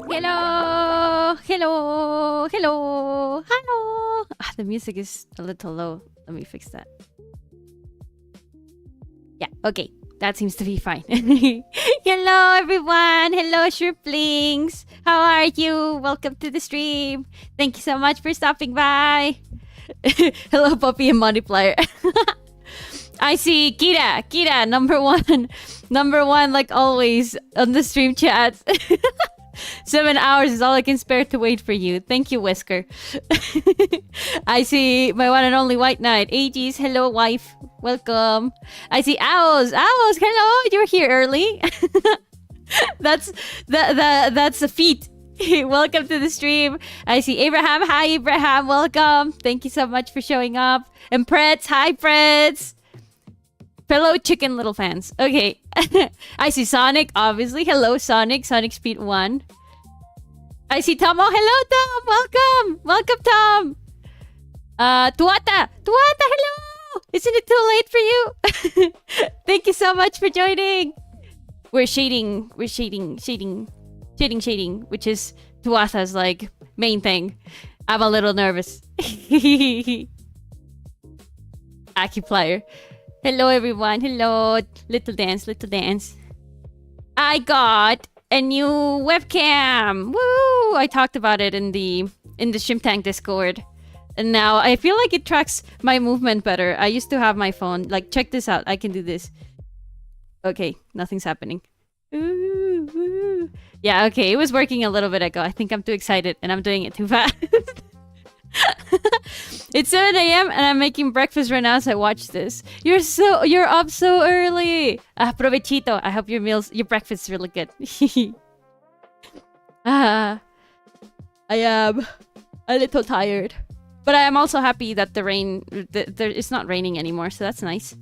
Hello! Hello! Hello! Hello! Ah, the music is a little low. Let me fix that. Yeah, okay. That seems to be fine. Hello, everyone! Hello, Shrimplings! How are you? Welcome to the stream. Thank you so much for stopping by. Hello, Popi and Multiplier. I see Kira. Kira, number one. Number one, like always, on the stream chat. 7 hours is all I can spare to wait for you. Thank you, Whisker. I see my one and only White Knight. Aegis, hello, wife. Welcome. I see Owls. Owls, hello. You're here early. that's a feat. Welcome to the stream. I see Abraham. Hi, Abraham. Welcome. Thank you so much for showing up. And Pretz. Hi, Pretz. Fellow chicken little fans. Okay. I see Sonic, obviously. Hello, Sonic. Sonic Speed 1. I see Tom. Oh, hello, Tom. Welcome. Welcome, Tom. Tuata. Tuata, hello. Isn't it too late for you? Thank you so much for joining. We're shading. We're shading. Which is Tuata's, like, main thing. I'm a little nervous. Akiplier. Hello, everyone. Hello. Little dance, little dance. I got a new webcam. Woo! I talked about it in the Shimtone Discord. And now I feel like it tracks my movement better. I used to have my phone. Like, check this out. I can do this. Okay, nothing's happening. Ooh, ooh. Yeah, okay. It was working a little bit ago. I think I'm too excited and I'm doing it too fast. It's 7 a.m. and I'm making breakfast right now as I watch this. You're up so early. Provechito. I hope your breakfast is really good. I am a little tired. But I am also happy that the rain... it's not raining anymore, so that's nice.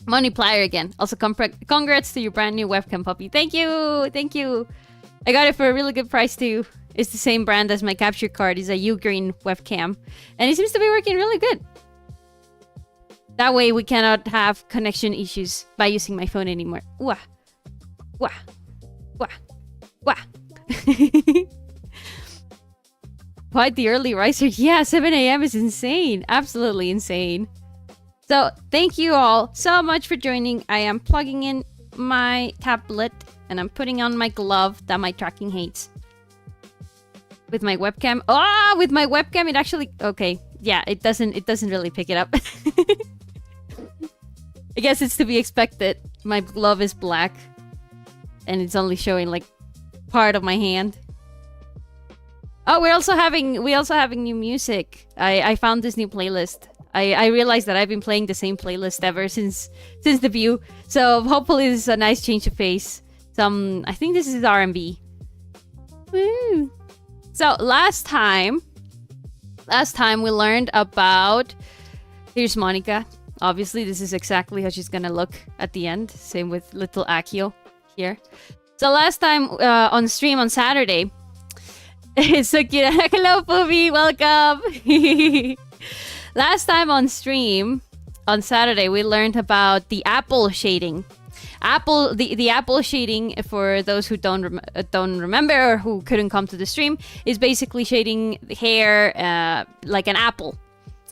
Multiplier again. Also, congrats to your brand new webcam, Poppy. Thank you! Thank you! I got it for a really good price, too. It's the same brand as my capture card. It's a Ugreen webcam. And it seems to be working really good. That way, we cannot have connection issues by using my phone anymore. Wah! Wah! Wah! Wah! Quite the early riser. Yeah, 7 a.m. is insane. Absolutely insane. So, thank you all so much for joining. I am plugging in my tablet and I'm putting on my glove that my tracking hates. With my webcam. Oh, with my webcam it actually... Okay. Yeah, it doesn't really pick it up. I guess it's to be expected. My glove is black. And it's only showing like part of my hand. Oh, we're also having new music. I found this new playlist. I realized that I've been playing the same playlist ever since debut. So hopefully this is a nice change of pace. I think this is R&B. Woo! So last time we learned about... Here's Monika. Obviously, this is exactly how she's gonna look at the end. Same with little Akio here. So last time on stream on Saturday... It's so cute. Hello, Popi. Welcome. Last time on stream on Saturday, we learned about the apple shading. The apple shading, for those who don't remember or who couldn't come to the stream, is basically shading hair like an apple,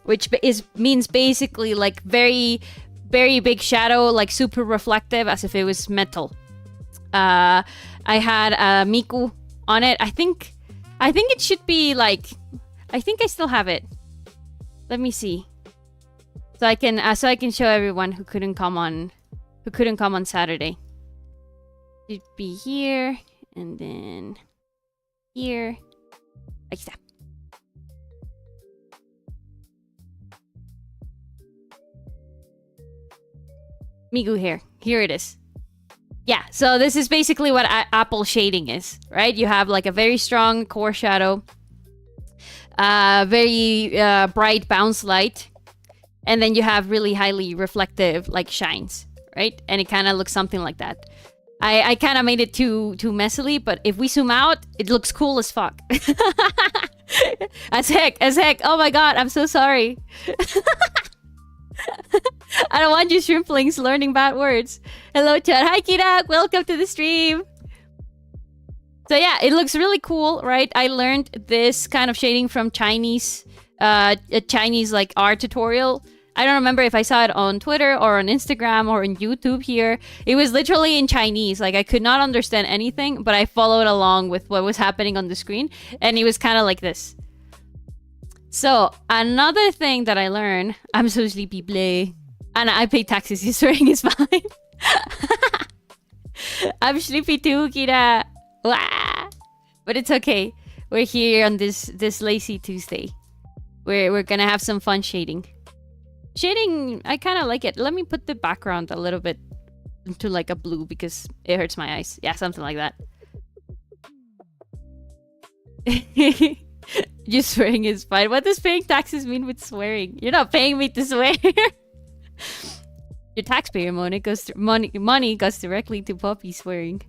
which means basically like very, very big shadow, like super reflective, as if it was metal. I had Miku on it. I think it should be like... I think I still have it. Let me see. So I can show everyone who couldn't come on Saturday. It'd be here and then here. Like that. Migu hair. Here it is. Yeah, so this is basically what apple shading is, right? You have like a very strong core shadow, very bright bounce light, and then you have really highly reflective like shines, right? And it kind of looks something like that. I kind of made it too messily, but if we zoom out, it looks cool as fuck. As heck. Oh my god, I'm so sorry. I don't want you shrimplings learning bad words. Hello, chat. Hi, Kira. Welcome to the stream. So yeah, it looks really cool, right? I learned this kind of shading from a Chinese like art tutorial. I don't remember if I saw it on Twitter or on Instagram or on YouTube here. It was literally in Chinese. Like I could not understand anything, but I followed along with what was happening on the screen. And it was kind of like this. So another thing that I learned, I'm so sleepy, play. And I pay taxes, you're swearing is fine. I'm sleepy too, Kira. Wah! But it's okay. We're here on this lazy Tuesday. We're gonna have some fun shading. Shading, I kind of like it. Let me put the background a little bit into like a blue because it hurts my eyes. Yeah, something like that. You swearing is fine. What does paying taxes mean with swearing? You're not paying me to swear. Your taxpayer money goes directly to Poppy swearing.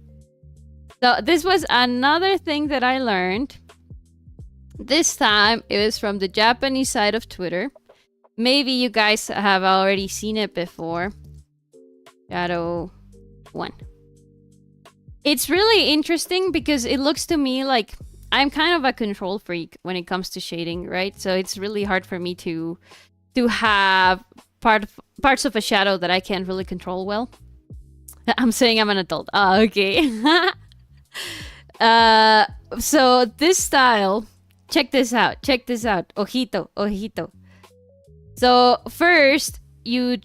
So this was another thing that I learned. This time it was from the Japanese side of Twitter. Maybe you guys have already seen it before. Shadow 1. It's really interesting because it looks to me like I'm kind of a control freak when it comes to shading, right? So it's really hard for me to have parts of a shadow that I can't really control well. I'm saying I'm an adult. Oh, okay. So this style, check this out. Check this out. Ojito, ojito. So first, you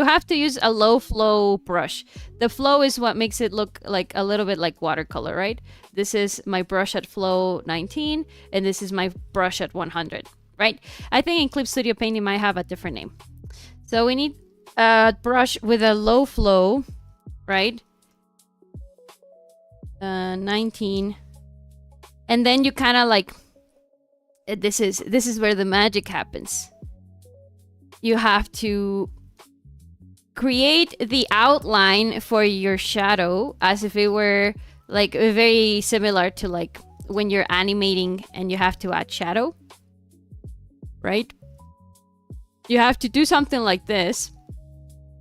have to use a low flow brush. The flow is what makes it look like a little bit like watercolor, right? This is my brush at flow 19, and this is my brush at 100, right? I think in Clip Studio Paint it might have a different name. So we need a brush with a low flow, right? 19. And then you kind of like, this is where the magic happens. You have to create the outline for your shadow as if it were like very similar to like when you're animating and you have to add shadow, right? You have to do something like this.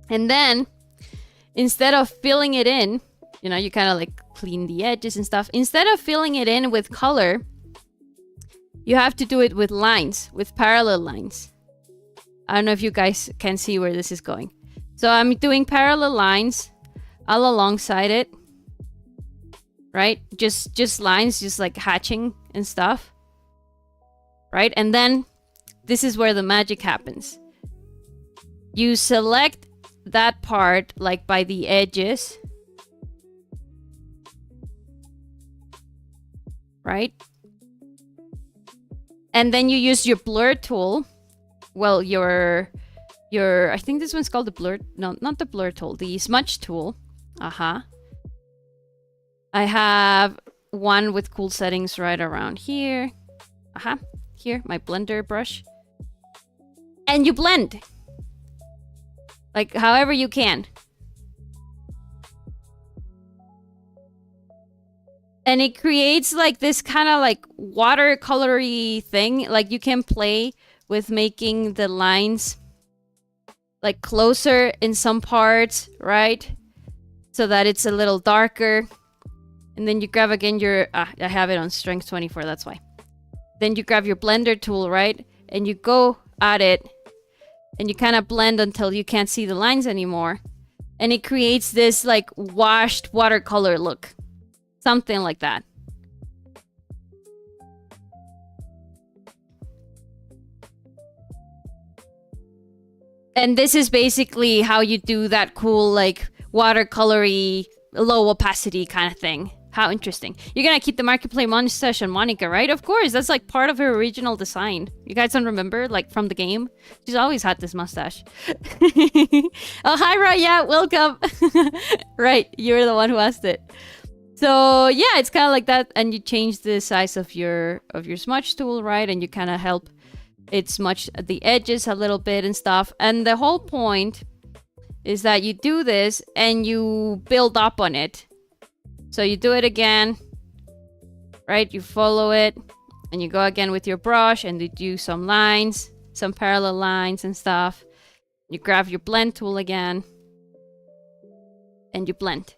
And then instead of filling it in, you know, you kind of like clean the edges and stuff. Instead of filling it in with color, you have to do it with lines, with parallel lines. I don't know if you guys can see where this is going. So I'm doing parallel lines all alongside it, right? Just lines, just like hatching and stuff, right? And then this is where the magic happens. You select that part like by the edges, right? And then you use your blur tool. Well, your I think this one's called the blur. No, not the blur tool. The smudge tool. I have one with cool settings right around here. Here, my blender brush. And you blend. Like, however you can. And it creates like this kind of like watercolory thing. Like you can play with making the lines like closer in some parts, right? So that it's a little darker. And then you grab again your, I have it on strength 24, that's why. Then you grab your blender tool, right? And you go at it and you kind of blend until you can't see the lines anymore. And it creates this like washed watercolor look. Something like that. And this is basically how you do that cool, like, watercolory, low opacity kind of thing. How interesting. You're gonna keep the Marketplace mustache on Monika, right? Of course, that's like part of her original design. You guys don't remember, like, from the game? She's always had this mustache. Oh, hi, Raya, welcome. Right, you're the one who asked it. So yeah, it's kind of like that, and you change the size of your smudge tool, right? And you kind of help it smudge the edges a little bit and stuff. And the whole point is that you do this and you build up on it. So you do it again, right? You follow it, and you go again with your brush, and you do some lines, some parallel lines and stuff. You grab your blend tool again, and you blend.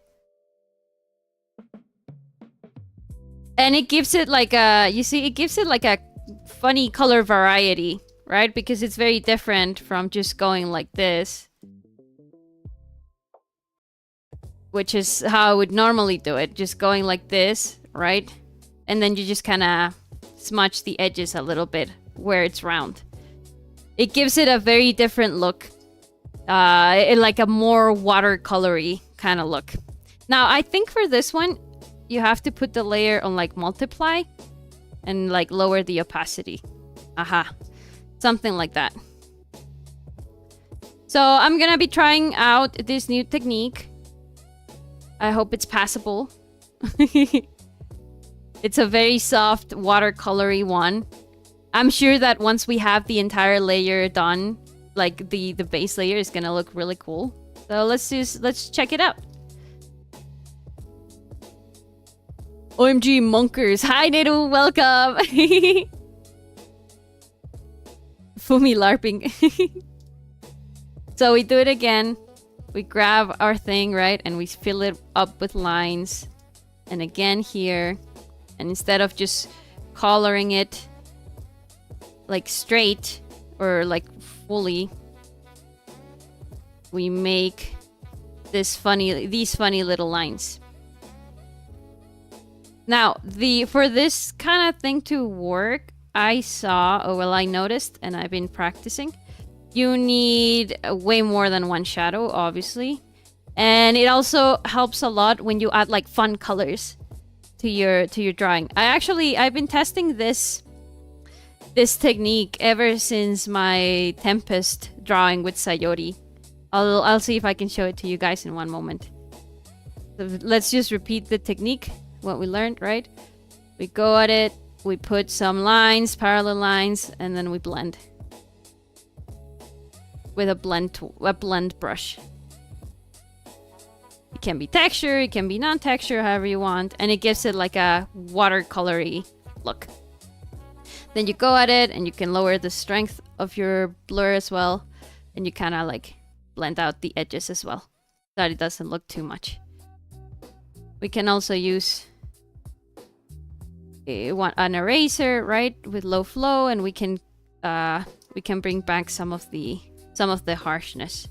And it gives it like a, you see, it gives it like a funny color variety, right? Because it's very different from just going like this, which is how I would normally do it, just going like this, right? And then you just kind of smudge the edges a little bit where it's round. It gives it a very different look, like a more watercolory kind of look. Now, I think for this one, you have to put the layer on like multiply and like lower the opacity. Aha. Something like that. So I'm gonna be trying out this new technique. I hope it's passable. It's a very soft watercolory one. I'm sure that once we have the entire layer done, like the base layer is gonna look really cool. So let's check it out. OMG Monkers. Hi Neru, welcome. Fumi LARPing. So we do it again. We grab our thing, right? And we fill it up with lines. And again here. And instead of just coloring it like straight or like fully, we make these funny little lines. Now, for this kind of thing to work, I noticed, and I've been practicing, you need way more than one shadow, obviously. And it also helps a lot when you add like fun colors to your drawing. I've been testing this technique ever since my Tempest drawing with Sayori. I'll see if I can show it to you guys in one moment. So let's just repeat the technique, what we learned, right? We go at it, we put some lines, parallel lines, and then we blend with a blend brush. It can be texture, it can be non-texture, however you want, and it gives it like a watercolory look. Then you go at it, and you can lower the strength of your blur as well, and you kind of like blend out the edges as well, so that it doesn't look too much. We can also use an eraser, right, with low flow, and we can bring back some of the harshness.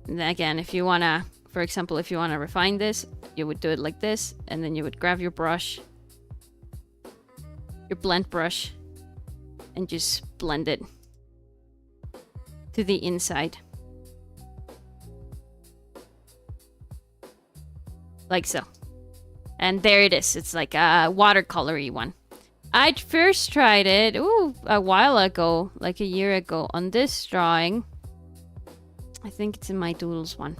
And then again, if you wanna, for example, if you wanna refine this, you would do it like this, and then you would grab your brush, your blend brush, and just blend it to the inside. Like so. And there it is. It's like a watercolory one. I first tried it a while ago, like a year ago, on this drawing. I think it's in my Doodles one.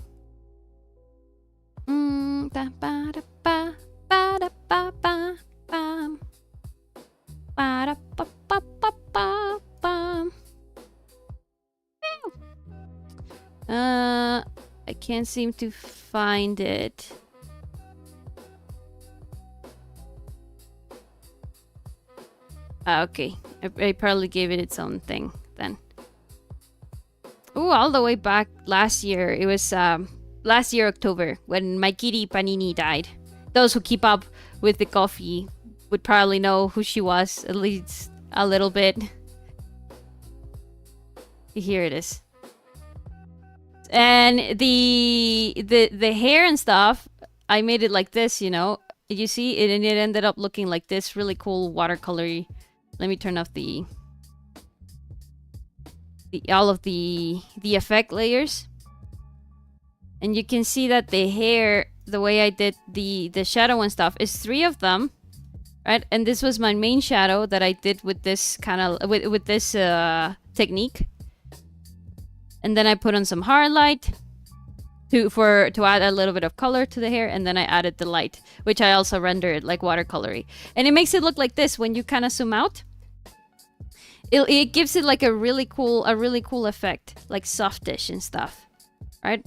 I can't seem to find it. Okay, I probably gave it its own thing then. Oh, all the way back last year. It was last year October when my kitty Panini died. Those who keep up with the coffee would probably know who she was, at least a little bit. Here it is. And the hair and stuff, I made it like this, you know. You see, it ended up looking like this really cool watercolory. Let me turn off all of the effect layers. And you can see that the hair, the way I did the shadow and stuff, is 3 of them, right? And this was my main shadow that I did with this kind of with this technique. And then I put on some highlight to add a little bit of color to the hair, and then I added the light, which I also rendered like watercolory. And it makes it look like this when you kind of zoom out. It gives it like a really cool effect, like softish and stuff, right?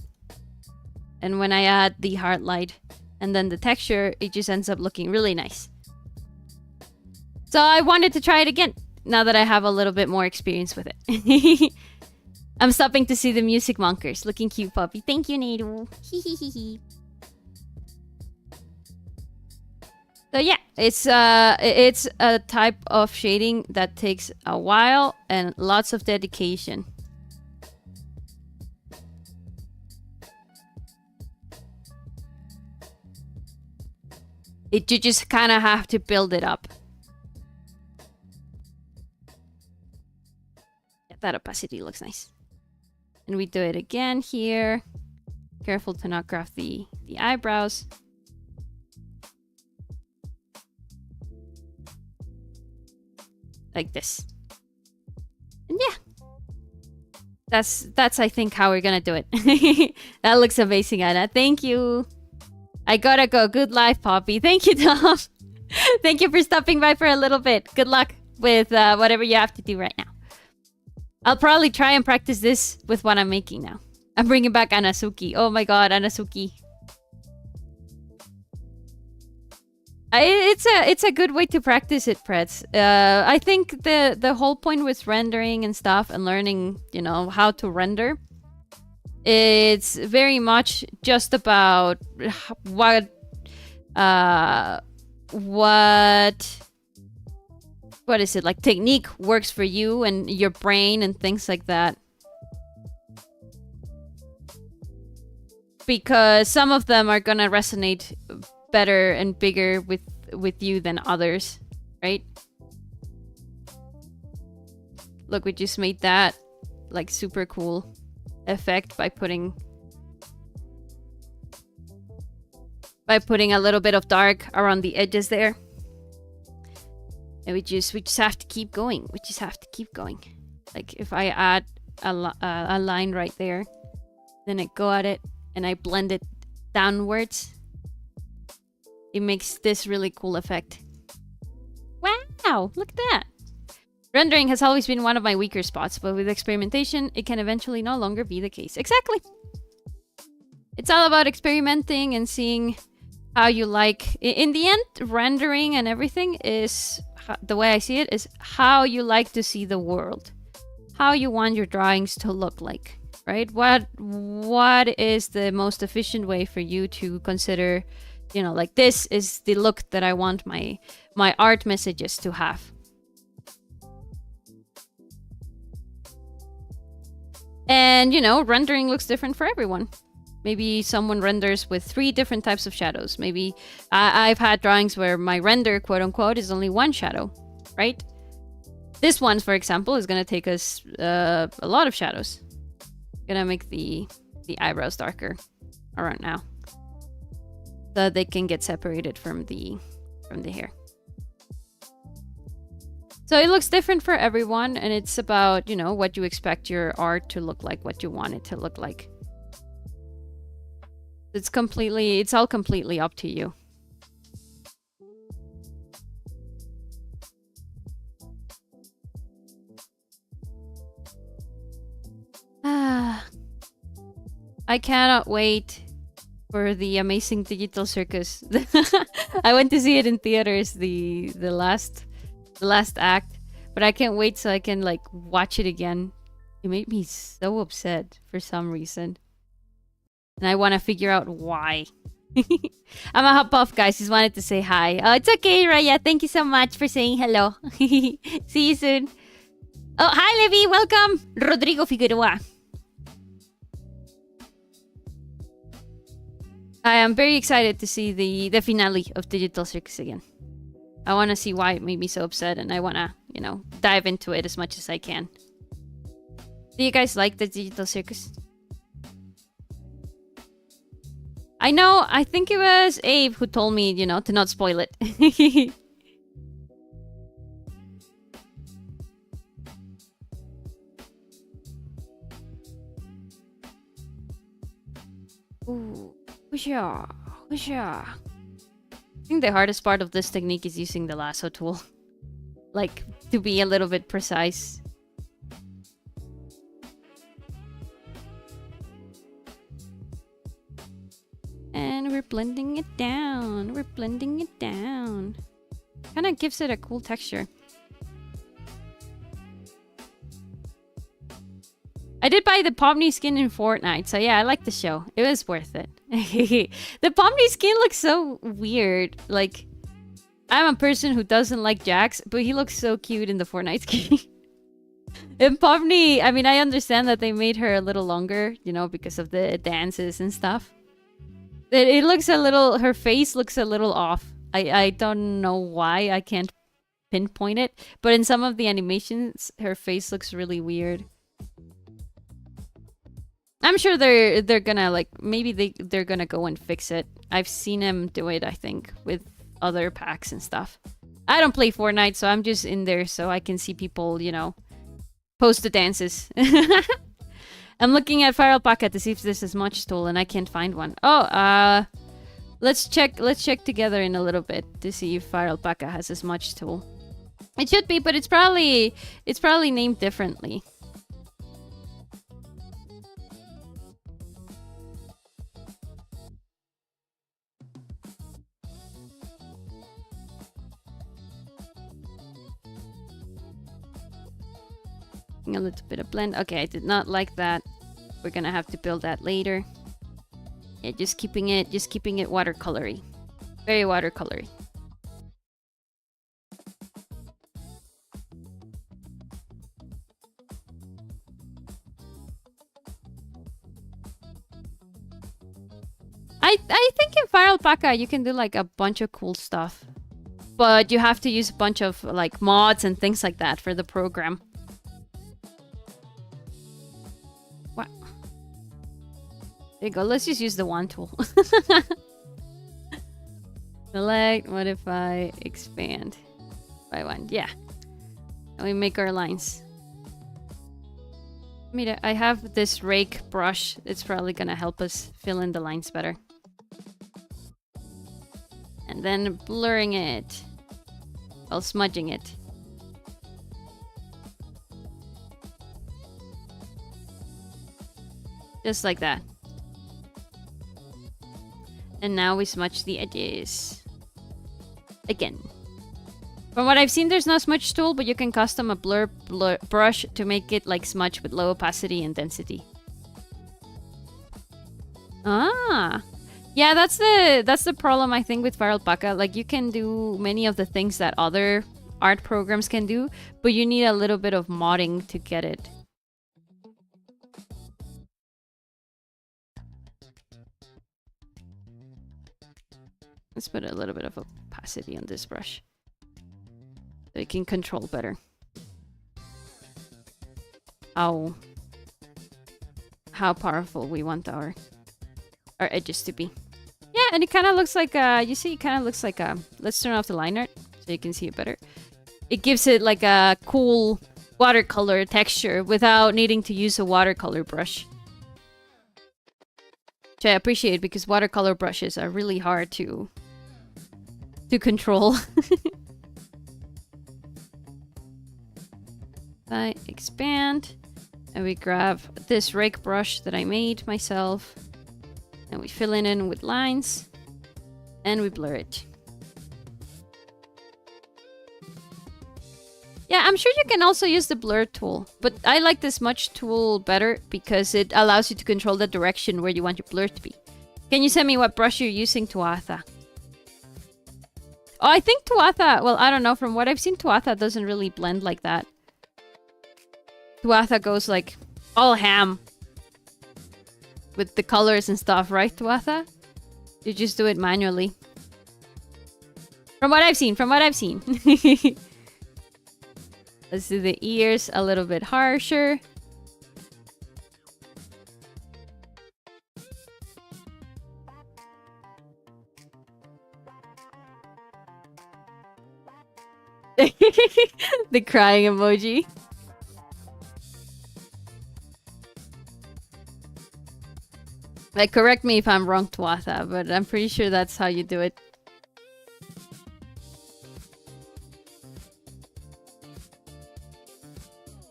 And when I add the hard light and then the texture, it just ends up looking really nice. So I wanted to try it again now that I have a little bit more experience with it. I'm stopping to see the music monkers. Looking cute, Poppy. Thank you, Neru. So yeah, it's a type of shading that takes a while and lots of dedication. You just kind of have to build it up. Yeah, that opacity looks nice. And we do it again here. Careful to not graph the eyebrows. Like this. And yeah. That's I think how we're gonna do it. That looks amazing, Anna. Thank you. I gotta go. Good life, Poppy. Thank you, Tom. Thank you for stopping by for a little bit. Good luck with whatever you have to do right now. I'll probably try and practice this with what I'm making now. I'm bringing back Anasuki. Oh my god, Anasuki. It's a good way to practice it, Pretz. I think the whole point with rendering and stuff and learning, you know, how to render, it's very much just about what is it, like technique works for you and your brain and things like that. Because some of them are gonna resonate better and bigger with you than others, right? Look, we just made that like super cool effect by putting a little bit of dark around the edges there. And we just have to keep going. We just have to keep going. Like if I add a line right there, then I go at it and I blend it downwards, it makes this really cool effect. Wow, look at that. Rendering has always been one of my weaker spots, but with experimentation, it can eventually no longer be the case. Exactly. It's all about experimenting and seeing how you like. In the end, rendering and everything is, the way I see it, is how you like to see the world. How you want your drawings to look like, right? What is the most efficient way for you to consider, you know, like this is the look that I want my art messages to have. And, you know, rendering looks different for everyone. Maybe someone renders with 3 different types of shadows. Maybe I've had drawings where my render, quote unquote, is only 1 shadow, right? This one, for example, is going to take us a lot of shadows. Gonna make the eyebrows darker around now, so that they can get separated from the hair. So it looks different for everyone, and it's about, you know, what you expect your art to look like, what you want it to look like. It's all completely up to you. I cannot wait for the amazing digital circus. I went to see it in theaters, the last act, but I can't wait so I can like watch it again. It made me so upset for some reason, and I want to figure out why. I'm a hop off, guys. Just wanted to say hi. Oh, it's okay, Raya. Thank you so much for saying hello. See you soon. Oh, hi, Levi. Welcome, Rodrigo Figueroa. I am very excited to see the finale of Digital Circus again. I want to see why it made me so upset, and I want to, you know, dive into it as much as I can. Do you guys like the Digital Circus? I know, I think it was Abe who told me, you know, to not spoil it. Ooh. I think the hardest part of this technique is using the lasso tool. Like, to be a little bit precise. And we're blending it down. We're blending it down. Kind of gives it a cool texture. I did buy the Pomni skin in Fortnite, so yeah, I like the show. It was worth it. The Pomni skin looks so weird. Like, I'm a person who doesn't like Jax, but he looks so cute in the Fortnite skin. And Povni, I mean, I understand that they made her a little longer, you know, because of the dances and stuff. It looks a little... Her face looks a little off. I don't know why. I can't pinpoint it. But in some of the animations, her face looks really weird. I'm sure they're gonna, like... Maybe they're gonna go and fix it. I've seen them do it, I think, with other packs and stuff. I don't play Fortnite, so I'm just in there so I can see people, you know... Post the dances. I'm looking at Fire Alpaca to see if there's a smudge tool, and I can't find one. Oh, let's check together in a little bit to see if Fire Alpaca has a smudge tool. It should be, but it's probably named differently. A little bit of blend. Okay, I did not like that. We're gonna have to build that later. Yeah, just keeping it watercolory. Very watercolory. I think in Fire Alpaca you can do like a bunch of cool stuff. But you have to use a bunch of like mods and things like that for the program. There you go. Let's just use the wand tool. Select, modify, expand. By one. Yeah. And we make our lines. I have this rake brush. It's probably gonna help us fill in the lines better. And then blurring it. While smudging it. Just like that. And now we smudge the edges. Again. From what I've seen, there's no smudge tool, but you can custom a blur brush to make it like smudge with low opacity and density. Ah. Yeah, that's the problem I think with Fire Alpaca. Like you can do many of the things that other art programs can do, but you need a little bit of modding to get it. Let's put a little bit of opacity on this brush. So you can control better. How powerful we want our edges to be. Yeah, and it kind of looks like you see, it kind of looks like let's turn off the line art so you can see it better. It gives it like a cool watercolor texture without needing to use a watercolor brush. Which I appreciate because watercolor brushes are really hard to control. I expand and we grab this rake brush that I made myself and we fill it in with lines and we blur it. Yeah, I'm sure you can also use the blur tool, but I like the smudge tool better because it allows you to control the direction where you want your blur to be. Can you send me what brush you're using, Tuatha? Oh, I think Tuatha, well, I don't know. From what I've seen, Tuatha doesn't really blend like that. Tuatha goes like all ham with the colors and stuff, right, Tuatha? You just do it manually. From what I've seen, Let's do the ears a little bit harsher. The crying emoji. Like, correct me if I'm wrong, Tuatha, but I'm pretty sure that's how you do it.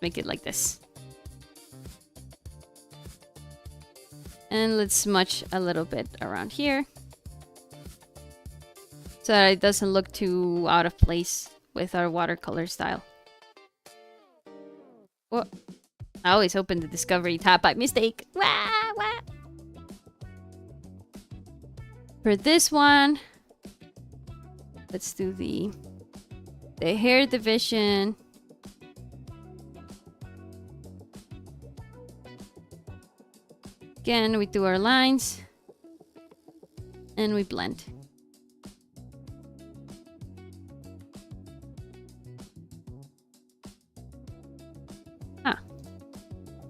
Make it like this. And let's smudge a little bit around here. So that it doesn't look too out of place with our watercolor style. Whoa. I always open the discovery tab by mistake. Wah, wah. For this one, Let's do the hair division. Again, we do our lines. And we blend.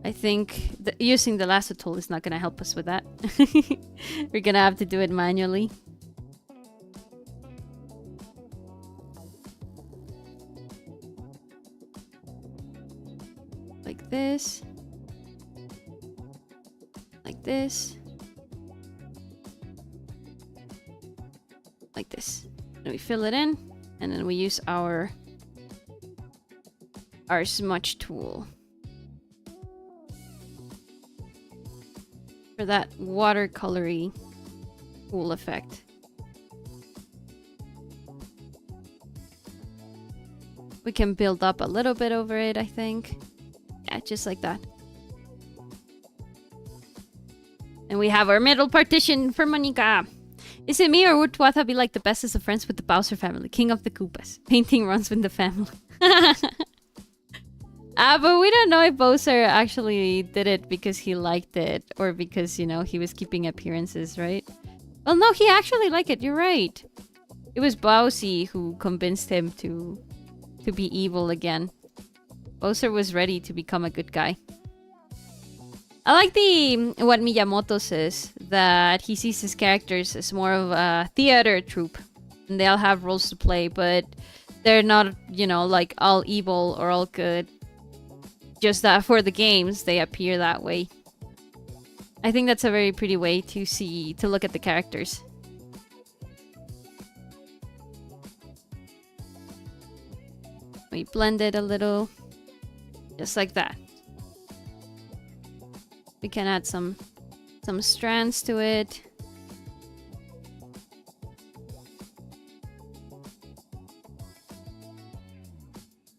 I think using the lasso tool is not going to help us with that. We're going to have to do it manually. Like this. Like this. Like this. And we fill it in, and then we use our smudge tool for that watercolory cool effect. We can build up a little bit over it, I think. Yeah, just like that. And we have our middle partition for Monika. Is it me, or would Tuatha be like the bestest of friends with the Bowser family, king of the Koopas? Painting runs with the family. But we don't know if Bowser actually did it because he liked it, or because, you know, he was keeping appearances, right? Well, no, he actually liked it. You're right. It was Bowsy who convinced him to be evil again. Bowser was ready to become a good guy. I like what Miyamoto says, that he sees his characters as more of a theater troupe, and they all have roles to play, but they're not, you know, like all evil or all good. Just that for the games, they appear that way. I think that's a very pretty way to look at the characters. We blend it a little, just like that. We can add some strands to it.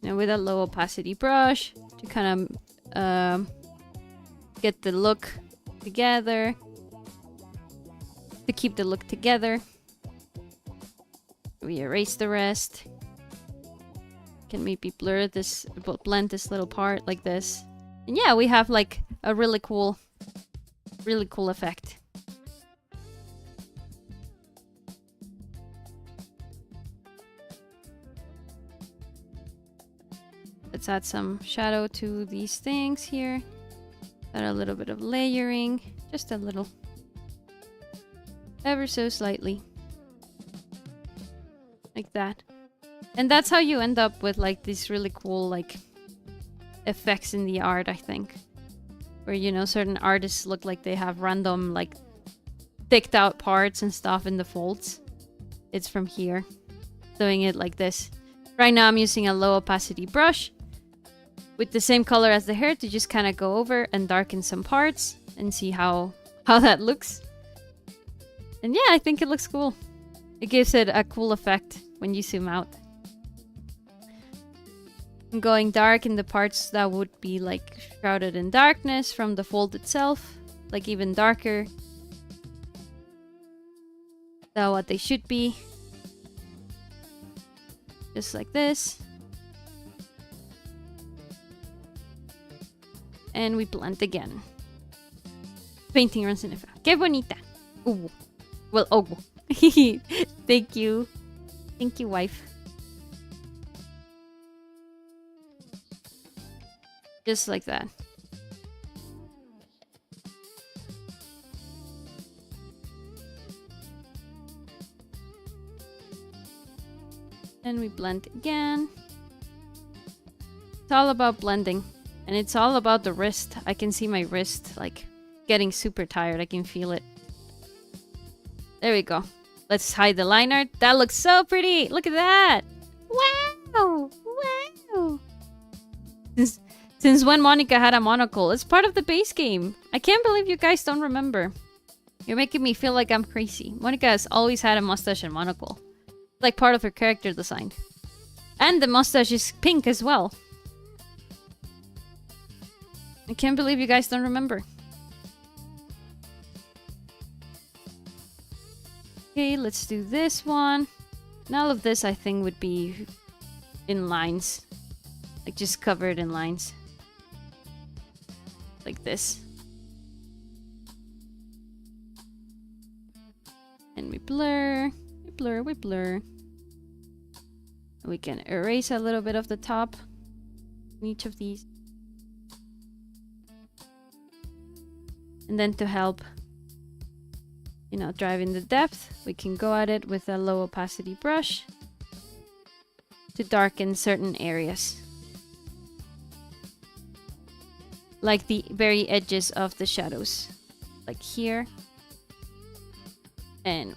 Now with a low opacity brush to kind of get the look together. To keep the look together. We erase the rest. Can maybe blend this little part like this. And yeah, we have like a really cool effect. Let's add some shadow to these things here. Add a little bit of layering, just a little. Ever so slightly. Like that. And that's how you end up with like these really cool like effects in the art, I think. Where, you know, certain artists look like they have random like thicked out parts and stuff in the folds. It's from here. Doing it like this. Right now I'm using a low opacity brush with the same color as the hair to just kind of go over and darken some parts and see how that looks. And yeah, I think it looks cool. It gives it a cool effect when you zoom out. I'm going dark in the parts that would be like shrouded in darkness from the fold itself, like even darker than what they should be. Just like this. And we blend again. Painting runs in the family. Que bonita. Ooh. Well, oh. Thank you. Thank you, wife. Just like that. And we blend again. It's all about blending. And it's all about the wrist. I can see my wrist like getting super tired. I can feel it. There we go. Let's hide the line art. That looks so pretty. Look at that. Wow. Wow. Since when Monika had a monocle? It's part of the base game. I can't believe you guys don't remember. You're making me feel like I'm crazy. Monika has always had a mustache and monocle. Like part of her character design. And the mustache is pink as well. I can't believe you guys don't remember. Okay, let's do this one. And all of this, I think, would be in lines. Like, just covered in lines. Like this. And we blur. We blur, we blur. We can erase a little bit of the top in each of these. And then to help, you know, drive in the depth, we can go at it with a low opacity brush to darken certain areas. Like the very edges of the shadows. Like here. And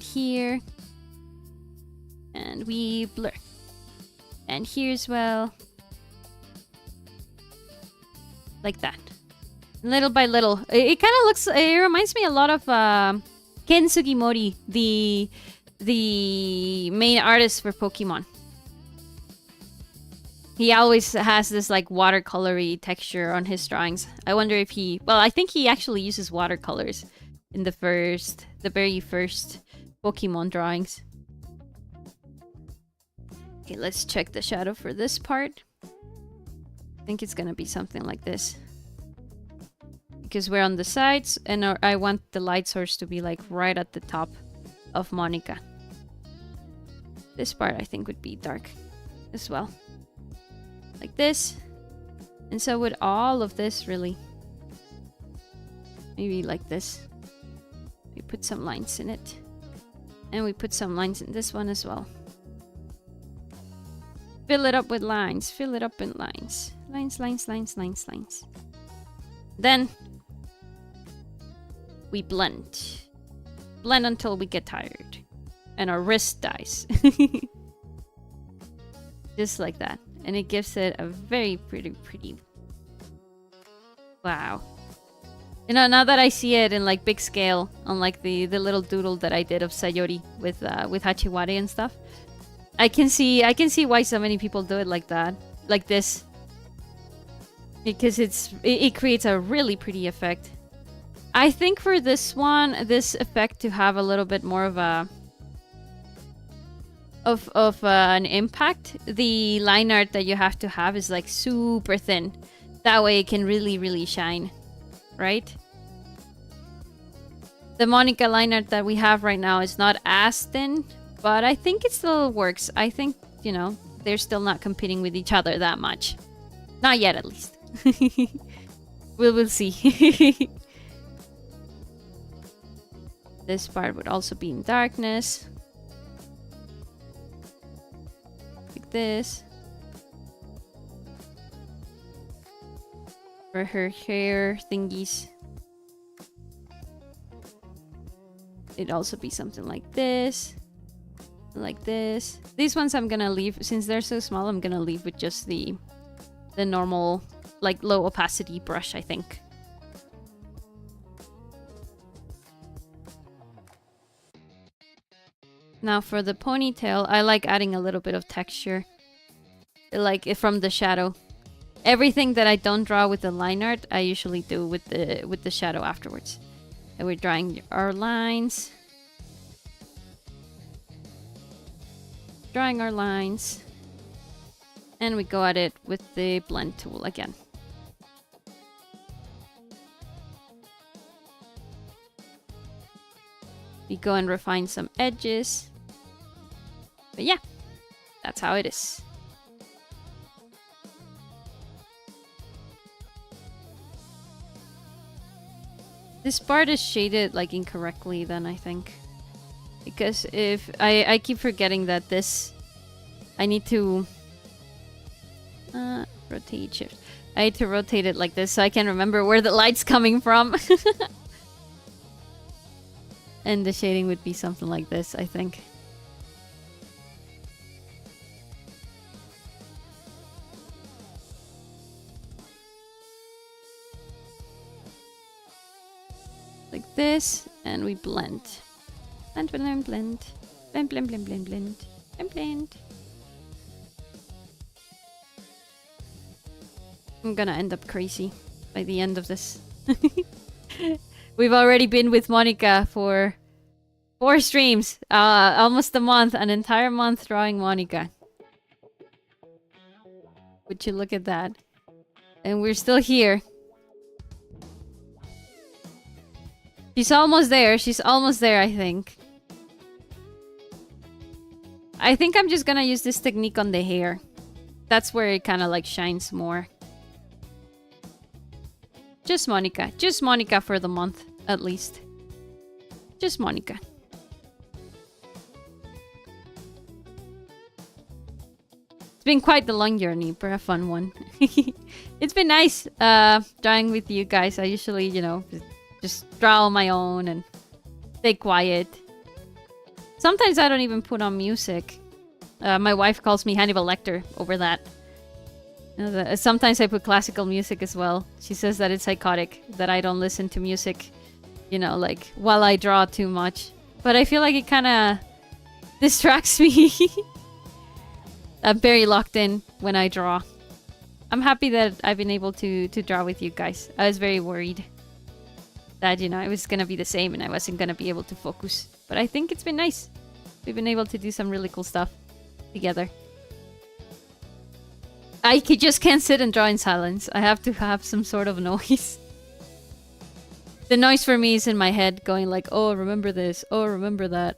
here. And we blur. And here as well. Like that. Little by little. It kind of looks... It reminds me a lot of Ken Sugimori, the main artist for Pokemon. He always has this like watercolory texture on his drawings. I wonder if he... Well, I think he actually uses watercolors in the very first Pokemon drawings. Okay, let's check the shadow for this part. I think it's gonna be something like this. Because we're on the sides and I want the light source to be like right at the top of Monika. This part I think would be dark as well. Like this. And so would all of this really. Maybe like this. We put some lines in it. And we put some lines in this one as well. Fill it up with lines. Fill it up in lines. Lines, lines, lines, lines, lines. Then we blend. Blend until we get tired. And our wrist dies. Just like that. And it gives it a very pretty... Wow. You know, now that I see it in like big scale, on like the little doodle that I did of Sayori with Hachiware and stuff, I can see why so many people do it like that, like this, because it creates a really pretty effect. I think for this one, this effect to have a little bit more of a an impact, the line art that you have to have is like super thin. That way it can really shine, right? The Monika line art that we have right now is not as thin, but I think it still works. I think, you know, they're still not competing with each other that much. Not yet, at least. We'll see. This part would also be in darkness. Like this. For her hair thingies. It'd also be something like this. Like this. These ones I'm gonna leave, since they're so small, I'm gonna leave with just the normal, like, low opacity brush, I think. Now for the ponytail, I like adding a little bit of texture. Like, from the shadow. Everything that I don't draw with the line art, I usually do with the shadow afterwards. And we're drawing our lines. Drawing our lines. And we go at it with the blend tool again. We go and refine some edges. But yeah, that's how it is. This part is shaded like incorrectly then, I think. Because if I keep forgetting that this, I need to rotate shift. I need to rotate it like this so I can remember where the light's coming from. And the shading would be something like this, I think. Like this, and we blend. Blend, blend, blend. Blend, blend, blend, blend, blend. Blend, blend. I'm gonna end up crazy by the end of this. We've already been with Monika for 4 streams. Almost a month. An entire month drawing Monika. Would you look at that? And we're still here. She's almost there. She's almost there, I think. I think I'm just gonna use this technique on the hair. That's where it kind of like shines more. Just Monika. Just Monika for the month, at least. Just Monika. It's been quite the long journey, but a fun one. It's been nice drawing with you guys. I usually, you know, just draw on my own and stay quiet. Sometimes I don't even put on music. My wife calls me Hannibal Lecter over that. Sometimes I put classical music as well. She says that it's psychotic, that I don't listen to music, you know, like, while I draw too much. But I feel like it kind of distracts me. I'm very locked in when I draw. I'm happy that I've been able to draw with you guys. I was very worried that, you know, it was gonna be the same and I wasn't gonna be able to focus. But I think it's been nice. We've been able to do some really cool stuff together. I just can't sit and draw in silence. I have to have some sort of noise. The noise for me is in my head going like, oh, remember this, oh, remember that,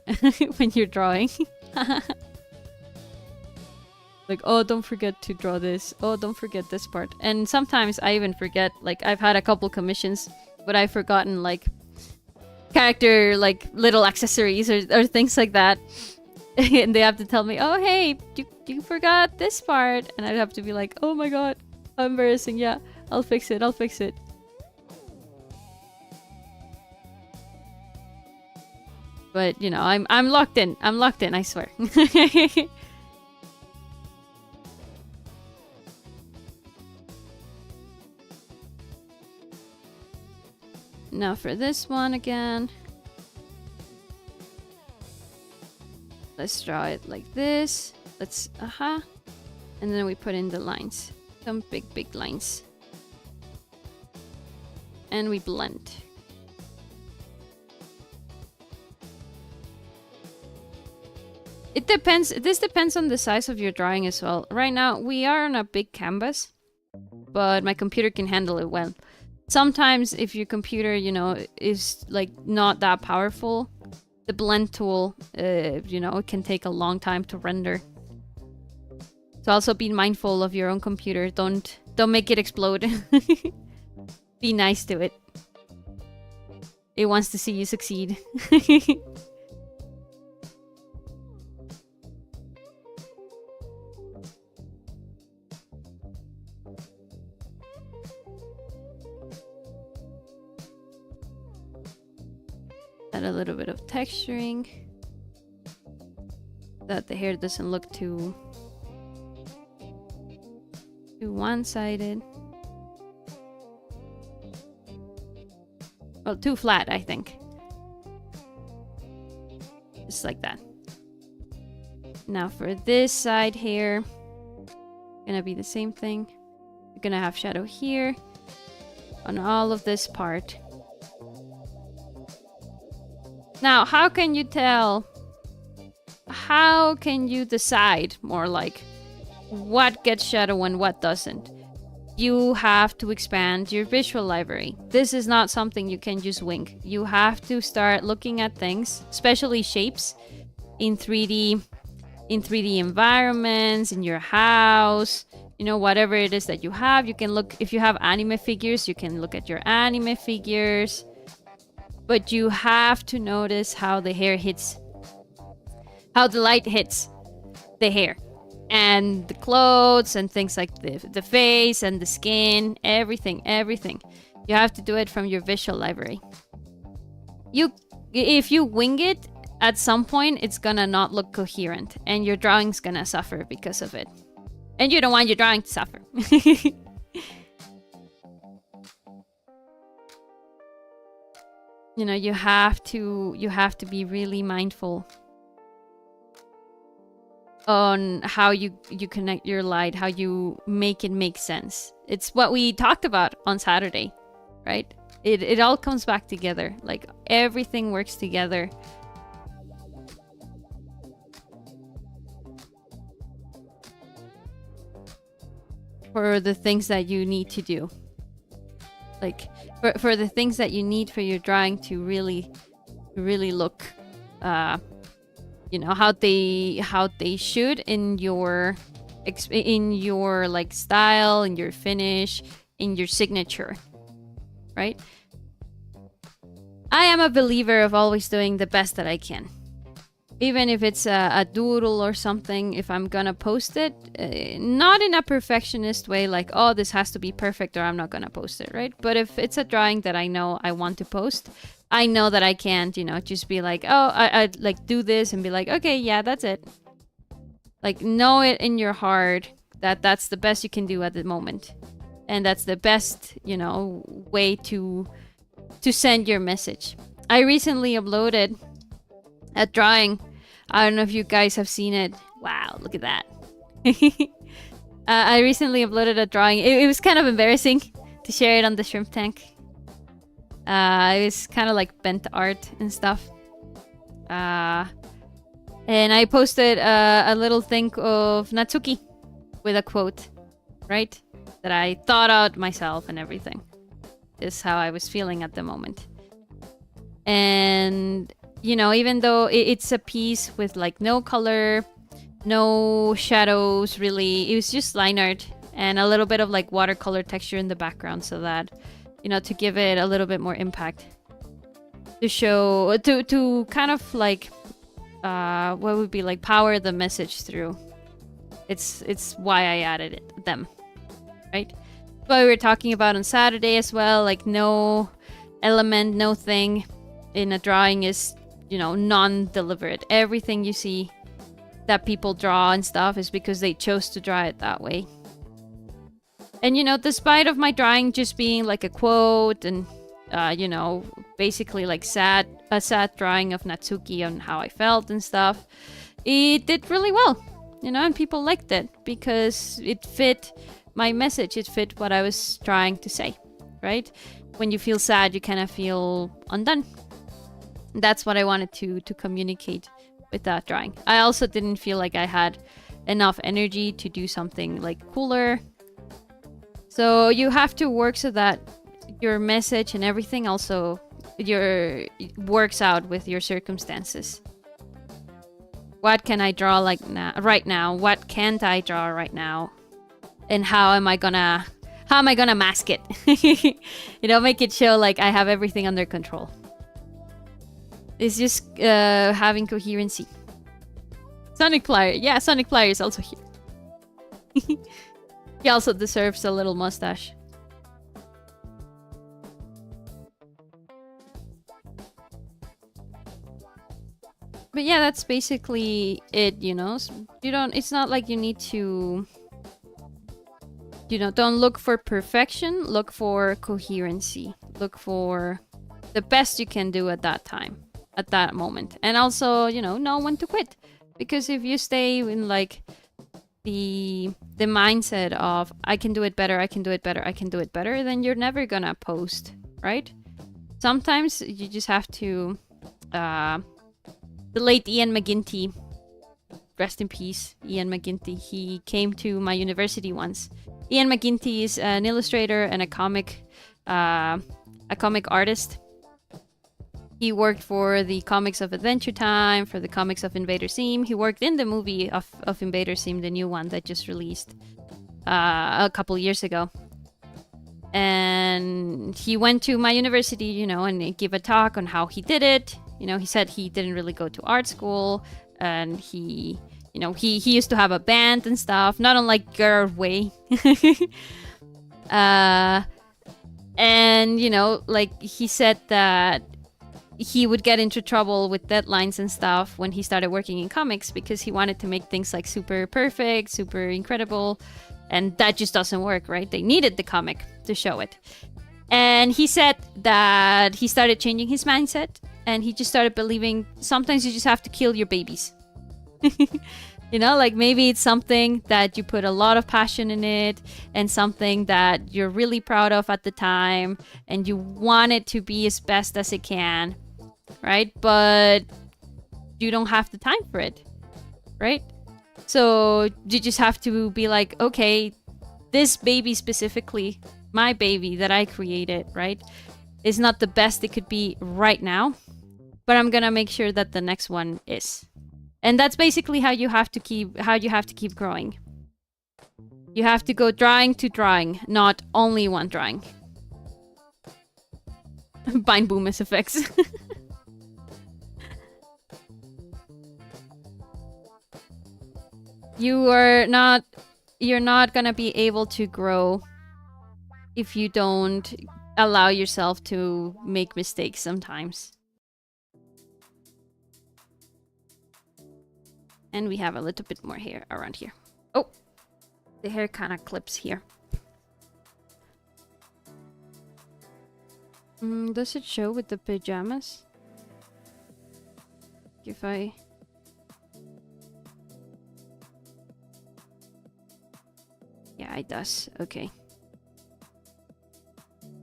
when you're drawing. Like, oh, don't forget to draw this. Oh, don't forget this part. And sometimes I even forget, like, I've had a couple commissions, but I've forgotten, like, character, like, little accessories or things like that. And they have to tell me, oh, hey, you forgot this part. And I'd have to be like, oh my god, how embarrassing. Yeah, I'll fix it, I'll fix it. But, you know, I'm locked in. I'm locked in, I swear. Now for this one again. Let's draw it like this. Let's, and then we put in the lines. Some big lines. And we blend. It depends. This depends on the size of your drawing as well. Right now, we are on a big canvas, but my computer can handle it well. Sometimes if your computer, you know, is like not that powerful, the blend tool, you know, it can take a long time to render. So also be mindful of your own computer. Don't make it explode. Be nice to it. It wants to see you succeed. Add a little bit of texturing, that the hair doesn't look too one-sided. Well, too flat, I think. Just like that. Now for this side here, gonna be the same thing. We're gonna have shadow here on all of this part. Now, how can you tell? How can you decide more like what gets shadow and what doesn't? You have to expand your visual library. This is not something you can just wing. You have to start looking at things, especially shapes, in 3D environments, in your house, you know, whatever it is that you have. You can look, if you have anime figures, you can look at your anime figures. But you have to notice how the hair hits, how the light hits the hair and the clothes and things like the face and the skin, everything. You have to do it from your visual library. If you wing it, at some point it's gonna not look coherent and your drawing's gonna suffer because of it. And you don't want your drawing to suffer. You know, you have to be really mindful on how you connect your light, how you make it make sense. It's what we talked about on Saturday, right? It all comes back together. Like everything works together for the things that you need to do. Like for the things that you need for your drawing to really look you know, how they should in your like style, in your finish, in your signature, right? I am a believer of always doing the best that I can. Even if it's a doodle or something, if I'm gonna post it, not in a perfectionist way, like, oh, this has to be perfect or I'm not gonna post it, right? But if it's a drawing that I know I want to post, I know that I can't, you know, just be like, oh, I like do this and be like, okay, yeah, that's it. Like, know it in your heart that that's the best you can do at the moment. And that's the best, you know, way to send your message. I recently uploaded a drawing. I don't know if you guys have seen it. Wow, look at that. I recently uploaded a drawing. It was kind of embarrassing to share it on the shrimp tank. It was kind of like bent art and stuff. And I posted a little thing of Natsuki with a quote, right? That I thought out myself and everything. Is how I was feeling at the moment. And, you know, even though it's a piece with like no color, no shadows really, it was just line art and a little bit of like watercolor texture in the background so that, you know, to give it a little bit more impact. To show, to kind of like, what would be like power the message through. It's why I added them, right? What we were talking about on Saturday as well, like no element, no thing in a drawing is, you know, non-deliberate. Everything you see that people draw and stuff is because they chose to draw it that way. And, you know, despite of my drawing just being like a quote and, you know, basically like a sad drawing of Natsuki on how I felt and stuff, it did really well, you know, and people liked it because it fit my message, it fit what I was trying to say, right? When you feel sad, you kind of feel undone. That's what I wanted to communicate with that drawing. I also didn't feel like I had enough energy to do something like cooler. So you have to work so that your message and everything also works out with your circumstances. What can I draw like right now? What can't I draw right now? And how am I gonna mask it? You know, make it show like I have everything under control. It's just having coherency. Sonic Flyer, yeah, Sonic Flyer is also here. He also deserves a little mustache. But yeah, that's basically it, you know. It's not like you need to, you know, don't look for perfection, look for coherency. Look for the best you can do at that time, at that moment. And also, you know when to quit. Because if you stay in like the mindset of I can do it better, I can do it better, I can do it better, then you're never gonna post, right? Sometimes you just have to the late Ian McGinty, rest in peace, Ian McGinty, he came to my university once. Ian McGinty is an illustrator and a comic artist. He worked for the comics of Adventure Time, for the comics of Invader Zim. He worked in the movie of Invader Zim, the new one that just released a couple years ago. And he went to my university, you know, and he gave a talk on how he did it. You know, he said he didn't really go to art school, and he used to have a band and stuff, not unlike Gerard Way. And, you know, like he said that he would get into trouble with deadlines and stuff when he started working in comics because he wanted to make things like super perfect, super incredible, and that just doesn't work, right? They needed the comic to show it. And he said that he started changing his mindset and he just started believing sometimes you just have to kill your babies. You know, like maybe it's something that you put a lot of passion in it and something that you're really proud of at the time and you want it to be as best as it can, right? But you don't have the time for it, right? So you just have to be like, okay, this baby specifically, my baby that I created, right, is not the best it could be right now, but I'm gonna make sure that the next one is. And that's basically how you have to keep growing. You have to go drawing to drawing, not only one drawing. Bind Boomus effects. You're not gonna be able to grow if you don't allow yourself to make mistakes sometimes. And we have a little bit more hair around here. Oh, the hair kind of clips here. Does it show with the pajamas? If I... Yeah, it does. Okay.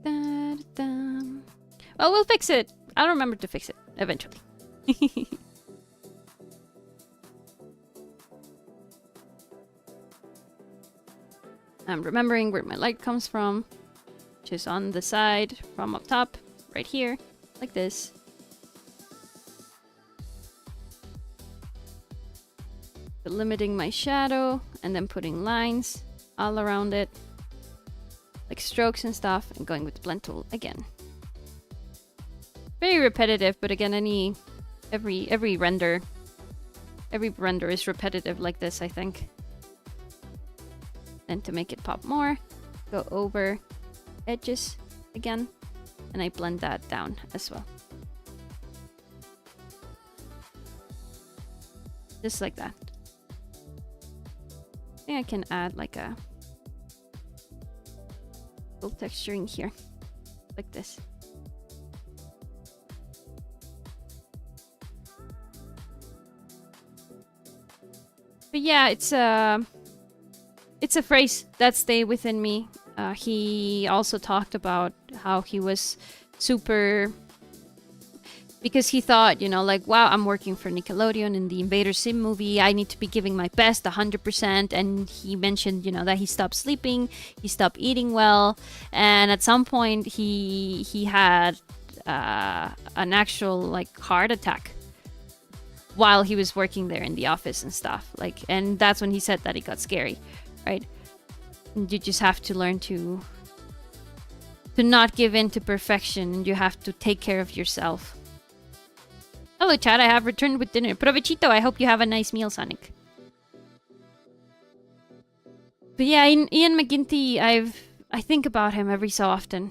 Well, we'll fix it. I'll remember to fix it eventually. I'm remembering where my light comes from, which is on the side from up top, right here, like this. Limiting my shadow and then putting lines all around it, like strokes and stuff, and going with the blend tool again. Very repetitive, but again, every render is repetitive like this, I think. And to make it pop more, go over edges again, and I blend that down as well. Just like that. I think I can add like a little texturing here, like this. But yeah, it's a phrase that stayed within me. He also talked about how he was super... Because he thought, you know, like, wow, I'm working for Nickelodeon in the Invader Sim movie. I need to be giving my best 100%. And he mentioned, you know, that he stopped sleeping. He stopped eating well. And at some point, he had an actual, like, heart attack while he was working there in the office and stuff. Like, and that's when he said that it got scary, right? And you just have to learn to not give in to perfection. And you have to take care of yourself. Hello, chat. I have returned with dinner. Provechito. I hope you have a nice meal, Sonic. But yeah, Ian McGinty, I think about him every so often.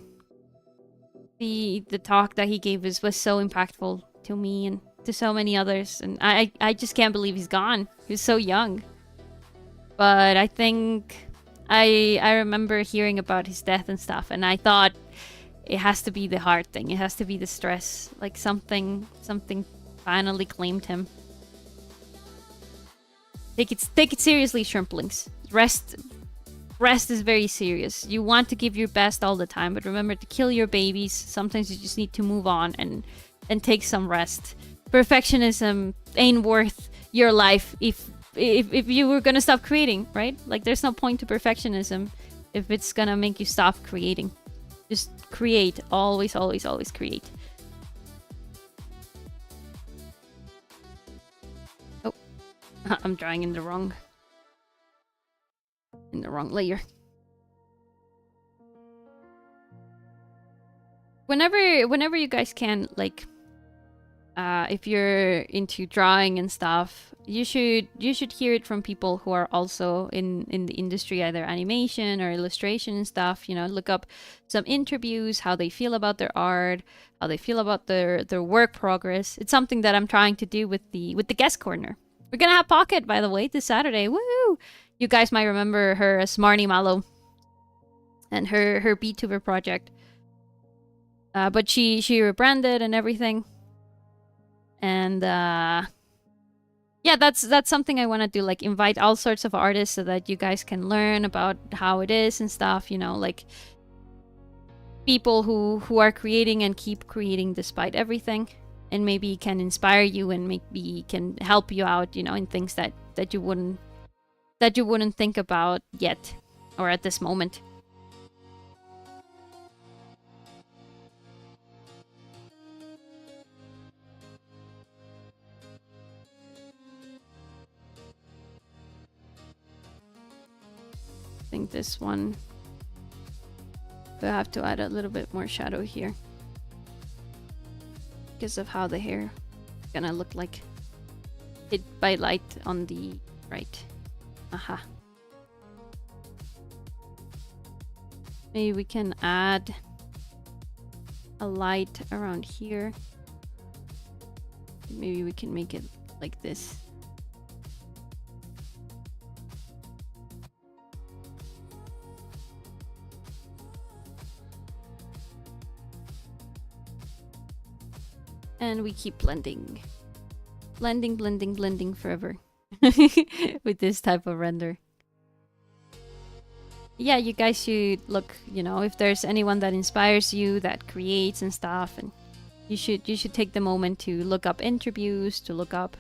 The talk that he gave was so impactful to me and to so many others, and I just can't believe he's gone. He was so young. But I think I remember hearing about his death and stuff, and I thought it has to be the heart thing. It has to be the stress. Like something finally claimed him. Take it seriously, shrimplings. Rest is very serious. You want to give your best all the time, but remember to kill your babies. Sometimes you just need to move on and take some rest. Perfectionism ain't worth your life if you were gonna stop creating, right? Like there's no point to perfectionism if it's gonna make you stop creating. Just create. Always, always, always create. I'm drawing in the wrong layer. Whenever you guys can, like, if you're into drawing and stuff, you should hear it from people who are also in the industry, either animation or illustration and stuff. You know, look up some interviews, how they feel about their art, how they feel about their work progress. It's something that I'm trying to do with the guest corner. We're gonna have Pocket, by the way, this Saturday. Woo! You guys might remember her as Marnie Mallow and her VTuber project. But she rebranded and everything. And yeah, that's something I want to do. Like invite all sorts of artists so that you guys can learn about how it is and stuff. You know, like people who are creating and keep creating despite everything. And maybe can inspire you and maybe can help you out, you know, in things that you wouldn't think about yet. or at this moment. I think this one, we have to add a little bit more shadow here because of how the hair is gonna look like hit by light on the right. Aha. Maybe we can add a light around here. Maybe we can make it like this. And we keep blending. Blending, blending, blending forever. With this type of render. Yeah, you guys should look, you know, if there's anyone that inspires you, that creates and stuff, and you should take the moment to look up interviews, to look up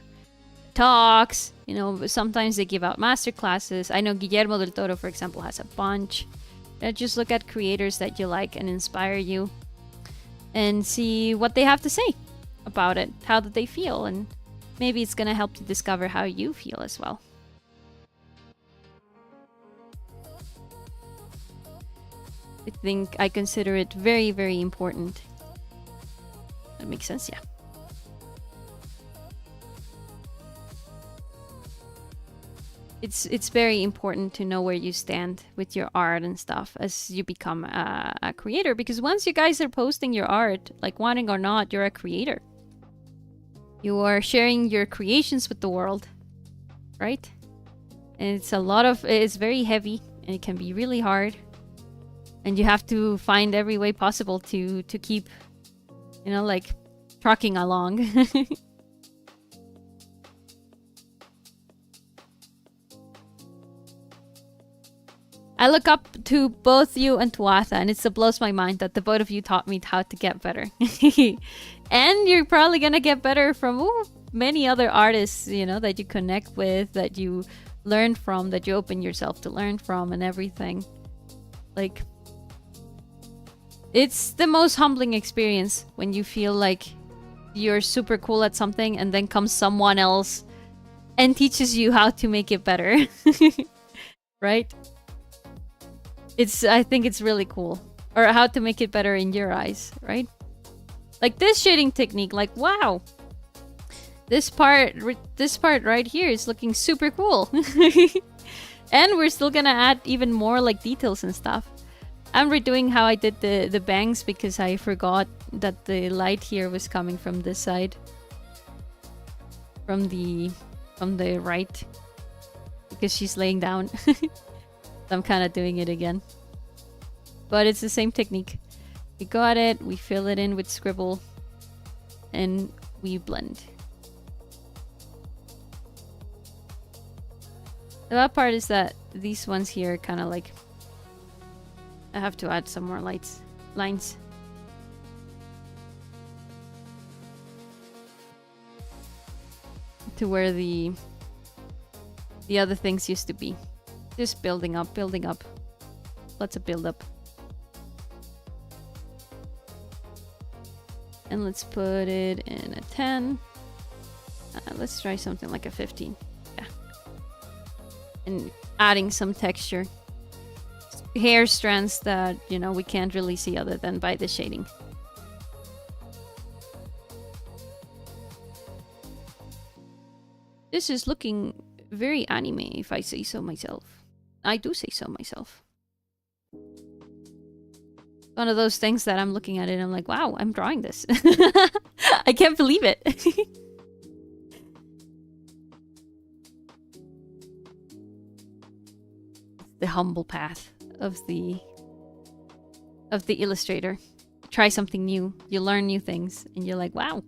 talks. You know, sometimes they give out master classes. I know Guillermo del Toro, for example, has a bunch. Just look at creators that you like and inspire you, and see what they have to say about it. How do they feel? And maybe it's gonna help you discover how you feel as well. I consider it very, very important. That makes sense, yeah. It's very important to know where you stand with your art and stuff as you become a creator, because once you guys are posting your art, like wanting or not, you're a creator. You are sharing your creations with the world, right? And it's very heavy and it can be really hard. And you have to find every way possible to keep, you know, like trucking along. I look up to both you and Tuatha, and it blows my mind that the both of you taught me how to get better. And you're probably gonna get better from many other artists, you know, that you connect with, that you learn from, that you open yourself to learn from, and everything. Like, it's the most humbling experience when you feel like you're super cool at something and then comes someone else and teaches you how to make it better. Right? I think it's really cool. Or how to make it better in your eyes, right? Like this shading technique, like wow. This part right here is looking super cool. And we're still gonna add even more like details and stuff. I'm redoing how I did the bangs because I forgot that the light here was coming from this side. From the right. Because she's laying down. So I'm kind of doing it again. But it's the same technique. We got it, we fill it in with scribble, and we blend. The bad part is that these ones here kind of like... I have to add some more lines. To where the other things used to be. Just building up. Lots of build up. And let's put it in a 10. Let's try something like a 15. Yeah. And adding some texture. Hair strands that, you know, we can't really see other than by the shading. This is looking very anime, if I say so myself. I do say so myself. One of those things that I'm looking at it and I'm like, wow, I'm drawing this. I can't believe it. The humble path of the illustrator. Try something new, you learn new things, and you're like, wow.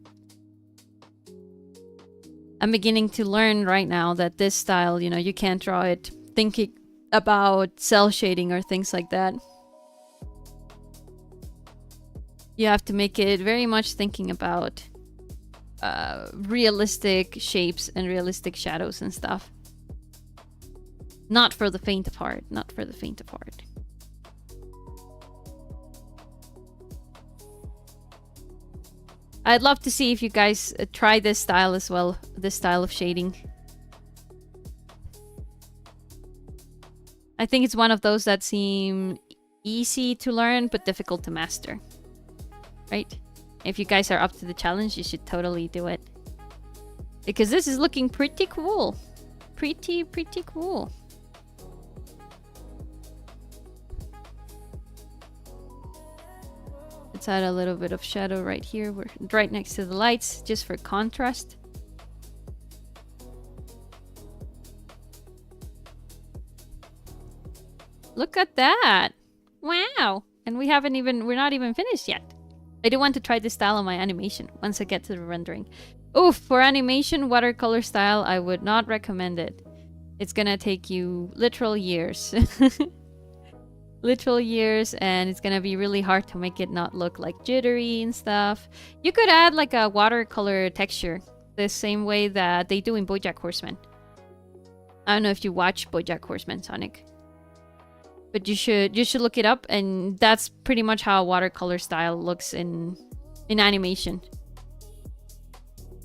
I'm beginning to learn right now that this style, you know, you can't draw it thinking about cell shading or things like that. You have to make it very much thinking about realistic shapes and realistic shadows and stuff. Not for the faint of heart. Not for the faint of heart. I'd love to see if you guys try this style as well. This style of shading. I think it's one of those that seem easy to learn but difficult to master. Right? If you guys are up to the challenge, you should totally do it. Because this is looking pretty cool. Pretty cool. Let's add a little bit of shadow right here. We're right next to the lights, just for contrast. Look at that! Wow! And we're not even finished yet. I do want to try this style on my animation once I get to the rendering. Oof, for animation, watercolor style, I would not recommend it. It's gonna take you literal years. Literal years, and it's gonna be really hard to make it not look like jittery and stuff. You could add like a watercolor texture, the same way that they do in BoJack Horseman. I don't know if you watch BoJack Horseman, Sonic. But you should look it up, and that's pretty much how a watercolor style looks in animation.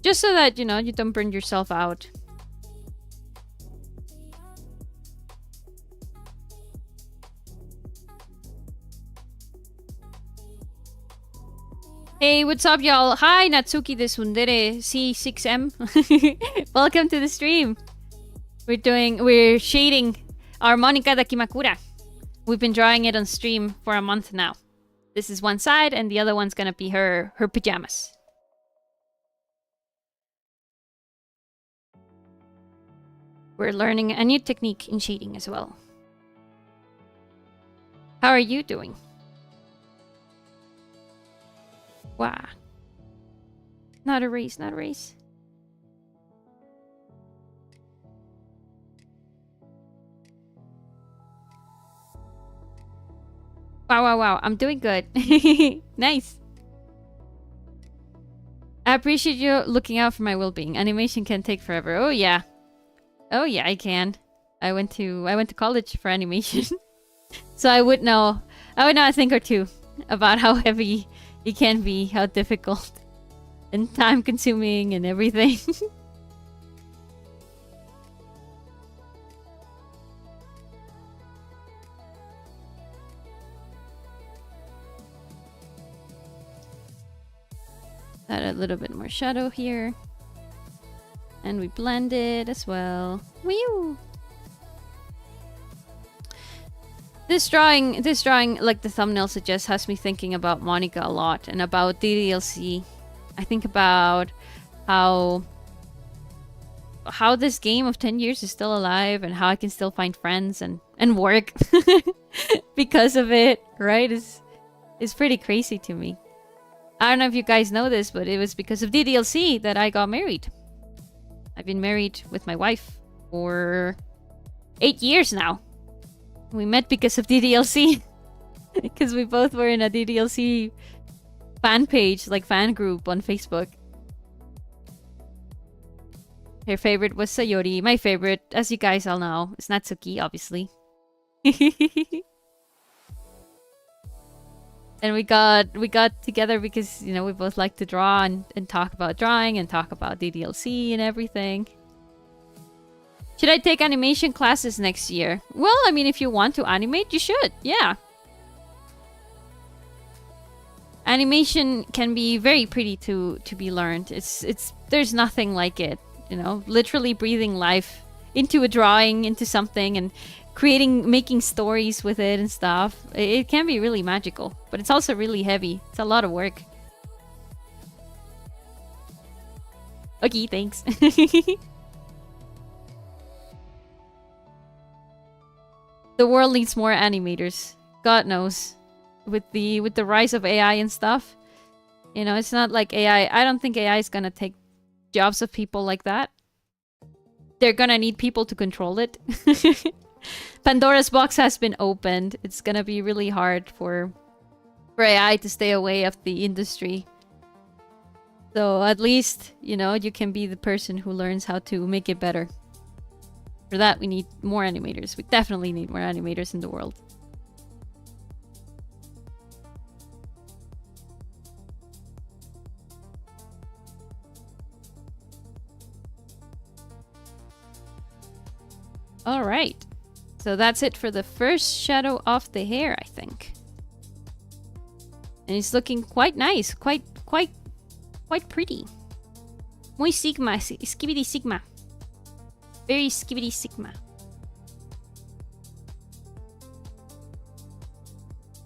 Just so that, you know, you don't burn yourself out. Hey, what's up, y'all? Hi, Natsuki de Sundere C6M. Welcome to the stream. We're shading our Monika Dakimakura. We've been drawing it on stream for a month now. This is one side, and the other one's gonna be her pajamas. We're learning a new technique in shading as well. How are you doing? Wow. Not a race, not a race. Wow. I'm doing good. Nice. I appreciate you looking out for my well-being. Animation can take forever. Oh yeah. Oh yeah, I can. I went to college for animation. So I would know a thing or two about how heavy it can be, how difficult and time consuming and everything. Add a little bit more shadow here. And we blend it as well. Whew! This drawing, like the thumbnail suggests, has me thinking about Monika a lot and about DDLC. I think about how this game of 10 years is still alive and how I can still find friends and work because of it, right? It's pretty crazy to me. I don't know if you guys know this, but it was because of DDLC that I got married. I've been married with my wife for 8 years now. We met because of DDLC. Because we both were in a DDLC fan page, like fan group on Facebook. Her favorite was Sayori. My favorite, as you guys all know, is Natsuki, obviously. And we got together because, you know, we both like to draw and talk about drawing and talk about DDLC and everything. Should I take animation classes next year? Well, I mean, if you want to animate, you should. Yeah. Animation can be very pretty to be learned. There's nothing like it, you know, literally breathing life into a drawing, into something, and making stories with it and stuff. It can be really magical, but it's also really heavy. It's a lot of work. Okay, thanks. The world needs more animators. God knows. With the rise of AI and stuff. You know, it's not like AI. I don't think AI is gonna take jobs of people like that. They're gonna need people to control it. Pandora's box has been opened. It's gonna be really hard for AI to stay away of the industry. So at least, you know, you can be the person who learns how to make it better. For that, we need more animators. We definitely need more animators in the world. All right. So that's it for the first shadow of the hair, I think. And it's looking quite nice, quite pretty. Muy sigma, skibidi sigma. Very skibidi sigma.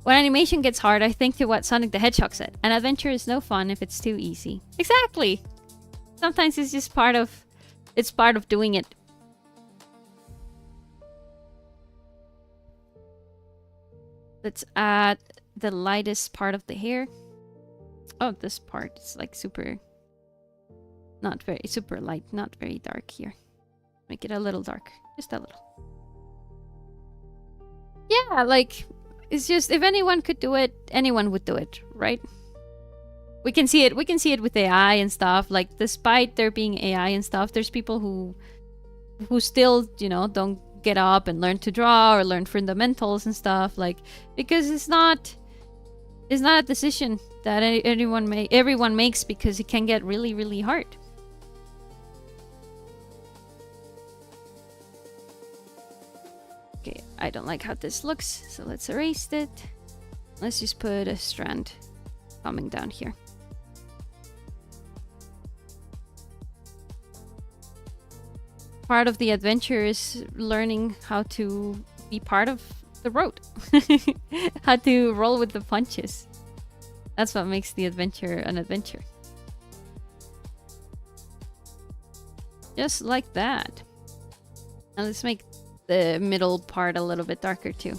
When animation gets hard, I think to what Sonic the Hedgehog said. An adventure is no fun if it's too easy. Exactly. Sometimes it's just part of doing it. Let's add the lightest part of the hair. Oh, this part is like super light, not very dark here. Make it a little dark, just a little. Yeah, like, it's just, if anyone could do it, anyone would do it, right? We can see it with AI and stuff. Like, despite there being AI and stuff, there's people who still, you know, don't get up and learn to draw or learn fundamentals and stuff, like, because it's not a decision that everyone makes, because it can get really, really hard. Okay, I don't like how this looks, so let's erase it. Let's just put a strand coming down here. Part of the adventure is learning how to be part of the road. How to roll with the punches. That's what makes the adventure an adventure. Just like that. Now let's make the middle part a little bit darker too.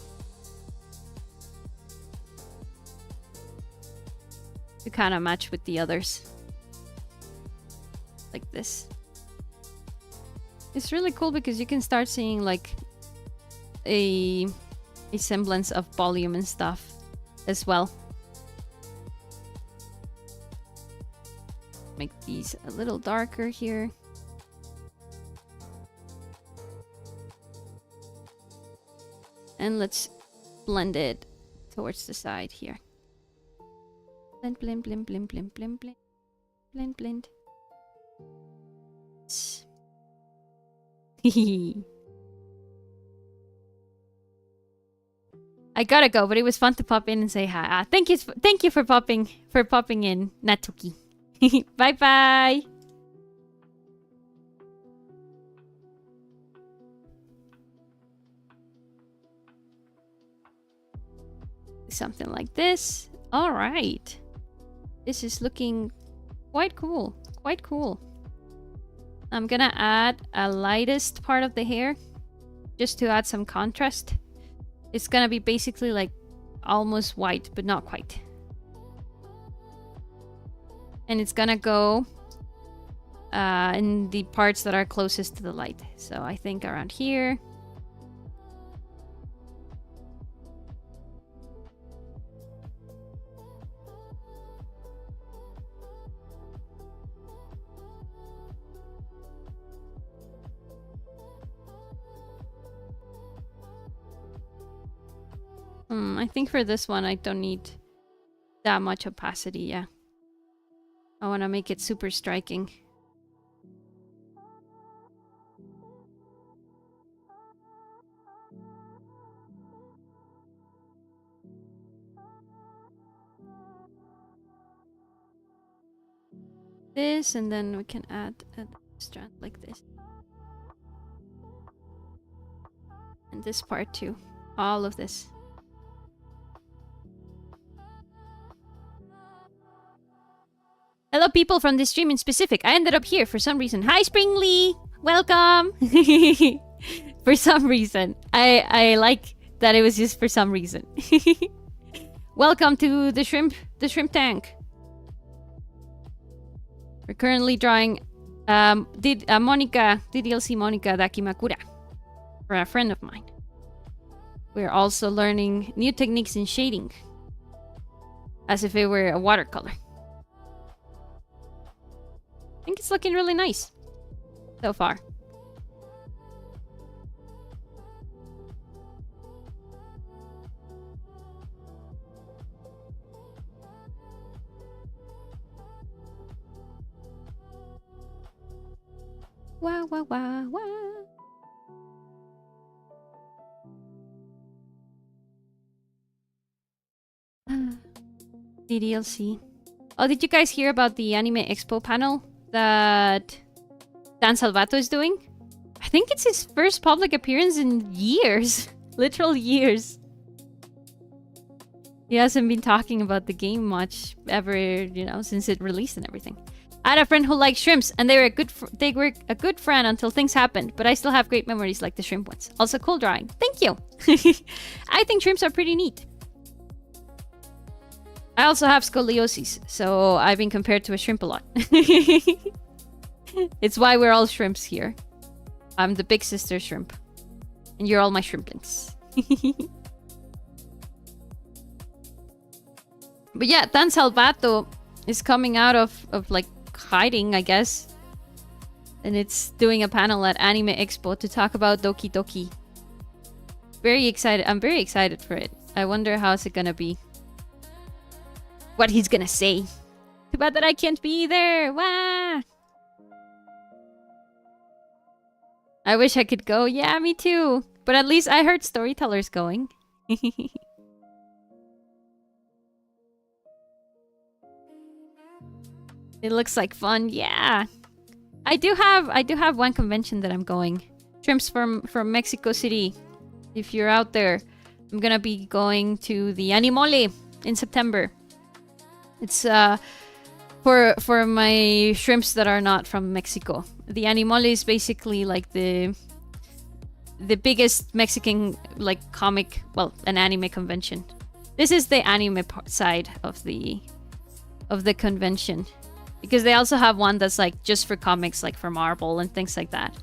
To kind of match with the others. Like this. It's really cool because you can start seeing like a semblance of volume and stuff as well. Make these a little darker here. And let's blend it towards the side here. Blend, blend, blend, blend, blend, blend, blend, blend, blend. I gotta go, but it was fun to pop in and say hi. Thank you for popping in, Natsuki. Bye bye. Something like this. All right. This is looking quite cool. Quite cool. I'm gonna add a lightest part of the hair just to add some contrast. It's gonna be basically like almost white, but not quite. And it's gonna go in the parts that are closest to the light. So I think around here. I think for this one, I don't need that much opacity, yeah. I want to make it super striking. This, and then we can add a strand like this. And this part too. All of this. Hello, people from this stream in specific. I ended up here for some reason. Hi, Springly! Welcome! For some reason. I like that it was just for some reason. Welcome to the shrimp tank. We're currently drawing DDLC Monika Dakimakura for a friend of mine. We're also learning new techniques in shading. As if it were a watercolor. I think it's looking really nice so far. wah, wah, wah. DDLC. Oh, did you guys hear about the Anime Expo panel that Dan Salvato is doing? I think it's his first public appearance in years. Literal years. He hasn't been talking about the game much ever, you know, since it released and everything. I had a friend who liked shrimps, and they were a good friend until things happened, but I still have great memories like the shrimp ones. Also, cool drawing. Thank you! I think shrimps are pretty neat. I also have scoliosis, so I've been compared to a shrimp a lot. It's why we're all shrimps here. I'm the big sister shrimp. And you're all my shrimplings. But yeah, Dan Salvato is coming out of like hiding, I guess. And it's doing a panel at Anime Expo to talk about Doki Doki. Very excited. I'm very excited for it. I wonder how's it gonna be. What he's gonna say. Too bad that I can't be there. Wah! I wish I could go. Yeah, me too. But at least I heard storytellers going. It looks like fun. Yeah. I do have one convention that I'm going. Shrimps from Mexico City. If you're out there, I'm gonna be going to the Animole in September. It's for my shrimps that are not from Mexico. The Animole is basically like the biggest Mexican like comic, well, an anime convention. This is the anime side of the convention, because they also have one that's like just for comics, like for Marvel and things like that.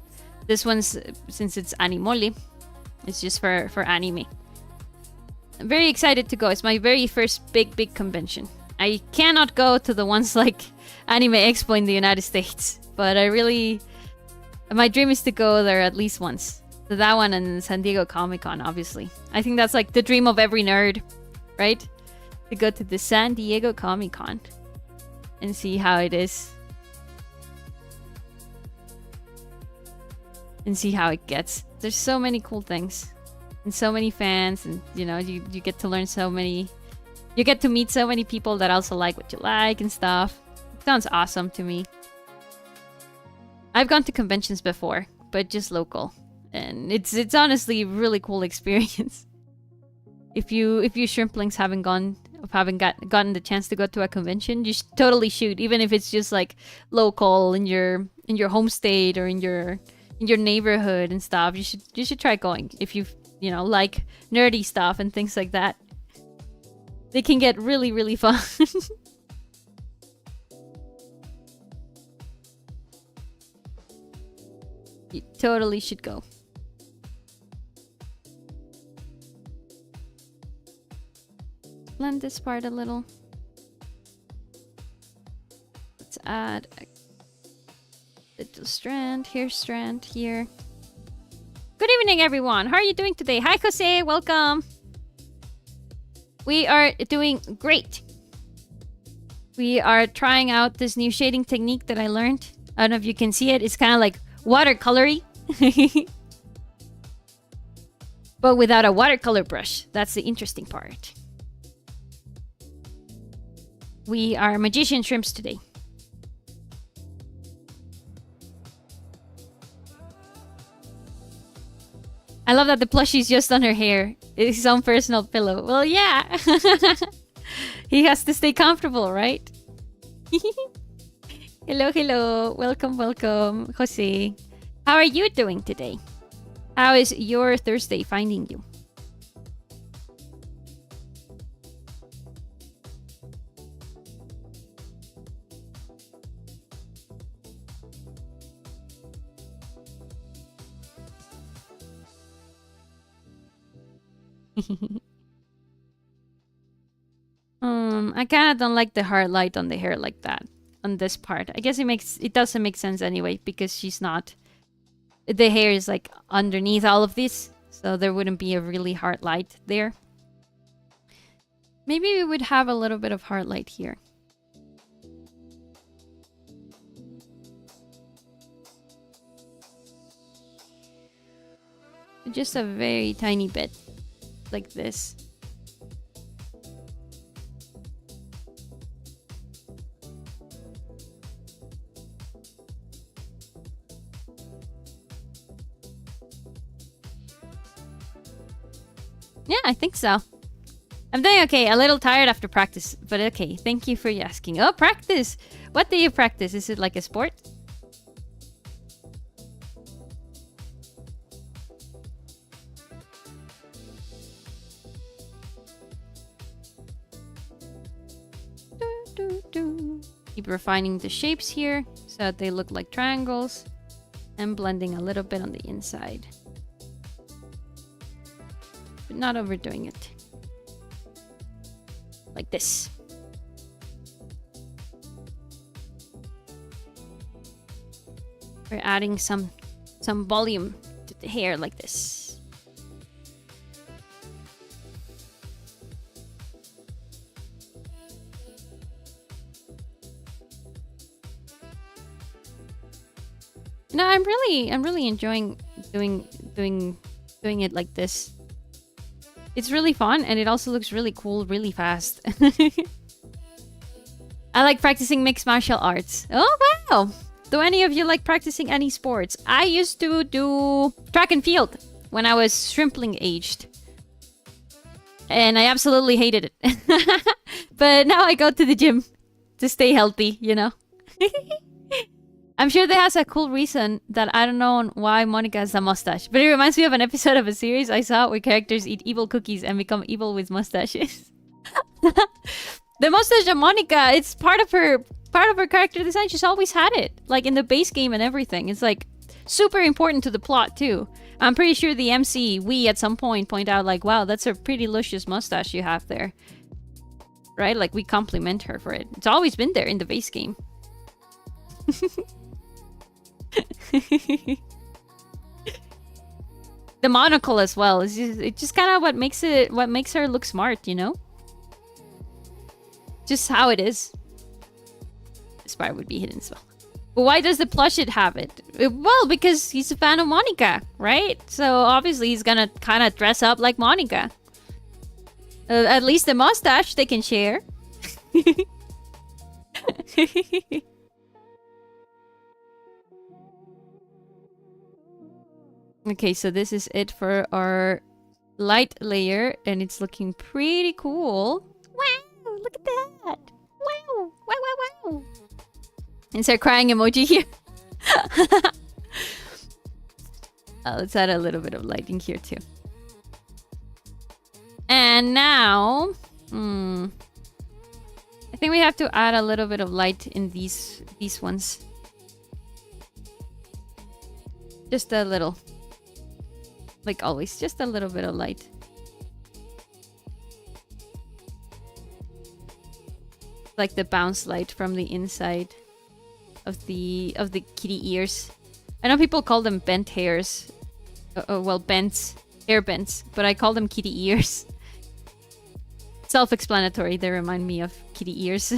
This one's, since it's Animole, it's just for anime. I'm very excited to go. It's my very first big convention. I cannot go to the ones like Anime Expo in the United States, but my dream is to go there at least once. So that one and San Diego Comic-Con, obviously. I think that's like the dream of every nerd, right? To go to the San Diego Comic-Con and see how it is. And see how it gets. There's so many cool things. And so many fans, and you know, you get to learn so many... You get to meet so many people that also like what you like and stuff. It sounds awesome to me. I've gone to conventions before, but just local. And it's honestly a really cool experience. If you shrimplings haven't gotten the chance to go to a convention, you should totally shoot, even if it's just like local in your home state or in your neighborhood and stuff. You should try going if you like nerdy stuff and things like that. They can get really fun. You totally should go. Blend this part a little. Let's add a little strand, hair strand here. Good evening, everyone. How are you doing today? Hi, Jose. Welcome. We are doing great. We are trying out this new shading technique that I learned. I don't know if you can see it. It's kind of like watercolory. But without a watercolor brush. That's the interesting part. We are magician shrimps today. I love that the plushie's just on her hair. It's his own personal pillow. Well, yeah. He has to stay comfortable, right? Hello. Welcome. Jose. How are you doing today? How is your Thursday finding you? I kind of don't like the hard light on the hair like that on this part. I guess it doesn't make sense anyway, because she's not, the hair is like underneath all of this, so there wouldn't be a really hard light there. Maybe we would have a little bit of hard light here. Just a very tiny bit. Like this. Yeah, I think so. I'm doing okay. A little tired after practice, but okay. Thank you for asking. Oh, practice! What do you practice? Is it like a sport? Keep refining the shapes here so that they look like triangles, and blending a little bit on the inside. But not overdoing it. Like this. We're adding some volume to the hair like this. No, I'm really enjoying doing it like this. It's really fun, and it also looks really cool really fast. I like practicing mixed martial arts. Oh, wow! Do any of you like practicing any sports? I used to do track and field when I was shrimpling aged. And I absolutely hated it. But now I go to the gym to stay healthy, you know? I'm sure that has a cool reason that I don't know why Monika has a mustache. But it reminds me of an episode of a series I saw where characters eat evil cookies and become evil with mustaches. The mustache of Monika, it's part of her character design. She's always had it. Like in the base game and everything. It's like super important to the plot too. I'm pretty sure the MC, we at some point out like, wow, that's a pretty luscious mustache you have there. Right? Like we compliment her for it. It's always been there in the base game. The monocle as well is just kind of what makes her look smart, you know? Just how it is. This part would be hidden as well. But why does the plushie have it? Well, because he's a fan of Monika, right? So obviously he's gonna kind of dress up like Monika. At least the mustache they can share. Okay, so this is it for our light layer, and it's looking pretty cool. Wow, look at that! Wow, wow, wow, wow! Insert crying emoji here. Let's add a little bit of lighting here too. And now, I think we have to add a little bit of light in these ones. Just a little. Like always, just a little bit of light. Like the bounce light from the inside of the kitty ears. I know people call them bent hairs. Well, bents. Hair bents. But I call them kitty ears. Self-explanatory. They remind me of kitty ears.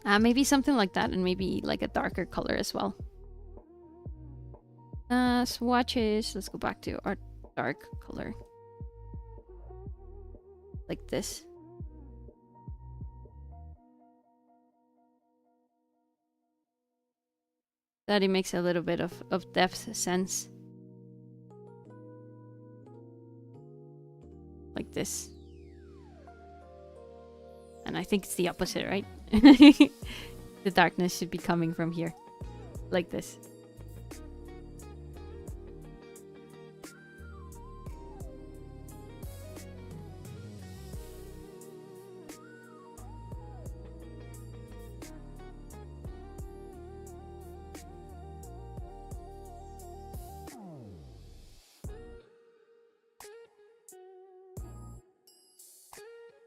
Maybe something like that, and maybe like a darker color as well. Swatches. Let's go back to our dark color. Like this. That it makes a little bit of depth sense. Like this. And I think it's the opposite, right? The darkness should be coming from here. Like this.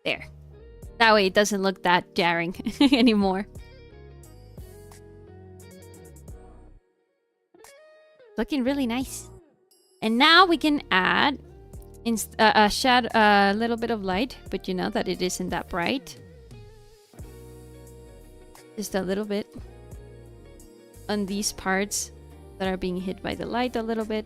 There. That way it doesn't look that jarring anymore. Looking really nice. And now we can add a little bit of light, but you know that it isn't that bright. Just a little bit on these parts that are being hit by the light a little bit.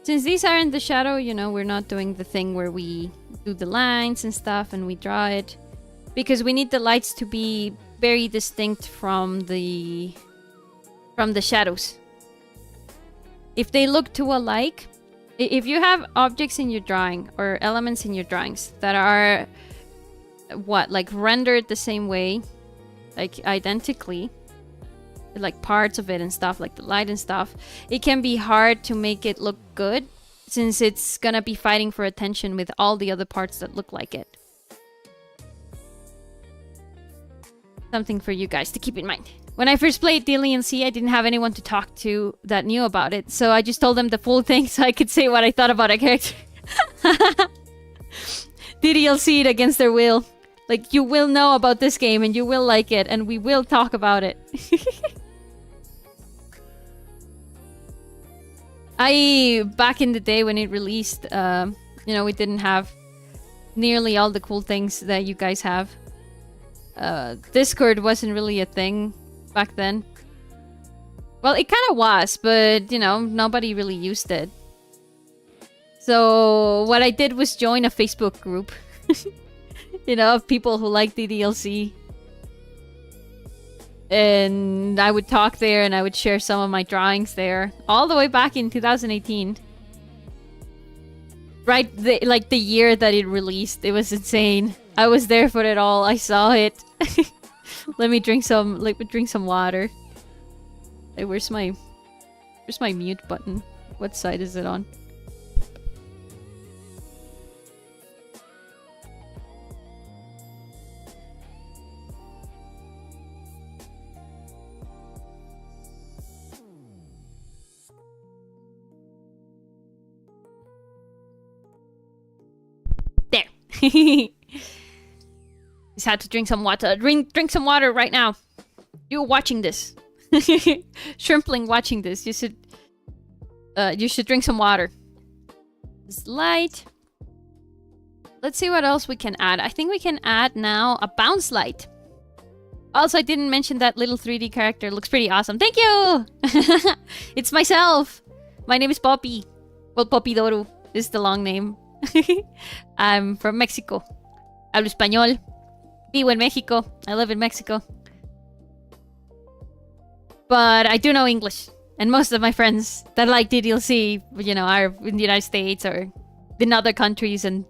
Since these are in the shadow, you know, we're not doing the thing where we do the lines and stuff and we draw it. Because we need the lights to be very distinct from the shadows. If they look too alike, if you have objects in your drawing or elements in your drawings that are like rendered the same way, like identically, like parts of it and stuff, like the light and stuff, it can be hard to make it look good since it's gonna be fighting for attention with all the other parts that look like it. Something for you guys to keep in mind. When I first played DDLC, I didn't have anyone to talk to that knew about it, so I just told them the full thing so I could say what I thought about a character. DDLC it against their will. Like, you will know about this game and you will like it and we will talk about it. Back in the day when it released, you know, we didn't have nearly all the cool things that you guys have. Discord wasn't really a thing back then. Well, it kind of was, but, you know, nobody really used it. So what I did was join a Facebook group. You know, of people who like DDLC. And I would talk there and I would share some of my drawings there. All the way back in 2018. Right, like the year that it released. It was insane. I was there for it all. I saw it. Let me drink some water. Hey, where's my mute button? What side is it on? There. Just had to drink some water. Drink some water right now. You're watching this. Shrimpling watching this. You should drink some water. This light. Let's see what else we can add. I think we can add now a bounce light. Also, I didn't mention that little 3D character. Looks pretty awesome. Thank you! It's myself. My name is Popi. Well, Popidoru is the long name. I'm from Mexico. Hablo español. Vivo en Mexico. I live in Mexico. But I do know English. And most of my friends that like DDLC, you know, are in the United States or in other countries. And,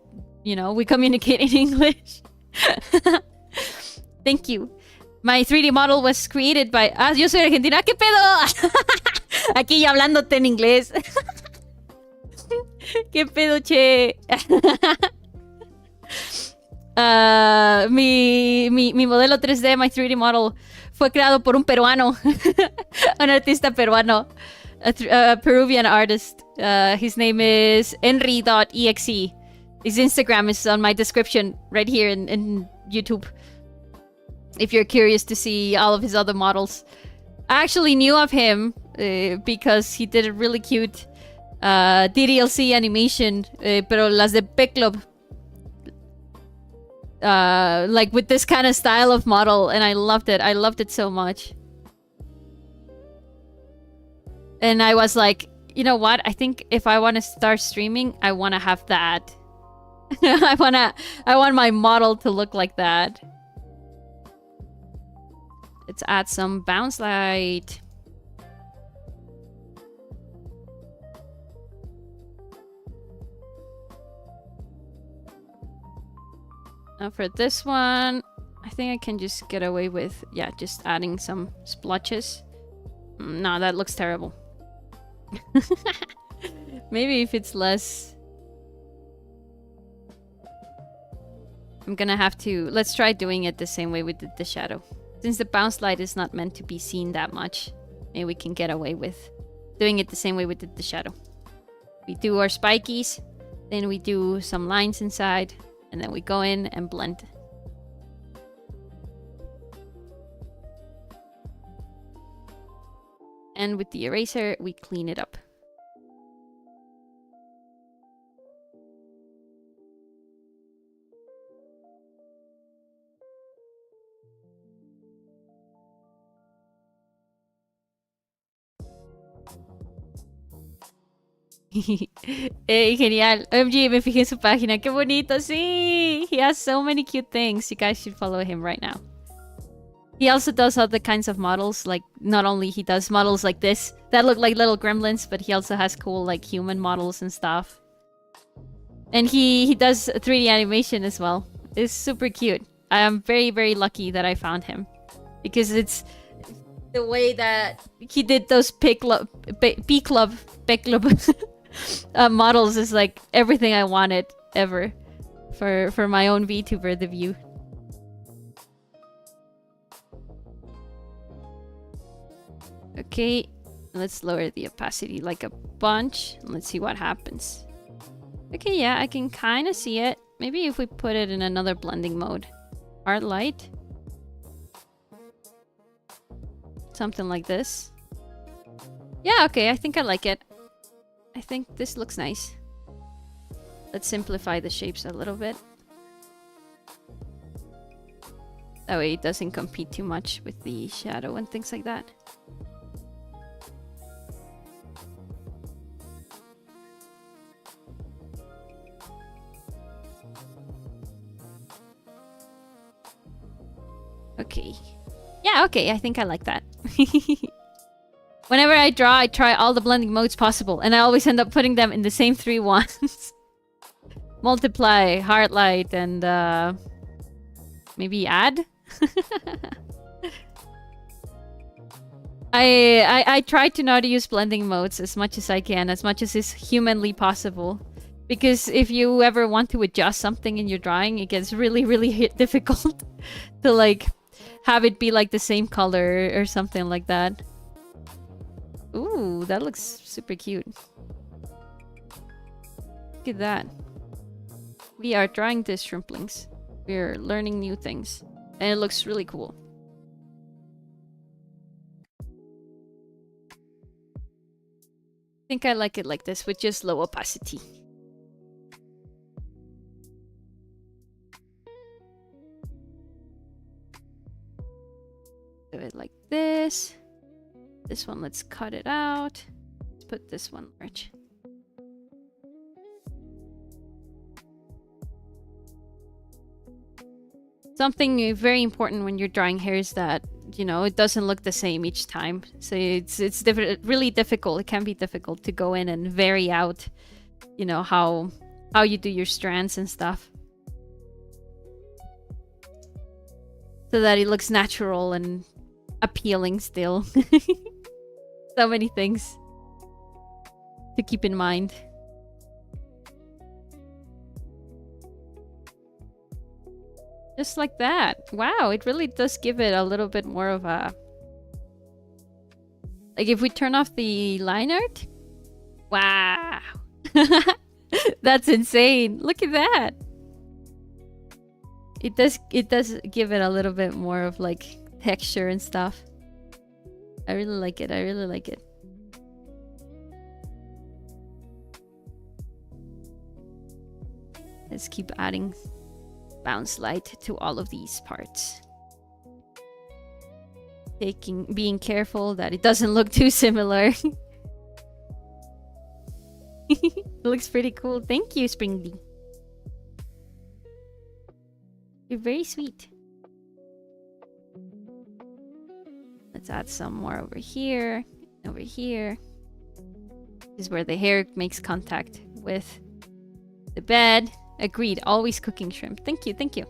you know, we communicate in English. Thank you. My 3D model was created by... Ah, yo soy argentina. ¿Qué pedo? Aquí ya hablándote en inglés. ¿Qué pedo, che? Mi modelo 3D, my 3D model, fue creado por un peruano. Un artista peruano. A Peruvian artist. His name is Enri.exe. His Instagram is on my description right here in YouTube. If you're curious to see all of his other models. I actually knew of him because he did a really cute DDLC animation, pero las de P Club. Like with this kind of style of model, and I loved it. I loved it so much. And I was like, you know what? I think if I want to start streaming, I want to have that. I want my model to look like that. Let's add some bounce light. Now for this one, I think I can just get away with, yeah, just adding some splotches. No, that looks terrible. Maybe if it's less... I'm gonna have to... Let's try doing it the same way we did the shadow. Since the bounce light is not meant to be seen that much, maybe we can get away with doing it the same way we did the shadow. We do our spikies, then we do some lines inside, and then we go in and blend. And with the eraser, we clean it up. Genial. OMG, me fijé en su página. ¡Qué bonito! Sí! He has so many cute things. You guys should follow him right now. He also does other kinds of models. Like, not only he does models like this that look like little gremlins, but he also has cool, like, human models and stuff. And he does 3D animation as well. It's super cute. I am very, very lucky that I found him. Because it's the way that he did those B-Club models is like everything I wanted ever for my own VTuber debut. Okay, let's lower the opacity like a bunch. Let's see what happens. Okay, yeah, I can kind of see it. Maybe if we put it in another blending mode. Art light. Something like this. Yeah, okay, I think I like it. I think this looks nice. Let's simplify the shapes a little bit. That way it doesn't compete too much with the shadow and things like that. Okay. Yeah, okay, I think I like that. Whenever I draw, I try all the blending modes possible, and I always end up putting them in the same 3 ones. Multiply, hard light, and maybe add? I try to not use blending modes as much as I can, as much as is humanly possible. Because if you ever want to adjust something in your drawing, it gets really, really difficult to like have it be like the same color or something like that. Ooh, that looks super cute. Look at that. We are drawing these shrimplings. We're learning new things. And it looks really cool. I think I like it like this with just low opacity. Do it like this. This one, let's cut it out. Let's put this one large. Something very important when you're drawing hair is that, you know, it doesn't look the same each time. So it's really difficult. It can be difficult to go in and vary out, you know, how you do your strands and stuff. So that it looks natural and appealing still. So many things to keep in mind. Just like that. Wow, it really does give it a little bit more of a... Like if we turn off the line art? Wow. That's insane. Look at that. It does give it a little bit more of like texture and stuff. I really like it. I really like it. Let's keep adding bounce light to all of these parts. Being careful that it doesn't look too similar. It looks pretty cool. Thank you, Springy. You're very sweet. Let's add some more over here. Over here. This is where the hair makes contact with the bed. Agreed. Always cooking shrimp. Thank you. Thank you.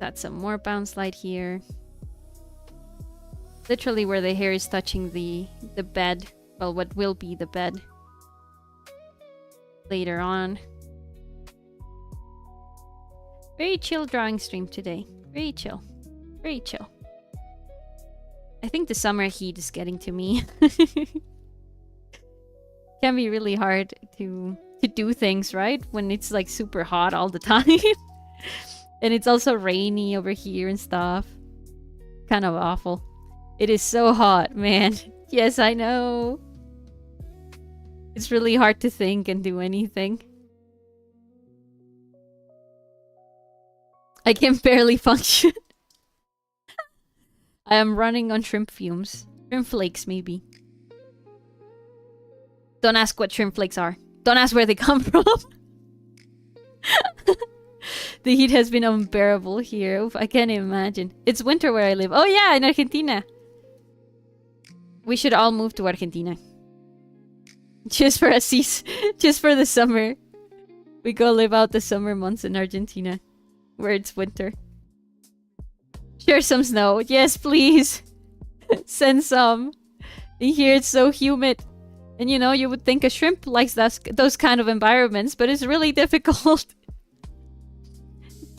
Add some more bounce light here. Literally where the hair is touching the bed. Well, what will be the bed. Later on. Very chill drawing stream today. Very chill. Very chill. I think the summer heat is getting to me. Can be really hard to do things, right? When it's like super hot all the time. And it's also rainy over here and stuff. Kind of awful. It is so hot, man. Yes, I know. It's really hard to think and do anything. I can barely function. I am running on shrimp fumes. Shrimp flakes, maybe. Don't ask what shrimp flakes are. Don't ask where they come from. The heat has been unbearable here. Oof, I can't imagine. It's winter where I live. Oh yeah, in Argentina. We should all move to Argentina. Just for a season. Just for the summer. We go live out the summer months in Argentina. Where it's winter. Share some snow. Yes, please. Send some. In here it's so humid. And you know, you would think a shrimp likes those kind of environments, but it's really difficult.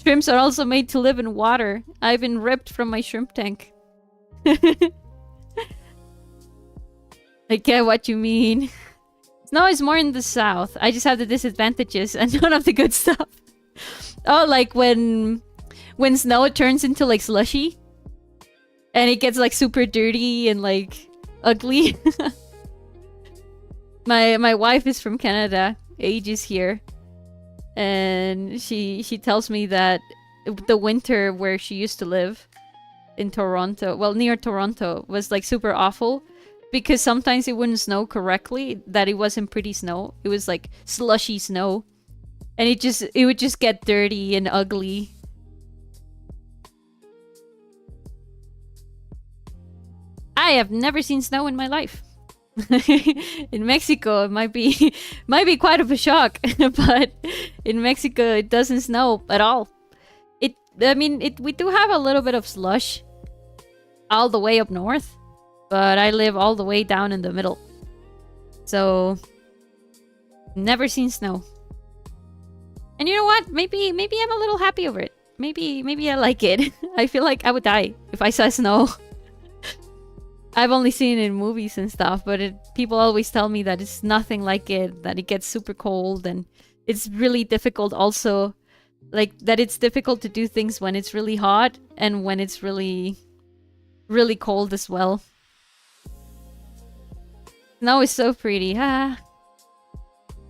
Shrimps are also made to live in water. I've been ripped from my shrimp tank. I get what you mean. Snow is more in the south. I just have the disadvantages and none of the good stuff. Oh, like when snow turns into like slushy. And it gets like super dirty and like ugly. My wife is from Canada. Age is here. And she tells me that the winter where she used to live in Toronto, well, near Toronto, was like super awful because sometimes it wouldn't snow correctly, that it wasn't pretty snow. It was like slushy snow. And it would just get dirty and ugly. I have never seen snow in my life. In Mexico, it might be quite of a shock, but in Mexico, it doesn't snow at all. We do have a little bit of slush all the way up north, but I live all the way down in the middle, so never seen snow. And you know what? Maybe I'm a little happy over it. Maybe I like it. I feel like I would die if I saw snow. I've only seen it in movies and stuff, but people always tell me that it's nothing like it, that it gets super cold, and it's really difficult also. Like, that it's difficult to do things when it's really hot, and when it's really, really cold as well. Snow is so pretty. Ah.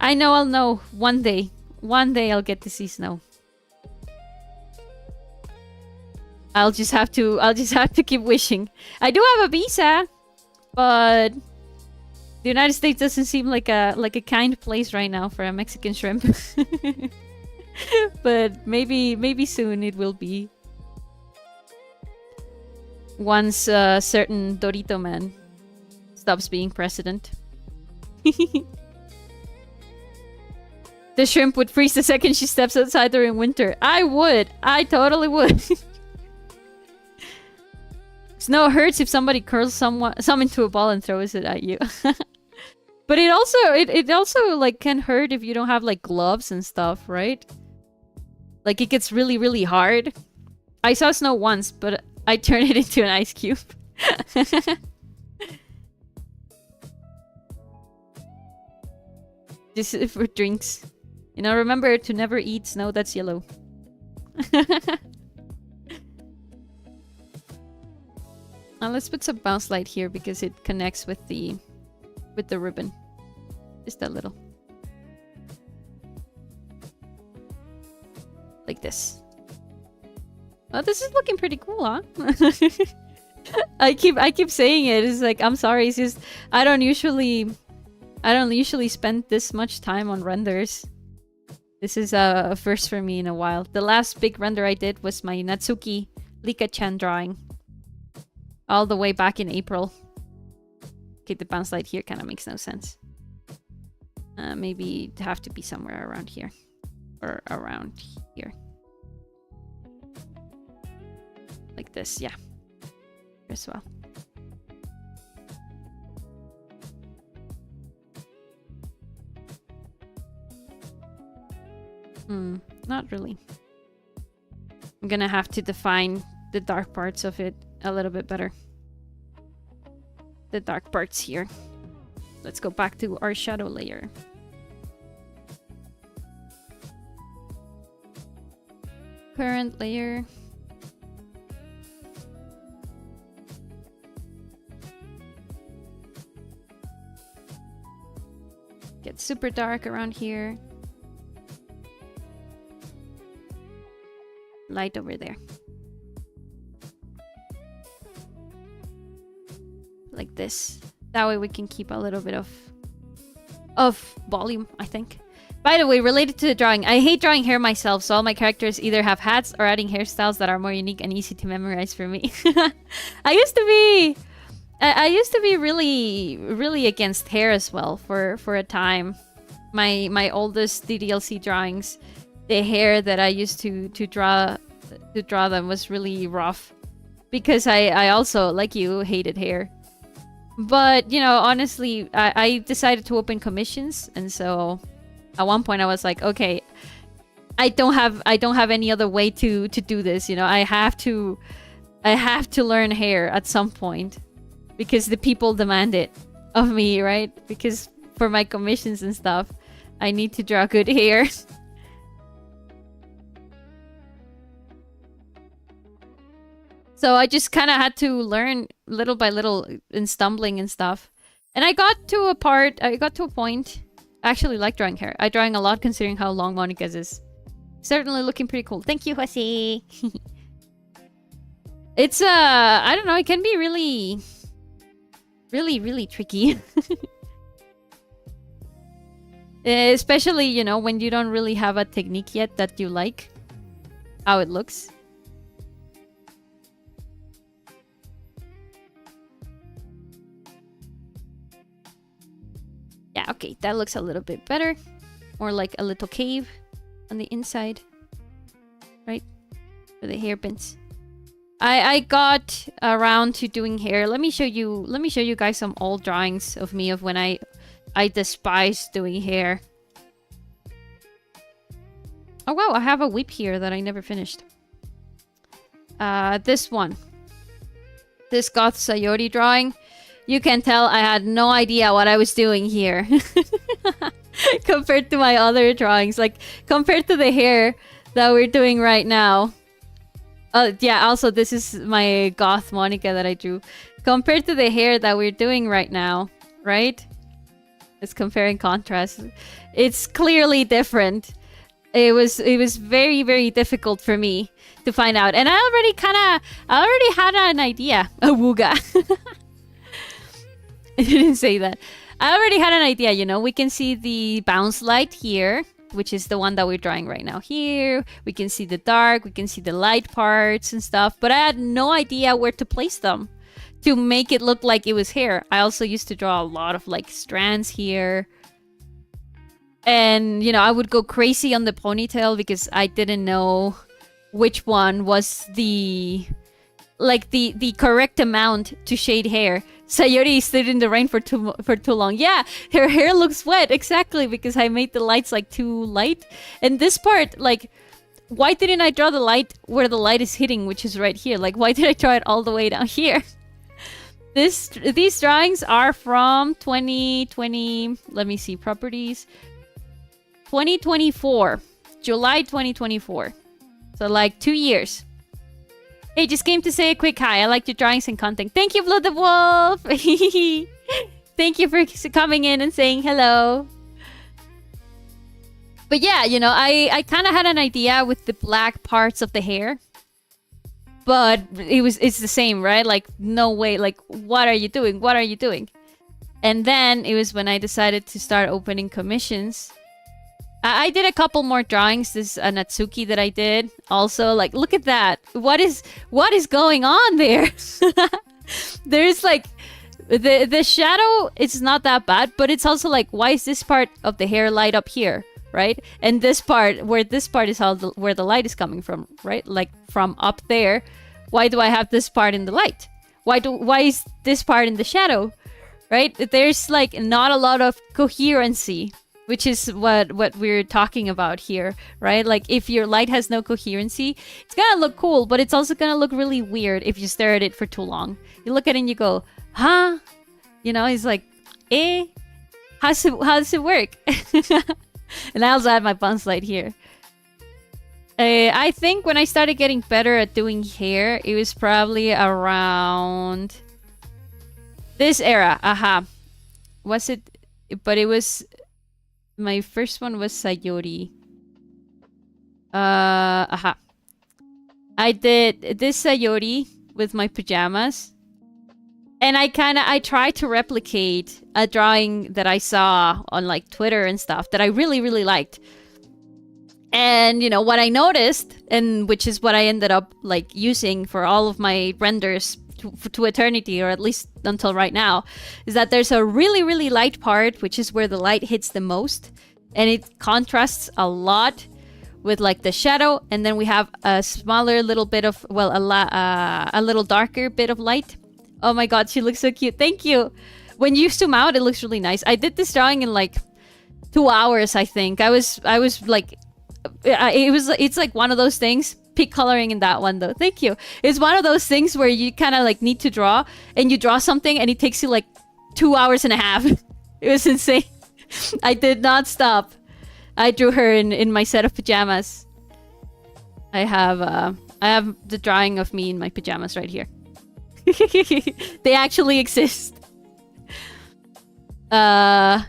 I know I'll know one day. One day I'll get to see snow. I'll just have to keep wishing. I do have a visa, but the United States doesn't seem like a kind place right now for a Mexican shrimp. But maybe soon it will be. Once a certain Dorito man stops being president. The shrimp would freeze the second she steps outside during winter. I would. I totally would. Snow hurts if somebody curls some into a ball and throws it at you. But it also like can hurt if you don't have like gloves and stuff, right? Like it gets really, really hard. I saw snow once, but I turned it into an ice cube. Just for drinks. You know, remember to never eat snow that's yellow. Let's put some bounce light here because it connects with the ribbon. Just a little. Like this. Oh, this is looking pretty cool, huh? I keep saying it. It's like, I'm sorry, it's just I don't usually spend this much time on renders. This is a first for me in a while. The last big render I did was my Natsuki Lika-chan drawing. All the way back in April. Okay, the bounce light here kind of makes no sense. Maybe it'd have to be somewhere around here. Or around here. Like this, yeah. Here as well. Not really. I'm gonna have to define the dark parts of it a little bit better. The dark parts here. Let's go back to our shadow layer. Current layer. Get super dark around here. Light over there. this. That way we can keep a little bit of volume, I think. By the way, related to the drawing, I hate drawing hair myself, so all my characters either have hats or adding hairstyles that are more unique and easy to memorize for me. I used to be really against hair as well for a time. My oldest DDLC drawings, the hair that I used to draw them was really rough, because I also, like you, hated hair. But you know, honestly, I decided to open commissions, and so at one point I was like, okay, I don't have any other way to do this. You know, I have to learn hair at some point, because the people demand it of me, right? Because for my commissions and stuff, I need to draw good hair. So I just kind of had to learn little by little in stumbling and stuff. And I got to a point. I actually like drawing hair. I'm drawing a lot considering how long Monika's is. Certainly looking pretty cool. Thank you, Jose. It's, I don't know, it can be really tricky. Especially, you know, when you don't really have a technique yet that you like how it looks. Yeah, okay, that looks a little bit better. More like a little cave on the inside. Right? For the hairpins. I got around to doing hair. Let me show you guys some old drawings of me of when I despised doing hair. Oh wow, I have a whip here that I never finished. This one. This goth Sayori drawing. You can tell I had no idea what I was doing here. Compared to my other drawings. Like, compared to the hair that we're doing right now. Yeah, also this is my goth Monika that I drew. Compared to the hair that we're doing right now, right? Let's compare and contrast. It's clearly different. It was very difficult for me to find out. And I already had an idea. Awooga. I didn't say that. I already had an idea, you know. We can see the bounce light here, which is the one that we're drawing right now here. We can see the dark, we can see the light parts and stuff. But I had no idea where to place them to make it look like it was hair. I also used to draw a lot of like strands here. And, you know, I would go crazy on the ponytail because I didn't know which one was the correct amount to shade hair. Sayori stood in the rain for too long. Yeah, her hair looks wet. Exactly, because I made the lights like too light. And this part, like, why didn't I draw the light where the light is hitting, which is right here? Like, why did I draw it all the way down here? These drawings are from 2020. Let me see, properties. 2024. July 2024. So like 2 years. Hey, just came to say a quick hi. I like your drawings and content. Thank you, Blood the Wolf. Thank you for coming in and saying hello. But yeah, you know, I kind of had an idea with the black parts of the hair. But it's the same, right? Like, no way. Like, what are you doing? What are you doing? And then it was when I decided to start opening commissions. I did a couple more drawings. This is a Natsuki that I did. Also, like, look at that. What is going on there? There's like the shadow. It's not that bad, but it's also like, why is this part of the hair light up here, right? And this part, where is where the light is coming from, right? Like from up there. Why do I have this part in the light? Why is this part in the shadow, right? There's like not a lot of coherency. Which is what we're talking about here, right? Like, if your light has no coherency, it's gonna look cool, but it's also gonna look really weird if you stare at it for too long. You look at it and you go, huh? You know, it's like, how does it work? And I also have my bounce light here. I think when I started getting better at doing hair, it was probably around this era. Aha. Was it? But it was... My first one was Sayori. Aha. I did this Sayori with my pajamas. And I tried to replicate a drawing that I saw on like Twitter and stuff that I really, really liked. And, you know, what I noticed, and which is what I ended up like using for all of my renders to eternity, or at least until right now, is that there's a really, really light part, which is where the light hits the most. And it contrasts a lot with like the shadow. And then we have a smaller little bit of, well, a little darker bit of light. Oh my god, she looks so cute. Thank you. When you zoom out, it looks really nice. I did this drawing in like 2 hours, I think. I was like, it's like one of those things. Peak coloring in that one though. Thank you. It's one of those things where you kind of like need to draw, and you draw something and it takes you like 2 hours and a half. It was insane. I did not stop. I drew her in my set of pajamas. I have the drawing of me in my pajamas right here. They actually exist. But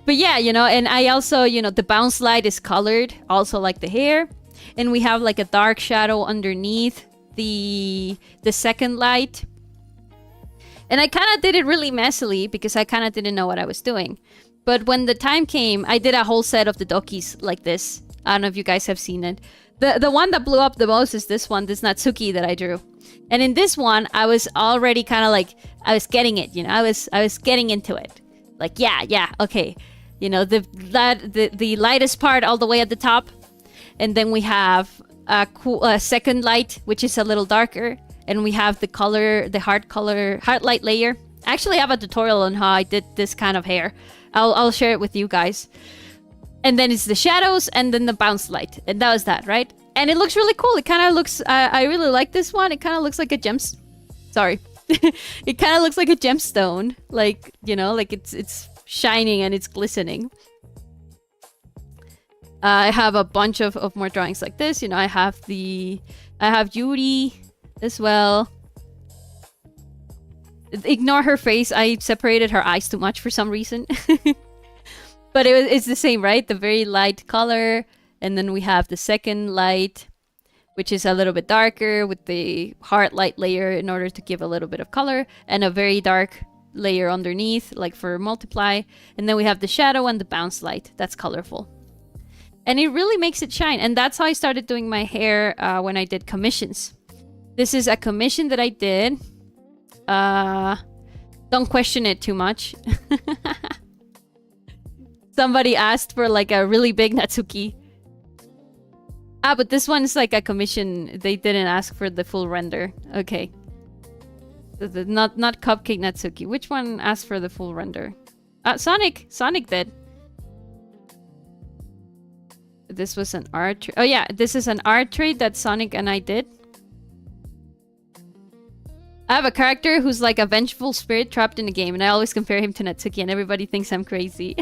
yeah, you know, and I also, you know, the bounce light is colored also like the hair. And we have like a dark shadow underneath the second light. And I kind of did it really messily because I kind of didn't know what I was doing. But when the time came, I did a whole set of the dokis like this. I don't know if you guys have seen it. The one that blew up the most is this one, this Natsuki that I drew. And in this one, I was already kind of like, I was getting it, you know, I was getting into it. Like, yeah, okay. You know, the lightest part all the way at the top. And then we have a second light, which is a little darker. And we have the color, the heart light layer. I actually have a tutorial on how I did this kind of hair. I'll share it with you guys. And then it's the shadows and then the bounce light. And that was that, right? And it looks really cool. It kind of looks... I really like this one. It kind of looks like a Sorry. It kind of looks like a gemstone. Like, you know, like it's shining and it's glistening. I have a bunch of more drawings like this. You know, I have Yuri as well. Ignore her face. I separated her eyes too much for some reason. But it's the same, right? The very light color. And then we have the second light, which is a little bit darker with the heart light layer in order to give a little bit of color. And a very dark layer underneath, like for multiply. And then we have the shadow and the bounce light. That's colorful. And it really makes it shine. And that's how I started doing my hair when I did commissions. This is a commission that I did. Don't question it too much. Somebody asked for like a really big Natsuki. But this one is like a commission. They didn't ask for the full render. Okay. Not Cupcake Natsuki. Which one asked for the full render? Sonic did. This was an art trade. Oh yeah, this is an art trade that Sonic and I did. I have a character who's like a vengeful spirit trapped in a game, and I always compare him to Natsuki, and everybody thinks I'm crazy.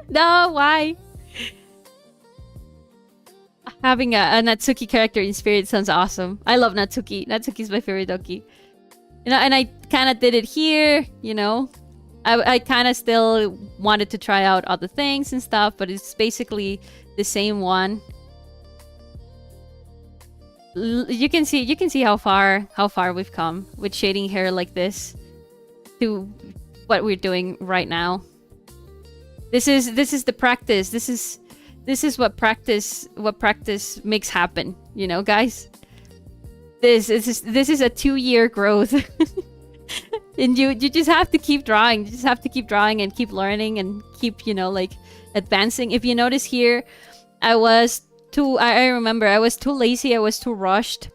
No, why? Having a Natsuki character in spirit sounds awesome. I love Natsuki. Natsuki's my favorite doki. You know, and I kind of did it here, you know. I kind of still wanted to try out other things and stuff, but it's basically the same one. You can see how far we've come with shading hair like this to what we're doing right now. This is the practice. This is what practice makes happen, you know, guys. This is a 2-year growth. And you just have to keep drawing. You just have to keep drawing and keep learning and keep, you know, like advancing. If you notice here, I remember I was too lazy, I was too rushed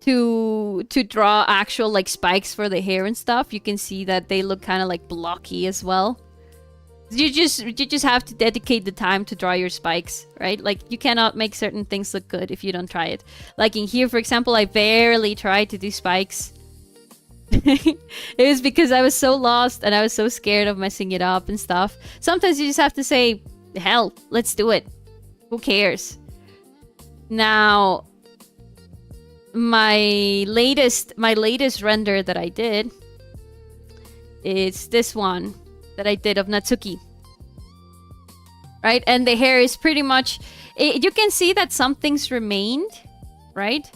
to draw actual like spikes for the hair and stuff. You can see that they look kind of like blocky as well. You just have to dedicate the time to draw your spikes, right? Like you cannot make certain things look good if you don't try it. Like in here, for example, I barely tried to do spikes. It was because I was so lost and I was so scared of messing it up and stuff. Sometimes you just have to say, hell, let's do it. Who cares? Now, my latest render that I did is this one that I did of Natsuki. Right? And the hair is pretty much... you can see that some things remained, right?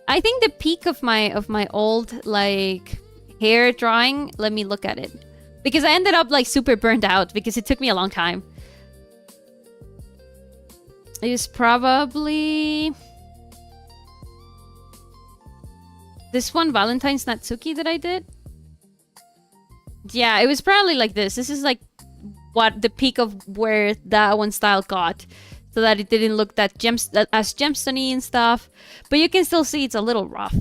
I think the peak of my old like hair drawing, let me look at it. Because I ended up like super burnt out because it took me a long time. It was probably this one, Valentine's Natsuki, that I did. Yeah, it was probably like this. This is like what the peak of where that one style got. So that it didn't look that as gemstone-y and stuff. But you can still see it's a little rough.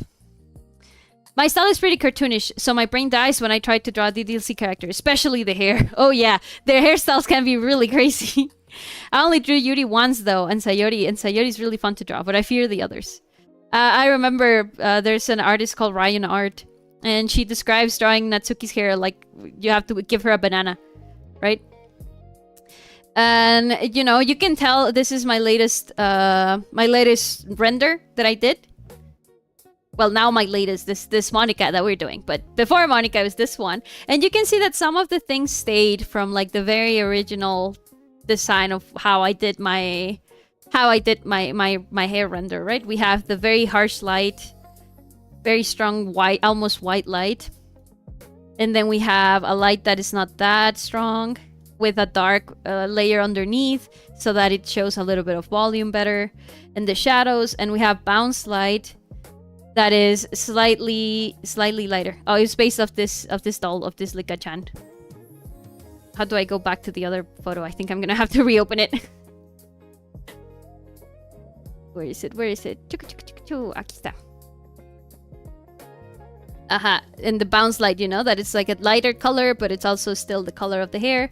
My style is pretty cartoonish, so my brain dies when I try to draw DDLC characters, especially the hair. Oh yeah, their hairstyles can be really crazy. I only drew Yuri once though, and Sayori is really fun to draw, but I fear the others. I remember there's an artist called Ryan Art, and she describes drawing Natsuki's hair like you have to give her a banana, right? And you know, you can tell this is my latest render that I did. Well, now my latest, this Monika that we're doing, but before Monika was this one, and you can see that some of the things stayed from like the very original design of how I did my hair render, right? We have the very harsh light, very strong white, almost white light, and then we have a light that is not that strong with a dark layer underneath so that it shows a little bit of volume better, and the shadows, and we have bounce light that is slightly lighter. Oh, it's based off this doll, of this Lika-chan. How do I go back to the other photo? I think I'm gonna have to reopen it. Where is it? Where is it? Aquí está. Aha. And the bounce light, you know, that it's like a lighter color, but it's also still the color of the hair.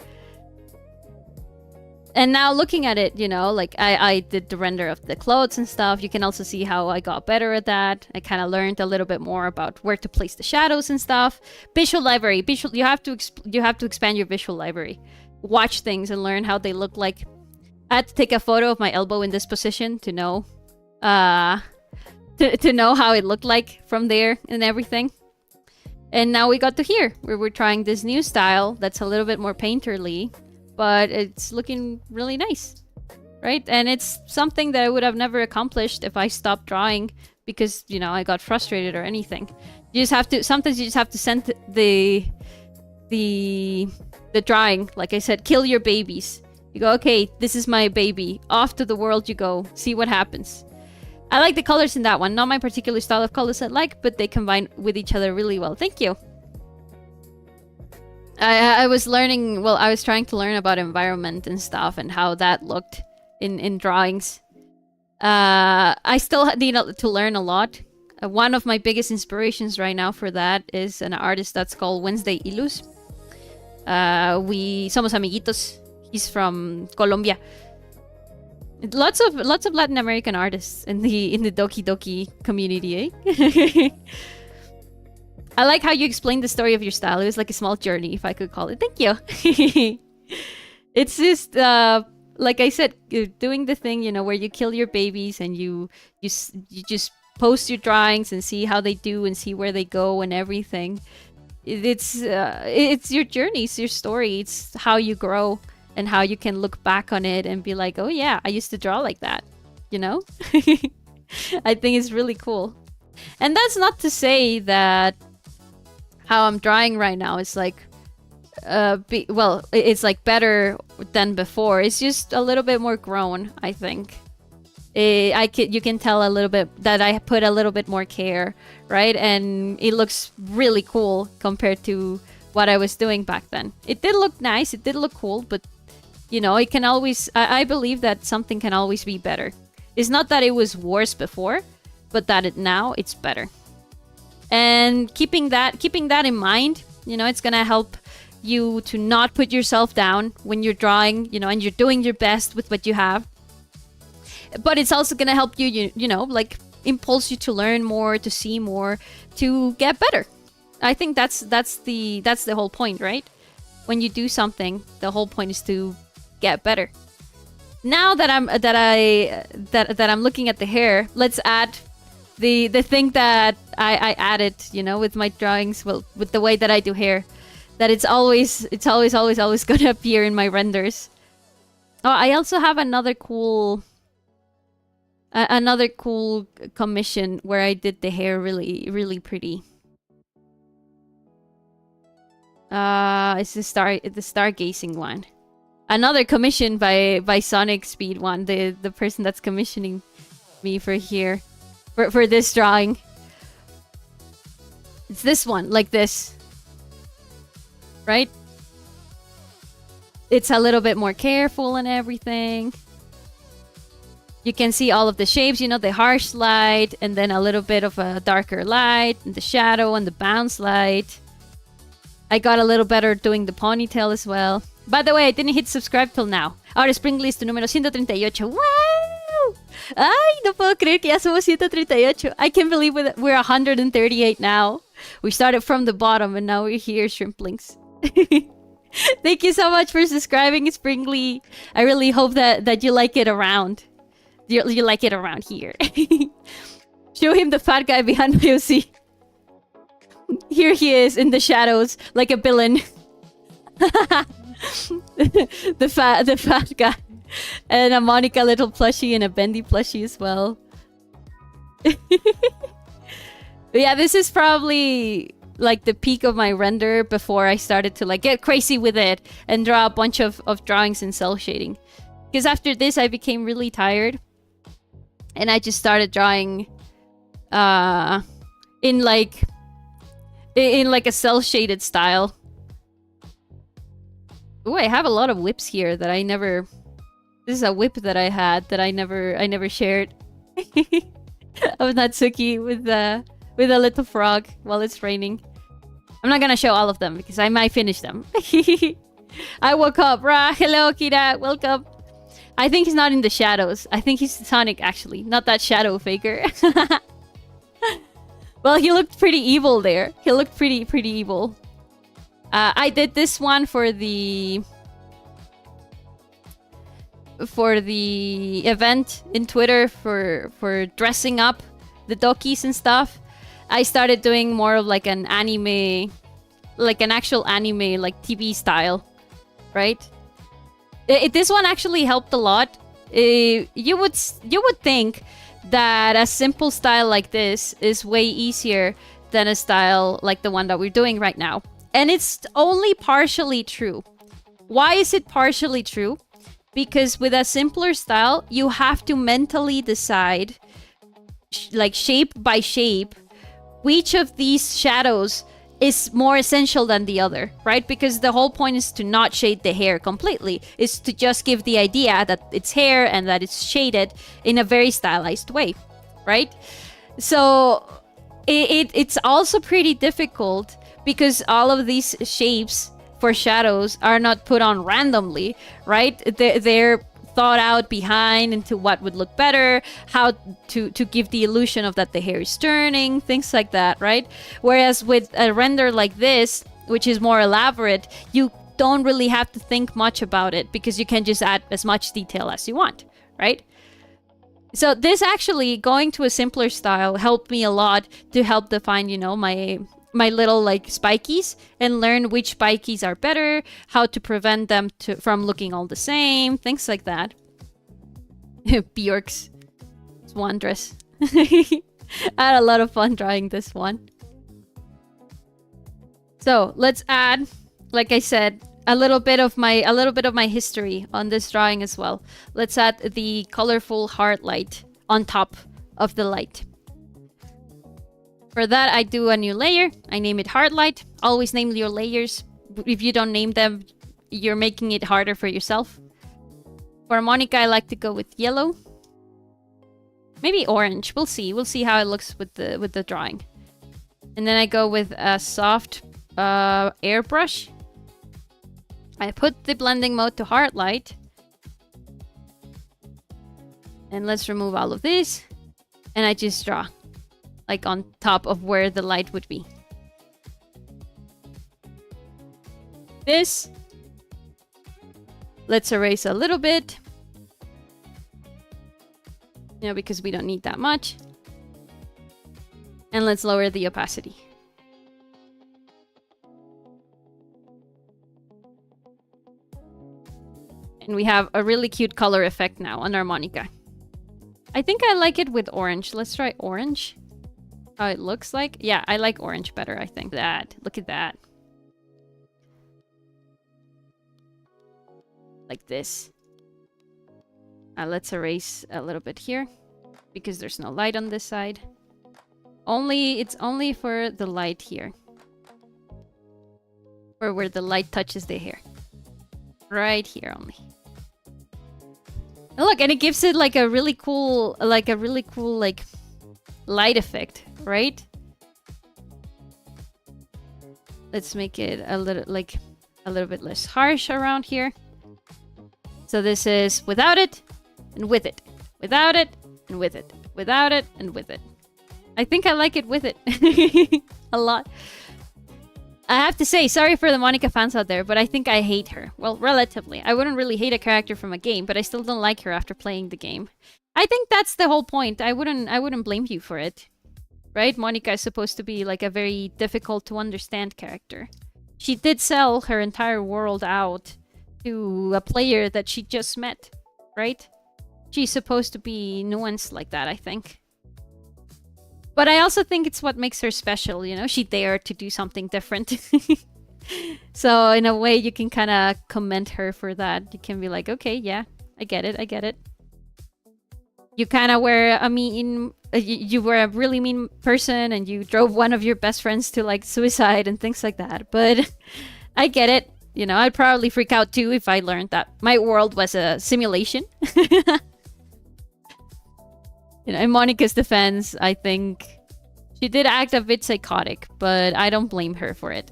And now looking at it, you know, like I did the render of the clothes and stuff. You can also see how I got better at that. I kind of learned a little bit more about where to place the shadows and stuff. Visual library. You have to expand your visual library. Watch things and learn how they look like. I had to take a photo of my elbow in this position to know to know how it looked like from there and everything. And now we got to here, where we're trying this new style that's a little bit more painterly, but it's looking really nice, right? And it's something that I would have never accomplished if I stopped drawing because, you know, I got frustrated or anything. You just have to, sometimes you just have to send the drawing, like I said, kill your babies. You go, okay, this is my baby. Off to the world you go. See what happens. I like the colors in that one. Not my particular style of colors I like, but they combine with each other really well. Thank you. I was learning, well, I was trying to learn about environment and stuff and how that looked in drawings. I still need to learn a lot. One of my biggest inspirations right now for that is an artist that's called Wednesday Ilus. We somos amiguitos. He's from Colombia. Lots of Latin American artists in the Doki Doki community, eh? I like how you explained the story of your style. It was like a small journey, if I could call it. Thank you. It's just like I said, doing the thing, you know, where you kill your babies and you just post your drawings and see how they do and see where they go and everything. It's your journey, it's your story, it's how you grow and how you can look back on it and be like, oh yeah, I used to draw like that, you know? I think it's really cool. And that's not to say that how I'm drawing right now is like, well, it's like better than before. It's just a little bit more grown, I think. You can tell a little bit that I put a little bit more care, right? And it looks really cool compared to what I was doing back then. It did look nice, it did look cool, but you know, it can always, I believe that something can always be better. It's not that it was worse before, but that now it's better. And keeping that in mind, you know, it's gonna help you to not put yourself down when you're drawing, you know, and you're doing your best with what you have. But it's also gonna help you, you know, like impulse you to learn more, to see more, to get better. I think that's the whole point, right? When you do something, the whole point is to get better. Now that I'm looking at the hair, let's add the thing that I added, you know, with my drawings, well, with the way that I do hair, that it's always gonna appear in my renders. Oh, I also have another cool Another cool commission where I did the hair really, really pretty. It's the stargazing one. Another commission by Sonic Speed one, the person that's commissioning me for here, for this drawing. It's this one, like this, right? It's a little bit more careful and everything. You can see all of the shapes, you know, the harsh light, and then a little bit of a darker light, and the shadow, and the bounce light. I got a little better doing the ponytail as well. By the way, I didn't hit subscribe till now. Ahora Spring List número 138. ¡Wow! ¡Ay, no puedo creer que ya somos 138! I can't believe we're 138 now. We started from the bottom and now we're here, Shrimplings. Thank you so much for subscribing, Springly. I really hope that you like it around. You like it around here. Show him the fat guy behind Lucy. Here he is in the shadows, like a villain. the fat guy. And a Monika little plushie and a Bendy plushie as well. Yeah, this is probably like the peak of my render before I started to like get crazy with it and draw a bunch of drawings in cell shading. Because after this I became really tired. And I just started drawing in like a cell shaded style. Oh, I have a lot of whips here that I never... This is a whip that I had that I never shared. Of Natsuki with a little frog while it's raining. I'm not gonna show all of them because I might finish them. I woke up. Rah, hello, Kira. Welcome. I think he's not in the shadows. I think he's Sonic, actually. Not that shadow faker. Well, he looked pretty evil there. He looked pretty evil. I did this one for the event in Twitter for dressing up the Dokis and stuff. I started doing more of like an anime, like an actual anime, like TV style, right? This one actually helped a lot. You would think that a simple style like this is way easier than a style like the one that we're doing right now. And it's only partially true. Why is it partially true? Because with a simpler style, you have to mentally decide, like shape by shape, which of these shadows is more essential than the other, right? Because the whole point is to not shade the hair completely. Is to just give the idea that it's hair and that it's shaded in a very stylized way, right? So it's also pretty difficult because all of these shapes for shadows are not put on randomly, right? They're thought out behind into what would look better, how to give the illusion of that the hair is turning, things like that, right? Whereas with a render like this, which is more elaborate, you don't really have to think much about it because you can just add as much detail as you want, right? So this actually, going to a simpler style, helped me a lot to help define, you know, my little like spikies and learn which spikies are better, how to prevent them from looking all the same, things like that. Bjork's swan dress. I had a lot of fun drawing this one. So let's add, like I said, a little bit of my history on this drawing as well. Let's add the colorful heart light on top of the light. For that, I do a new layer. I name it Heart Light. Always name your layers. If you don't name them, you're making it harder for yourself. For Monika, I like to go with yellow. Maybe orange. We'll see. We'll see how it looks with the drawing. And then I go with a soft airbrush. I put the blending mode to Heart Light. And let's remove all of this. And I just draw. Like on top of where the light would be. This. Let's erase a little bit. You know, because we don't need that much. And let's lower the opacity. And we have a really cute color effect now on our Monika. I think I like it with orange. Let's try orange. How it looks like. Yeah, I like orange better, I think. Look at that. Like this. Let's erase a little bit here. Because there's no light on this side. It's only for the light here. Or where the light touches the hair. Right here only. And look, and it gives it like a really cool, like light effect, right? Let's make it a little bit less harsh around here. So this is without it and with it, without it and with it, without it and with it. I think I like it with it a lot. I have to say, sorry for the Monika fans out there, but I think I hate her. Well, relatively. I wouldn't really hate a character from a game, but I still don't like her after playing the game. I think that's the whole point. I wouldn't blame you for it. Right? Monika is supposed to be like a very difficult to understand character. She did sell her entire world out to a player that she just met, right? She's supposed to be nuanced like that, I think. But I also think it's what makes her special, you know? She dared to do something different. So in a way, you can kind of commend her for that. You can be like, okay, yeah, I get it, I get it. You kind of were a you were a really mean person and you drove one of your best friends to like suicide and things like that. But I get it. You know, I'd probably freak out too if I learned that my world was a simulation. You know, in Monika's defense, I think she did act a bit psychotic, but I don't blame her for it.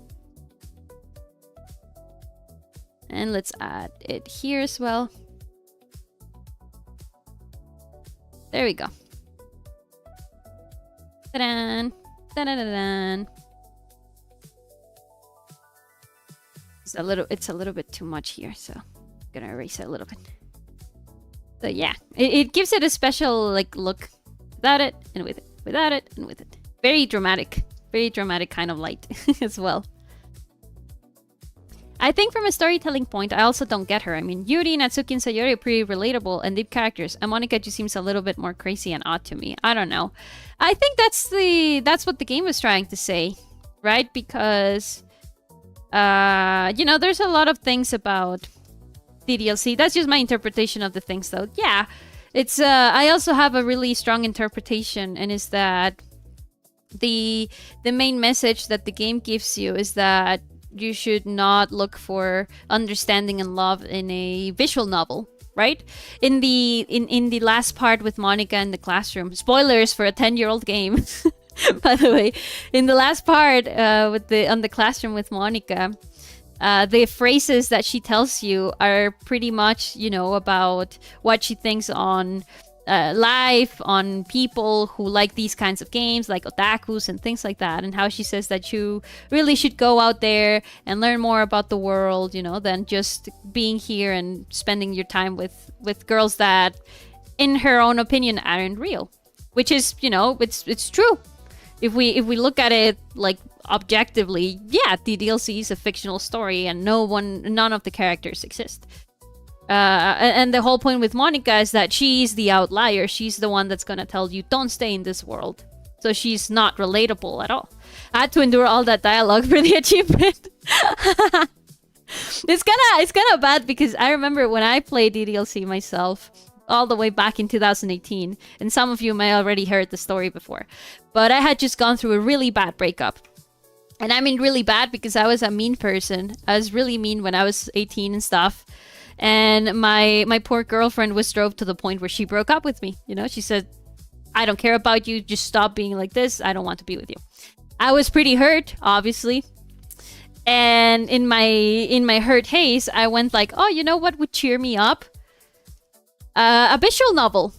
And let's add it here as well. There we go. Ta-da! Ta-da-da-da! It's a little bit too much here, so I'm gonna erase it a little bit. So yeah, it gives it a special like look without it and with it, without it and with it. Very dramatic kind of light as well. I think from a storytelling point, I also don't get her. I mean, Yuri, Natsuki, and Sayori are pretty relatable and deep characters, and Monika just seems a little bit more crazy and odd to me. I don't know. I think that's what the game was trying to say, right? Because, you know, there's a lot of things about DDLC. That's just my interpretation of the things, though. Yeah, it's. I also have a really strong interpretation, and is that the main message that the game gives you is that you should not look for understanding and love in a visual novel, right? In the last part with Monika in the classroom, spoilers for a 10-year-old game, by the way. In the last part on the classroom with Monika, the phrases that she tells you are pretty much, you know, about what she thinks on life, on people who like these kinds of games, like otakus and things like that, and how she says that you really should go out there and learn more about the world, you know, than just being here and spending your time with girls that, in her own opinion, aren't real. Which is, you know, it's true. If we look at it like objectively, yeah, the DDLC is a fictional story and none of the characters exist. And the whole point with Monika is that she's the outlier. She's the one that's gonna tell you, don't stay in this world. So she's not relatable at all. I had to endure all that dialogue for the achievement. It's kind of bad because I remember when I played DDLC myself, all the way back in 2018, and some of you may already heard the story before, but I had just gone through a really bad breakup. And I mean really bad because I was a mean person. I was really mean when I was 18 and stuff. And my poor girlfriend was drove to the point where she broke up with me. You know, she said, I don't care about you. Just stop being like this. I don't want to be with you. I was pretty hurt, obviously. And in my hurt haze, I went like, oh, you know what would cheer me up? A visual novel.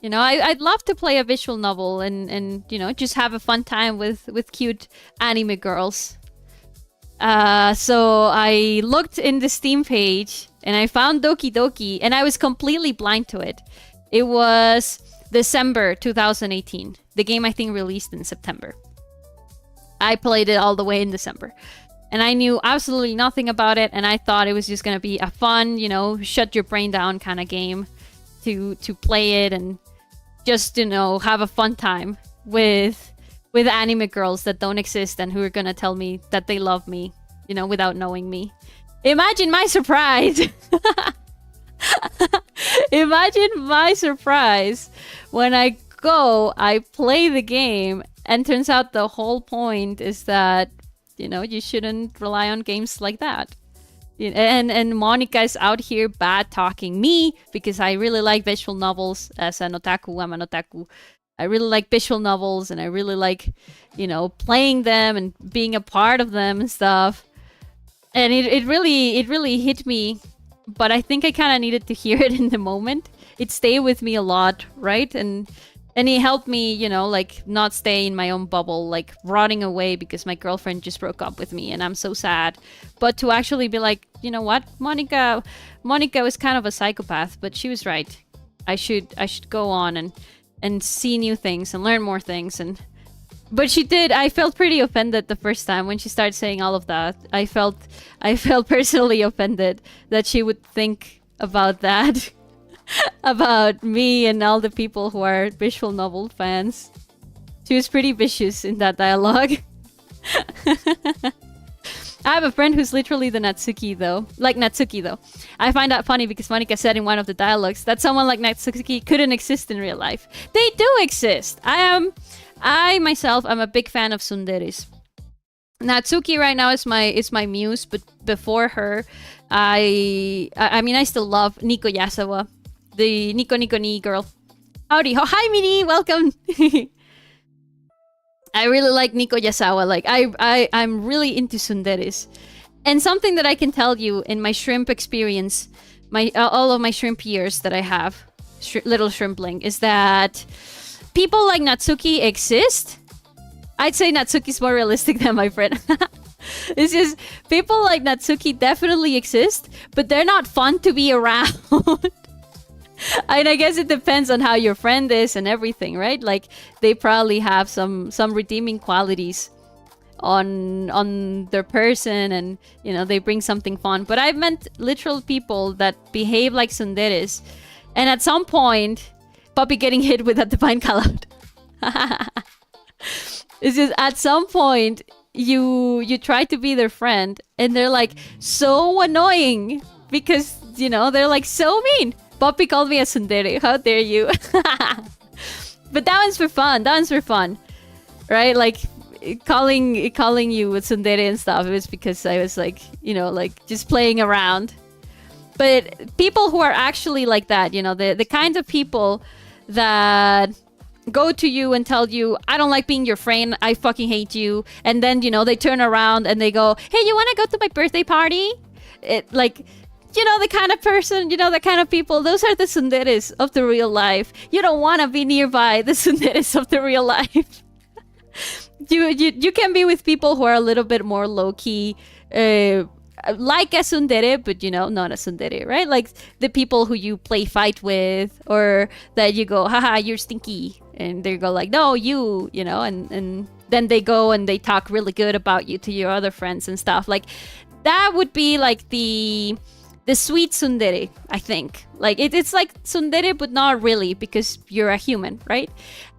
You know, I'd love to play a visual novel and you know, just have a fun time with cute anime girls. So I looked in the Steam page and I found Doki Doki and I was completely blind to it. It was December 2018. The game I think released in September. I played it all the way in December. And I knew absolutely nothing about it, and I thought it was just going to be a fun, you know, shut your brain down kind of game to play it and just, you know, have a fun time with anime girls that don't exist and who are gonna tell me that they love me, you know, without knowing me. Imagine my surprise. Imagine my surprise when I go, I play the game, and turns out the whole point is that, you know, you shouldn't rely on games like that. And Monika's out here bad talking me because I really like visual novels. As an otaku, I'm an otaku. I really like visual novels, and I really like, you know, playing them and being a part of them and stuff. And it really hit me, but I think I kind of needed to hear it in the moment. It stayed with me a lot, right? And it helped me, you know, like not stay in my own bubble, like rotting away because my girlfriend just broke up with me and I'm so sad. But to actually be like, you know what, Monika was kind of a psychopath, but she was right. I should go on and see new things and learn more things. But she did. I felt pretty offended the first time when she started saying all of that. I felt personally offended that she would think about that. About me and all the people who are visual novel fans. She was pretty vicious in that dialogue. I have a friend who's literally the Natsuki though. Like Natsuki though. I find that funny because Monika said in one of the dialogues that someone like Natsuki couldn't exist in real life. They do exist. I myself am a big fan of tsunderes. Natsuki right now is my muse, but before her, I mean I still love Nico Yasawa. The Nico Nico Ni girl. Howdy. Oh, hi, Mini. Welcome. I really like Nico Yasawa. Like, I'm really into tsunderes. And something that I can tell you in my shrimp experience, all of my shrimp years that I have, little shrimpling, is that people like Natsuki exist. I'd say Natsuki's more realistic than my friend. It's just, people like Natsuki definitely exist, but they're not fun to be around. And I guess it depends on how your friend is and everything, right? Like, they probably have some redeeming qualities on their person, and, you know, they bring something fun. But I've met literal people that behave like tsunderes, and at some point, Popi getting hit with a divine call-out. It's just, at some point, you try to be their friend, and they're like so annoying because, you know, they're like so mean. Poppy called me a tsundere. How dare you? But that one's for fun. That one's for fun, right? Like calling you a tsundere and stuff. It was because I was like, you know, like just playing around. But people who are actually like that, you know, the kind of people that go to you and tell you, I don't like being your friend, I fucking hate you, and then, you know, they turn around and they go, hey, you want to go to my birthday party? It, like, you know, the kind of person, you know, the kind of people, those are the tsunderes of the real life. You don't want to be nearby the tsunderes of the real life. You can be with people who are a little bit more low-key, like a tsundere, but, you know, not a tsundere, right? Like the people who you play fight with, or that you go, haha, you're stinky, and they go like, no, you know, and then they go and they talk really good about you to your other friends and stuff. Like, that would be like the sweet tsundere, I think. Like, it's like tsundere, but not really, because you're a human, right?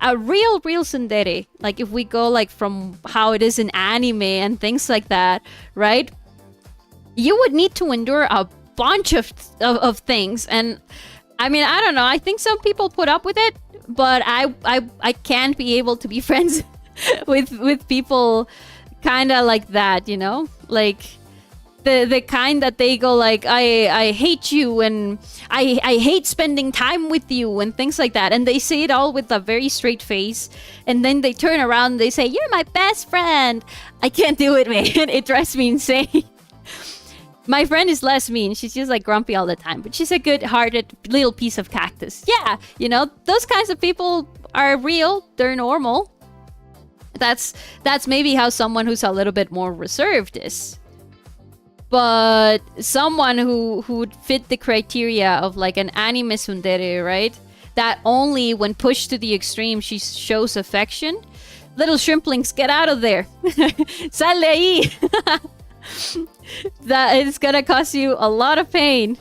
A real tsundere, like if we go like from how it is in anime and things like that, right? You would need to endure a bunch of things. And I mean, I don't know. I think some people put up with it, but I can't be able to be friends with people kind of like that, you know? Like the kind that they go like, I hate you, and I hate spending time with you, and things like that. And they say it all with a very straight face. And then they turn around and they say, you're my best friend. I can't do it, man. It drives me insane. My friend is less mean. She's just like grumpy all the time, but she's a good-hearted little piece of cactus. Yeah, you know, those kinds of people are real. They're normal. That's maybe how someone who's a little bit more reserved is. But someone who would fit the criteria of like an anime tsundere, right? That only when pushed to the extreme she shows affection. Little shrimplings, get out of there. Sal de ahí. That is gonna cause you a lot of pain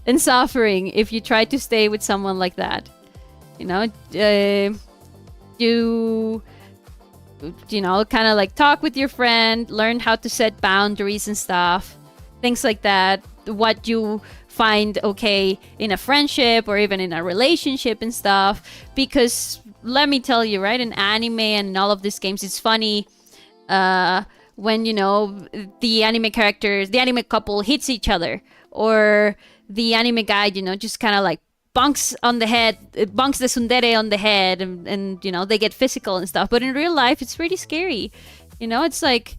and suffering if you try to stay with someone like that. You know, you know, kind of like talk with your friend, learn how to set boundaries and stuff, things like that. What you find okay in a friendship or even in a relationship and stuff. Because let me tell you, right, in anime and all of these games, it's funny when, you know, the anime characters, the anime couple hits each other, or the anime guy, you know, just kind of like bunks on the head, bunks the tsundere on the head, and you know, they get physical and stuff. But in real life, it's pretty scary. You know, it's like,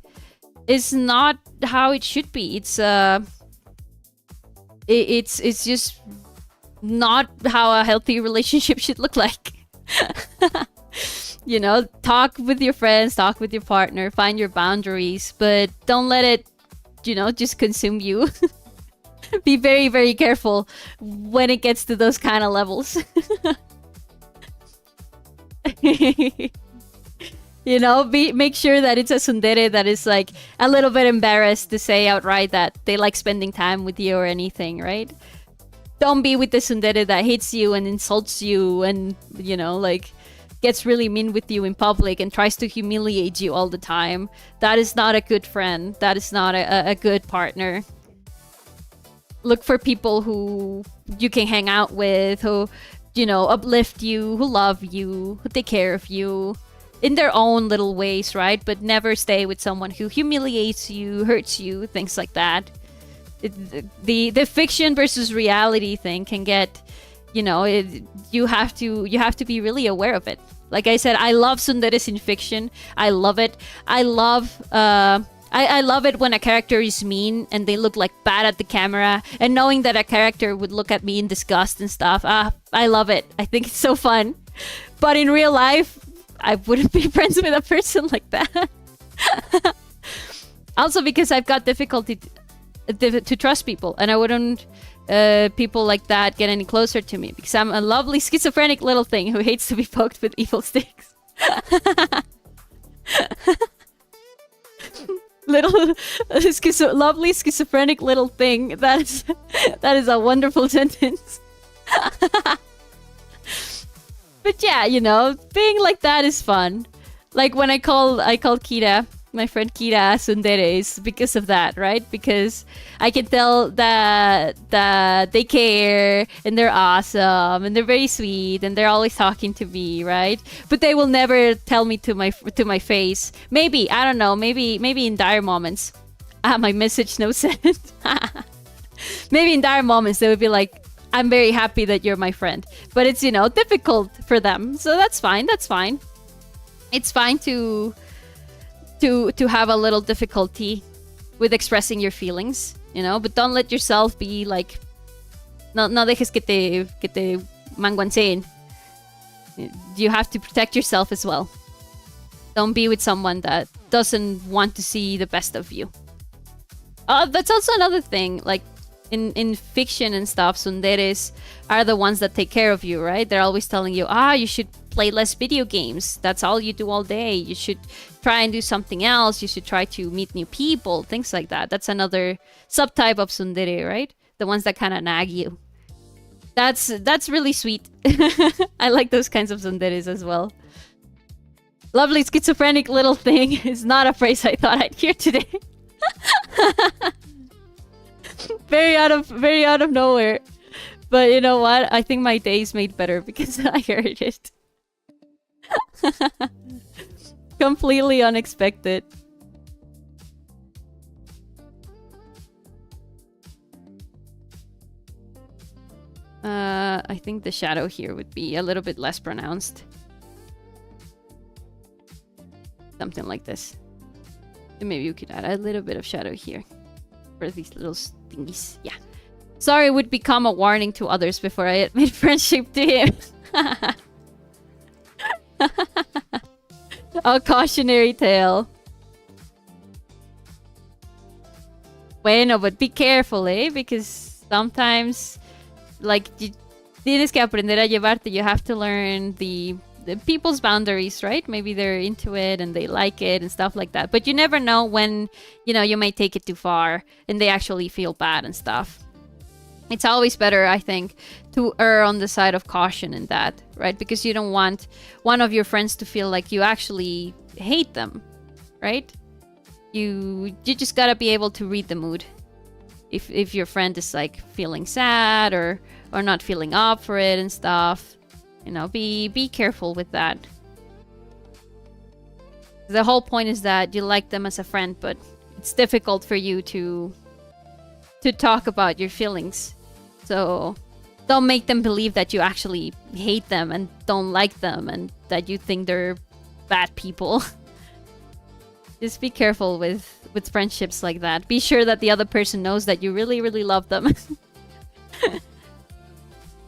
it's not how it should be. It's just not how a healthy relationship should look like. You know, talk with your friends, talk with your partner, find your boundaries, but don't let it, you know, just consume you. Be very, very careful when it gets to those kind of levels. You know, make sure that it's a tsundere that is like a little bit embarrassed to say outright that they like spending time with you or anything, right? Don't be with the tsundere that hates you and insults you and, you know, like gets really mean with you in public and tries to humiliate you all the time. That is not a good friend. That is not a good partner. Look for people who you can hang out with, who, you know, uplift you, who love you, who take care of you in their own little ways, right? But never stay with someone who humiliates you, hurts you, things like that. The fiction versus reality thing can get, you know, you have to be really aware of it. Like I said, I love tsunderes in fiction. I love it. I love it when a character is mean and they look like bad at the camera, and knowing that a character would look at me in disgust and stuff. I love it. I think it's so fun. But in real life, I wouldn't be friends with a person like that. Also because I've got difficulty to trust people, and I wouldn't people like that get any closer to me because I'm a lovely schizophrenic little thing who hates to be poked with evil sticks. Little lovely schizophrenic little thing. That is a wonderful sentence. But yeah, you know, being like that is fun. Like when I call Kira, my friend Kira, tsunderes because of that, right? Because I can tell that they care and they're awesome and they're very sweet and they're always talking to me, right? But they will never tell me to my face. Maybe, I don't know, maybe in dire moments. My message no sent. Maybe in dire moments they would be like, I'm very happy that you're my friend. But it's, you know, difficult for them. So that's fine. That's fine. It's fine to have a little difficulty with expressing your feelings, you know, but don't let yourself be like, no dejes que te manguanceen. You have to protect yourself as well. Don't be with someone that doesn't want to see the best of you. That's also another thing, like in fiction and stuff, tsunderes are the ones that take care of you, right? They're always telling you, you should play less video games. That's all you do all day. You should try and do something else. You should try to meet new people, things like that. That's another subtype of tsundere, right? The ones that kind of nag you. That's really sweet. I like those kinds of tsunderes as well. Lovely schizophrenic little thing is not a phrase I thought I'd hear today. very out of nowhere. But you know what? I think my day's made better because I heard it. Completely unexpected. I think the shadow here would be a little bit less pronounced. Something like this. And maybe you could add a little bit of shadow here for these little thingies. Yeah. Sorry, it would become a warning to others before I admit friendship to him. A cautionary tale. Bueno, but be careful, eh? Because sometimes, like, tienes que aprender a llevarte. You have to learn the people's boundaries, right? Maybe they're into it and they like it and stuff like that. But you never know when, you know, you might take it too far and they actually feel bad and stuff. It's always better, I think, to err on the side of caution in that, right? Because you don't want one of your friends to feel like you actually hate them, right? You just gotta be able to read the mood. If your friend is like feeling sad or not feeling up for it and stuff, you know, be careful with that. The whole point is that you like them as a friend, but it's difficult for you to talk about your feelings. So don't make them believe that you actually hate them and don't like them and that you think they're bad people. Just be careful with friendships like that. Be sure that the other person knows that you really, really love them.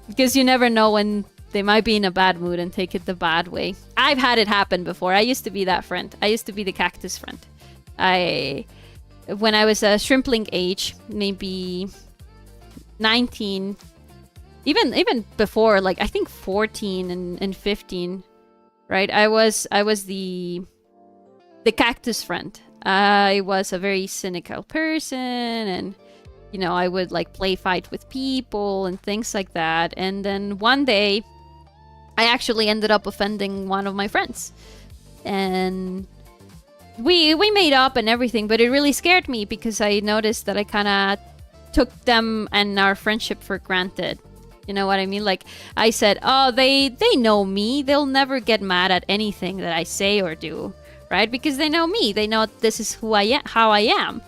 Because you never know when they might be in a bad mood and take it the bad way. I've had it happen before. I used to be that friend. I used to be the cactus friend. When I was a shrimpling age, maybe 19, even before, like I think 14 and 15, right? I was the cactus friend. I was a very cynical person, and you know, I would like play fight with people and things like that. And then one day, I actually ended up offending one of my friends, and we made up and everything, but it really scared me because I noticed that I kind of took them and our friendship for granted. You know what I mean? Like I said, oh, they know me. They'll never get mad at anything that I say or do, right? Because they know me. They know this is who I am, how I am.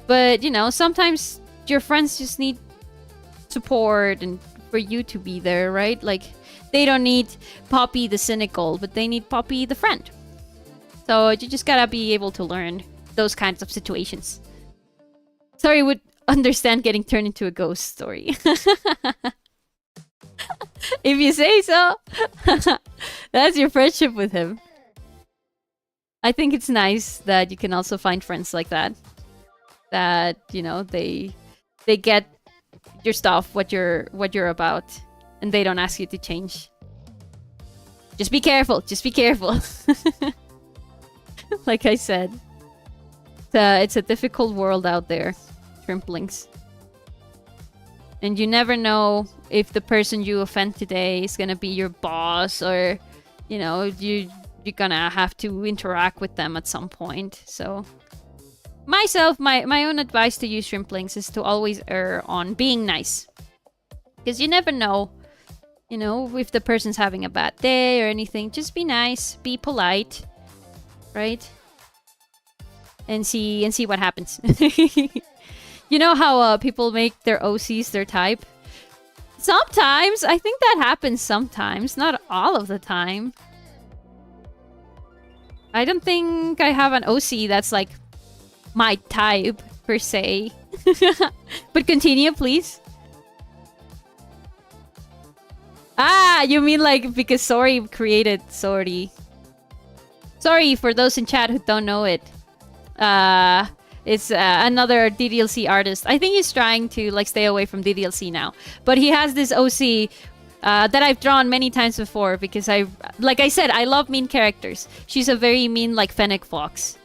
But you know, sometimes your friends just need support and for you to be there, right? Like they don't need Poppy the cynical, but they need Poppy the friend. So you just gotta be able to learn those kinds of situations. Sorry, would understand getting turned into a ghost story. If you say so. That's your friendship with him. I think it's nice that you can also find friends like that. That, you know, they get your stuff, what you're about, and they don't ask you to change. Just be careful. Just be careful. Like I said, it's a difficult world out there, shrimplings. And you never know if the person you offend today is gonna be your boss, or, you know, you're gonna have to interact with them at some point. So, my own advice to you shrimplings is to always err on being nice. Because you never know, you know, if the person's having a bad day or anything. Just be nice, be polite. Right? And see what happens. You know how people make their OCs their type? Sometimes! I think that happens sometimes. Not all of the time. I don't think I have an OC that's like my type, per se. But continue, please. Ah, you mean like because Sorry created Sorry. Sorry for those in chat who don't know it. It's another DDLC artist. I think he's trying to like stay away from DDLC now. But he has this OC that I've drawn many times before because like I said, I love mean characters. She's a very mean like fennec fox.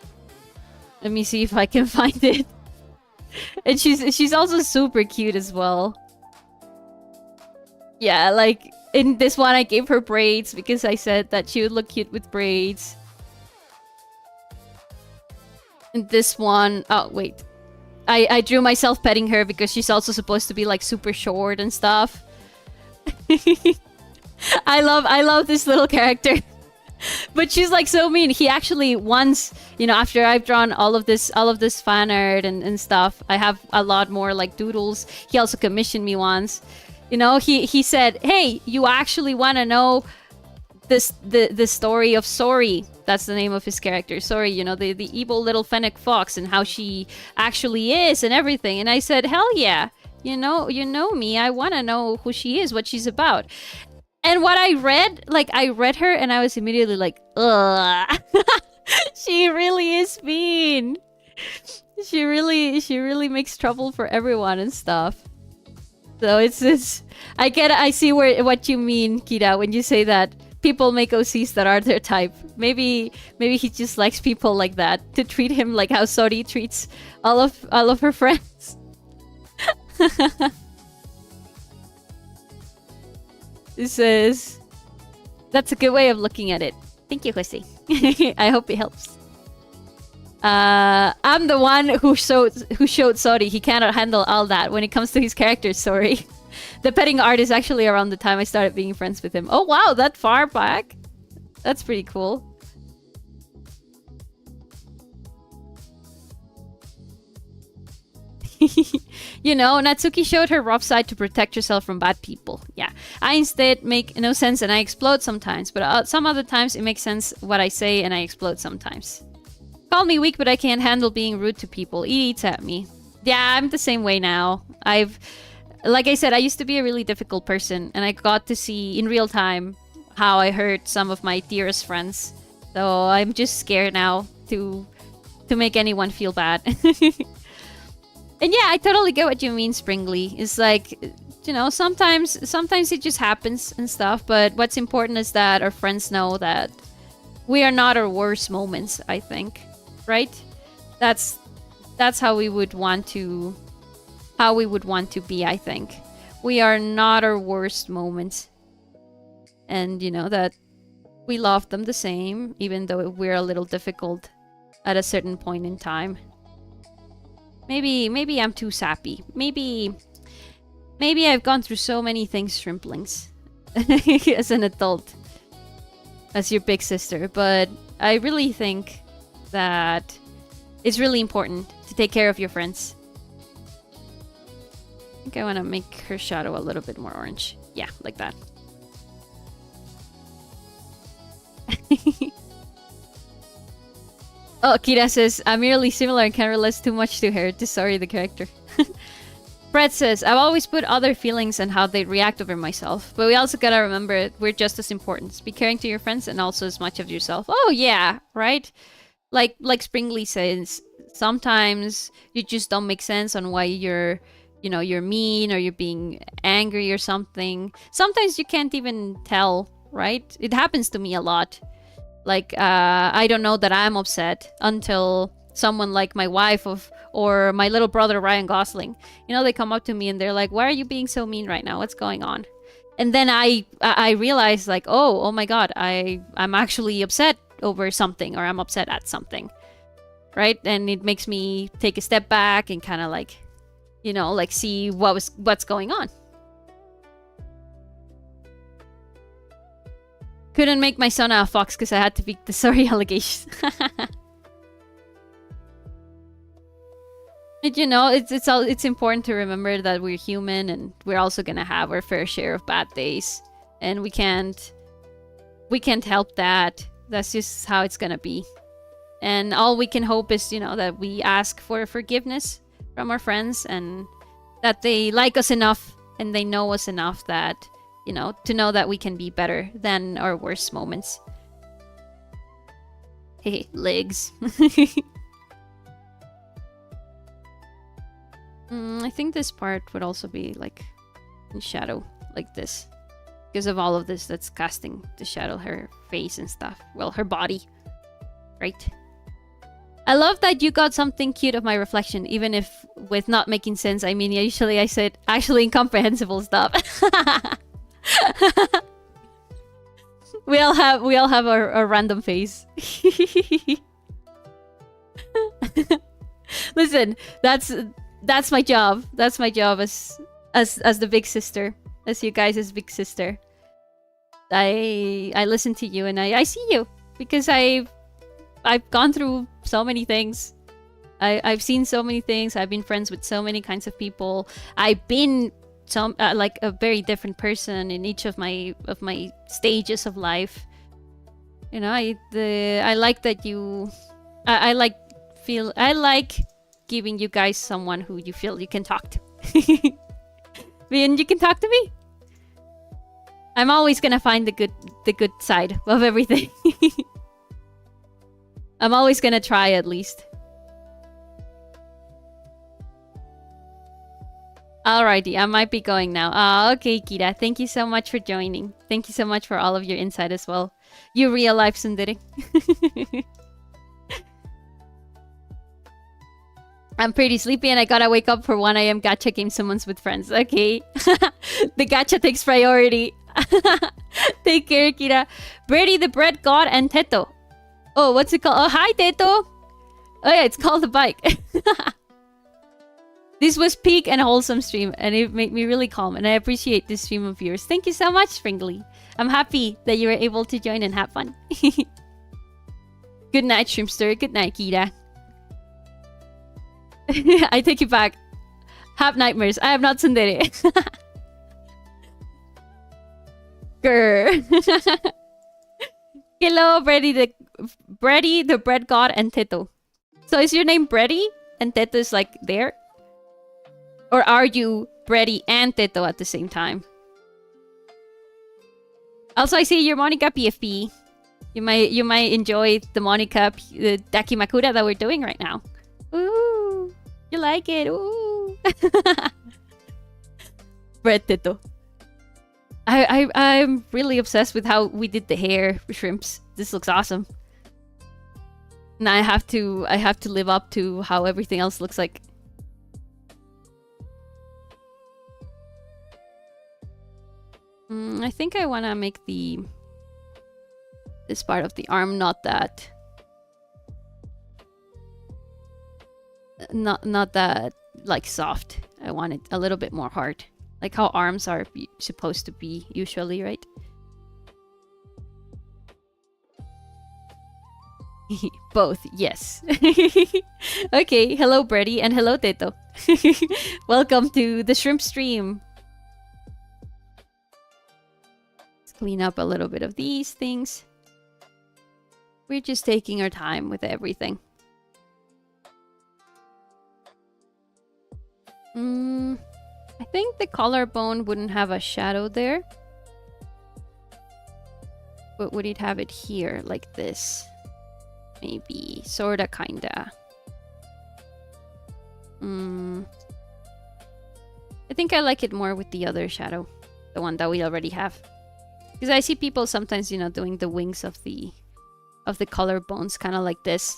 Let me see if I can find it. And she's also super cute as well. Yeah, like in this one I gave her braids because I said that she would look cute with braids. This one, oh wait, I drew myself petting her because she's also supposed to be like super short and stuff. I love this little character. But she's like so mean. He actually once, you know, after I've drawn all of this fan art and stuff, I have a lot more like doodles. He also commissioned me once. You know, he said, "Hey, you actually want to know the story of Sorry?" That's the name of his character. Sorry, you know, the evil little fennec fox and how she actually is and everything. And I said, hell yeah. You know me. I want to know who she is, what she's about. And what I read her and I was immediately like, ugh. She really is mean. She really makes trouble for everyone and stuff. So it's I see what you mean, Kira, when you say that people make OCs that are their type. Maybe he just likes people like that to treat him like how Sori treats all of her friends. It says, that's a good way of looking at it. Thank you, Jose. I hope it helps. I'm the one who showed Sorry he cannot handle all that when it comes to his character. Sorry. The petting art is actually around the time I started being friends with him. Oh wow, that far back? That's pretty cool. You know, Natsuki showed her rough side to protect herself from bad people. Yeah. I instead make no sense and I explode sometimes. But some other times it makes sense what I say and I explode sometimes. Call me weak, but I can't handle being rude to people. It eats at me. Yeah, I'm the same way now. Like I said, I used to be a really difficult person. And I got to see in real time how I hurt some of my dearest friends. So I'm just scared now to make anyone feel bad. And yeah, I totally get what you mean, Springly. It's like, you know, sometimes it just happens and stuff. But what's important is that our friends know that we are not our worst moments, I think. Right? That's how we would want to be, I think. We are not our worst moments. And, you know, that we love them the same, even though we're a little difficult at a certain point in time. Maybe I'm too sappy. Maybe I've gone through so many things, Shrimplings, as an adult, as your big sister. But I really think that it's really important to take care of your friends. I think I want to make her shadow a little bit more orange. Yeah, like that. Oh, Kira says, I'm merely similar and can't relate too much to her. Just sorry, the character. Fred says, I've always put other feelings and how they react over myself. But we also gotta remember we're just as important. Be caring to your friends and also as much of yourself. Oh, yeah, right? Like Springly says, sometimes you just don't make sense on why you're mean or you're being angry or something. Sometimes you can't even tell, right? It happens to me a lot. Like, I don't know that I'm upset until someone like my wife or my little brother, Ryan Gosling. You know, they come up to me and they're like, why are you being so mean right now? What's going on? And then I realize, like, oh my god, I'm actually upset over something, or I'm upset at something. Right? And it makes me take a step back and kind of like, you know, like see what's going on. Couldn't make my son a fox because I had to beat the sorry allegations. And you know, it's important to remember that we're human and we're also gonna have our fair share of bad days, and we can't help that. That's just how it's gonna be. And all we can hope is, you know, that we ask for forgiveness from our friends and that they like us enough and they know us enough that, you know, to know that we can be better than our worst moments. Hey, legs. I think this part would also be like in shadow, like this. Because of all of this that's casting the shadow, her face and stuff. Well, her body. Right? I love that you got something cute of my reflection, even if with not making sense. I mean, usually I said actually incomprehensible stuff. We all have our random face. Listen, that's my job. That's my job as the big sister, as you guys' big sister. I listen to you and I see you because I've gone through so many things. I've seen so many things. I've been friends with so many kinds of people. I've been like a very different person in each of my stages of life. You know, I like that you. I like giving you guys someone who you feel you can talk to. And you can talk to me. I'm always gonna find the good side of everything. I'm always gonna try, at least. Alrighty, I might be going now. Oh, okay, Kira. Thank you so much for joining. Thank you so much for all of your insight as well. You real life tsundere. I'm pretty sleepy and I gotta wake up for 1 AM gacha game summons with friends. Okay. The gacha takes priority. Take care, Kira. Brady the bread god and Teto. Oh, what's it called? Oh, hi, Teto. Oh yeah, it's called the bike. This was peak and wholesome stream, and it made me really calm, and I appreciate this stream of yours. Thank you so much, Springly. I'm happy that you were able to join and have fun. Good night, Shrimpster. Good night, Kira. I take it back. Have nightmares. I am not tsundere. Grr. Hello, Brady the bread god and Teto. So is your name Brady and Teto is like there? Or are you Brady and Teto at the same time? Also, I see your Monika PFP. You might enjoy the Monika Dakimakura that we're doing right now. Ooh, you like it? Ooh. Bread Teto. I'm really obsessed with how we did the hair shrimps. This looks awesome. And I have to live up to how everything else looks like. I think I want to make this part of the arm not that like soft. I want it a little bit more hard, like how arms are supposed to be usually, right? Both, yes. Okay, hello Brady and hello Teto. Welcome to the shrimp stream. Clean up a little bit of these things. We're just taking our time with everything. I think the collarbone wouldn't have a shadow there. But would it have it here, like this? Maybe. Sorta, kinda. I think I like it more with the other shadow. The one that we already have. Because I see people sometimes, you know, doing the wings of the collarbones, kind of like this.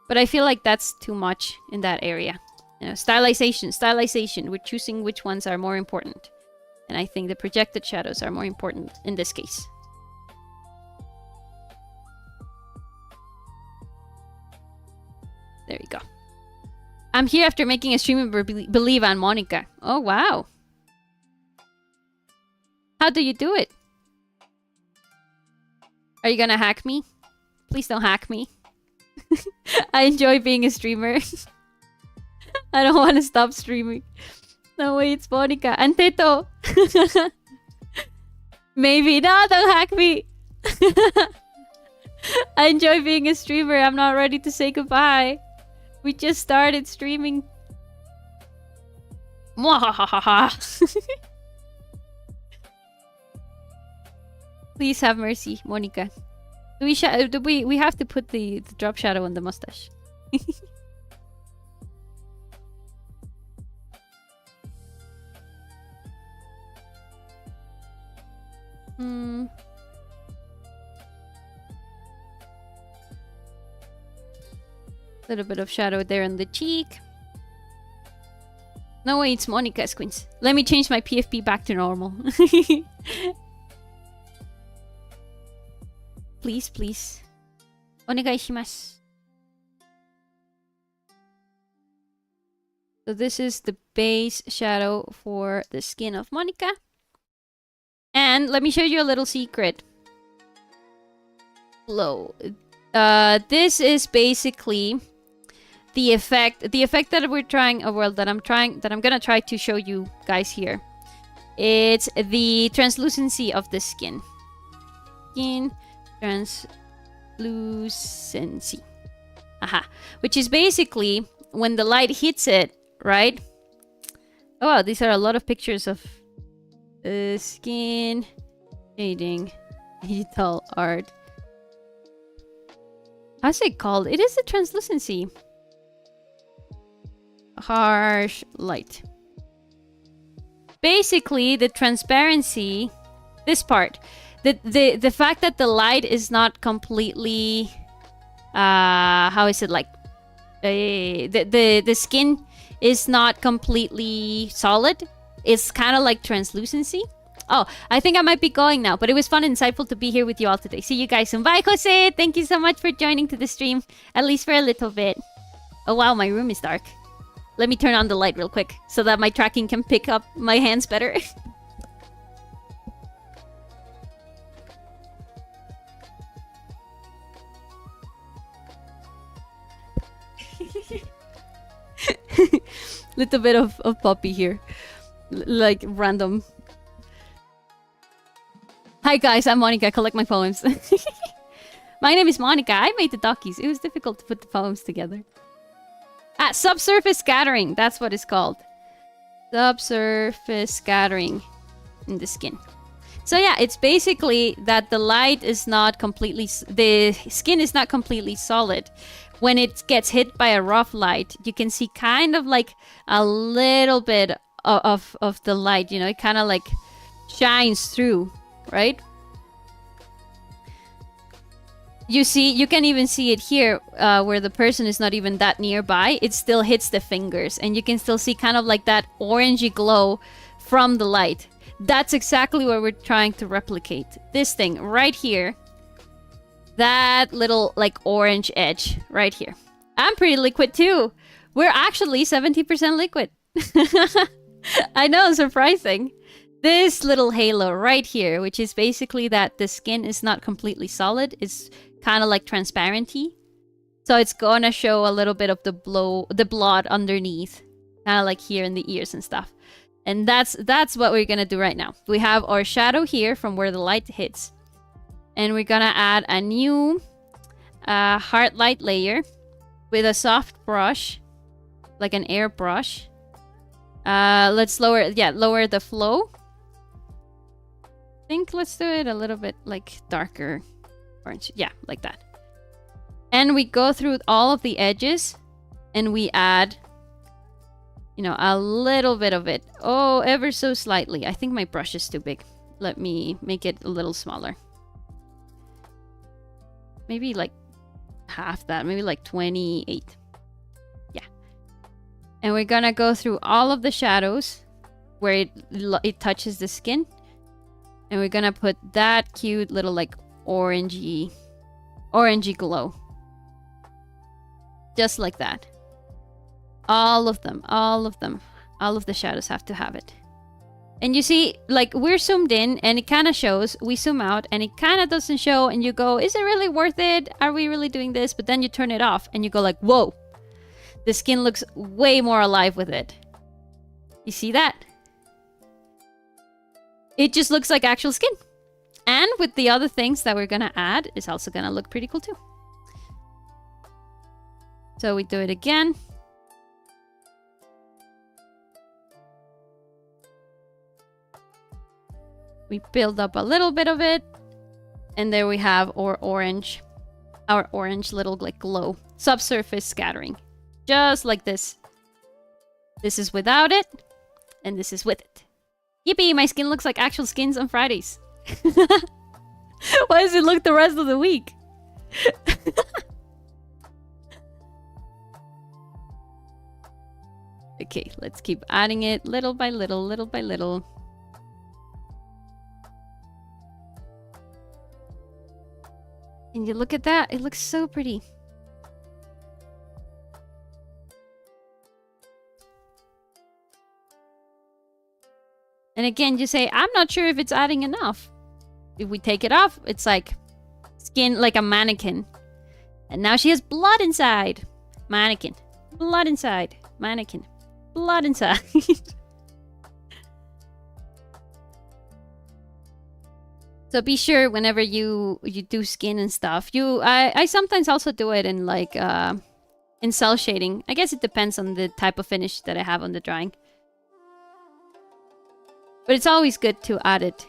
But I feel like that's too much in that area. You know, stylization. We're choosing which ones are more important. And I think the projected shadows are more important in this case. There you go. I'm here after making a stream of Believe on Monika. Oh, wow. How do you do it? Are you gonna hack me? Please don't hack me. I enjoy being a streamer. I don't want to stop streaming. No way, it's Monika. And Teto. Maybe. No, don't hack me. I enjoy being a streamer. I'm not ready to say goodbye. We just started streaming. Mwahahaha. Please have mercy, Monika. We have to put the drop shadow on the mustache. Little bit of shadow there on the cheek. No way, it's Monika's queens. Let me change my PFP back to normal. Please, please. Onegai shimasu. So this is the base shadow for the skin of Monika. And let me show you a little secret. Low. This is basically the effect that we're trying, that I'm gonna try to show you guys here. It's the translucency of the skin. Skin translucency. Aha. Which is basically when the light hits it, right? Oh wow, these are a lot of pictures of skin shading digital art. How's it called? It is the translucency. Harsh light. Basically, the transparency, this part, the fact that the light is not completely, how is it, like, the skin is not completely solid. It's kind of like translucency. Oh, I think I might be going now, but it was fun and insightful to be here with you all today. See you guys soon. Bye, Jose! Thank you so much for joining to the stream, at least for a little bit. Oh wow, my room is dark. Let me turn on the light real quick, so that my tracking can pick up my hands better. Little bit of Poppy here. Like, random. Hi guys, I'm Monika. Collect my poems. My name is Monika. I made the duckies. It was difficult to put the poems together. Ah, subsurface scattering. That's what it's called. Subsurface scattering in the skin. So yeah, it's basically that the light is not completely... The skin is not completely solid. When it gets hit by a rough light, you can see kind of like a little bit of the light, you know, it kind of like shines through, right? You see, you can even see it here where the person is not even that nearby. It still hits the fingers and you can still see kind of like that orangey glow from the light. That's exactly what we're trying to replicate. This thing right here. That little, like, orange edge right here. I'm pretty liquid, too. We're actually 70% liquid. I know, surprising. This little halo right here, which is basically that the skin is not completely solid. It's kind of like transparency. So it's gonna show a little bit of the blood underneath. Kind of like here in the ears and stuff. And that's what we're gonna do right now. We have our shadow here from where the light hits. And we're gonna add a new hard light layer with a soft brush, like an airbrush. Let's lower the flow. I think let's do it a little bit like darker orange. Yeah, like that. And we go through all of the edges and we add, you know, a little bit of it. Oh, ever so slightly. I think my brush is too big. Let me make it a little smaller. Maybe like half that, maybe like 28. Yeah. And we're gonna go through all of the shadows where it touches the skin. And we're gonna put that cute little like orangey glow. Just like that. All of them. All of the shadows have to have it. And you see, like, we're zoomed in and it kind of shows. We zoom out and it kind of doesn't show. And you go, is it really worth it? Are we really doing this? But then you turn it off and you go like, whoa. The skin looks way more alive with it. You see that? It just looks like actual skin. And with the other things that we're going to add, it's also going to look pretty cool too. So we do it again. We build up a little bit of it. And there we have our orange little like glow. Subsurface scattering. Just like this. This is without it. And this is with it. Yippee, my skin looks like actual skins on Fridays. Why does it look the rest of the week? Okay, let's keep adding it little by little, little by little. And you look at that, it looks so pretty. And again, you say, I'm not sure if it's adding enough. If we take it off, it's like skin like a mannequin. And now she has blood inside. Mannequin. Blood inside. Mannequin. Blood inside. So be sure whenever you do skin and stuff. I sometimes also do it in like in cell shading. I guess it depends on the type of finish that I have on the drawing. But it's always good to add it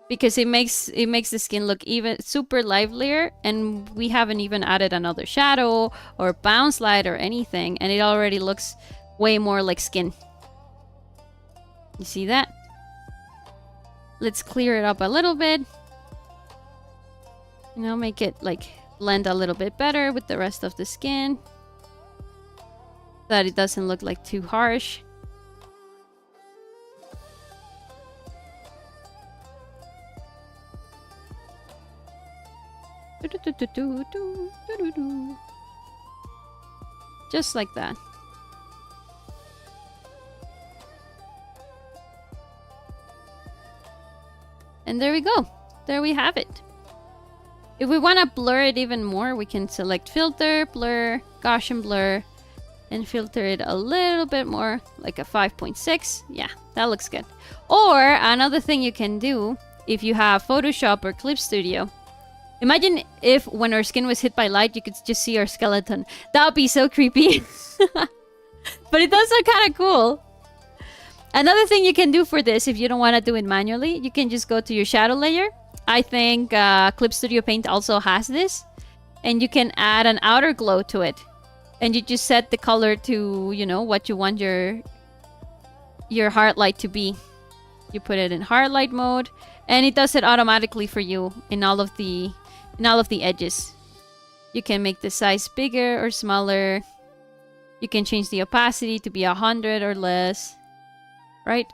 because it makes the skin look even super livelier, and we haven't even added another shadow or bounce light or anything, and it already looks way more like skin. You see that? Let's clear it up a little bit. You know, make it like blend a little bit better with the rest of the skin so that it doesn't look like too harsh. Just like that. And there we go. There we have it. If we want to blur it even more, we can select filter, blur, Gaussian blur, and filter it a little bit more, like a 5.6. Yeah, that looks good. Or another thing you can do, if you have Photoshop or Clip Studio, imagine if when our skin was hit by light, you could just see our skeleton. That would be so creepy. But it does look kind of cool. Another thing you can do for this, if you don't want to do it manually, you can just go to your shadow layer. I think Clip Studio Paint also has this. And you can add an outer glow to it. And you just set the color to, you know, what you want your heart light to be. You put it in heart light mode. And it does it automatically for you in all of the edges. You can make the size bigger or smaller. You can change the opacity to be 100 or less. Right?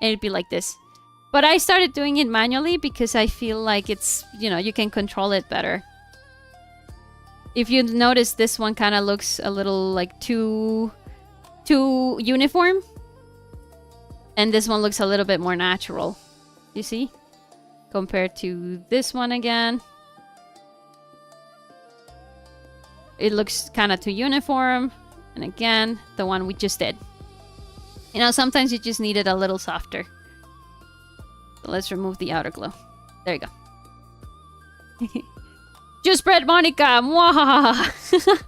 And it'd be like this. But I started doing it manually because I feel like it's, you know, you can control it better. If you notice, this one kind of looks a little like too uniform. And this one looks a little bit more natural. You see? Compared to this one again. It looks kind of too uniform. And again, the one we just did. You know, sometimes you just need it a little softer. So let's remove the outer glow. There you go. Just bread, Monika! Mwahaha!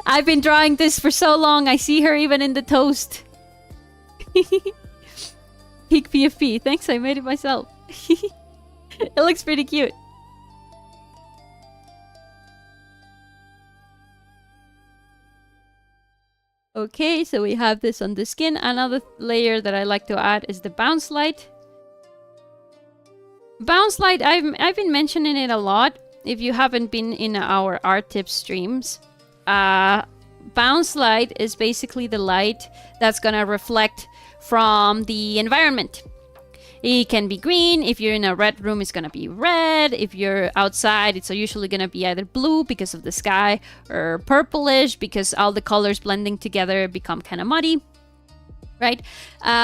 I've been drawing this for so long, I see her even in the toast. Peak PFP. Thanks, I made it myself. It looks pretty cute. Okay, so we have this on the skin. Another layer that I like to add is the bounce light. Bounce light, I've been mentioning it a lot. If you haven't been in our art tips streams, bounce light is basically the light that's gonna reflect from the environment. It can be green. If you're in a red room, it's gonna be red. If you're outside, it's usually gonna be either blue because of the sky or purplish because all the colors blending together become kind of muddy, right?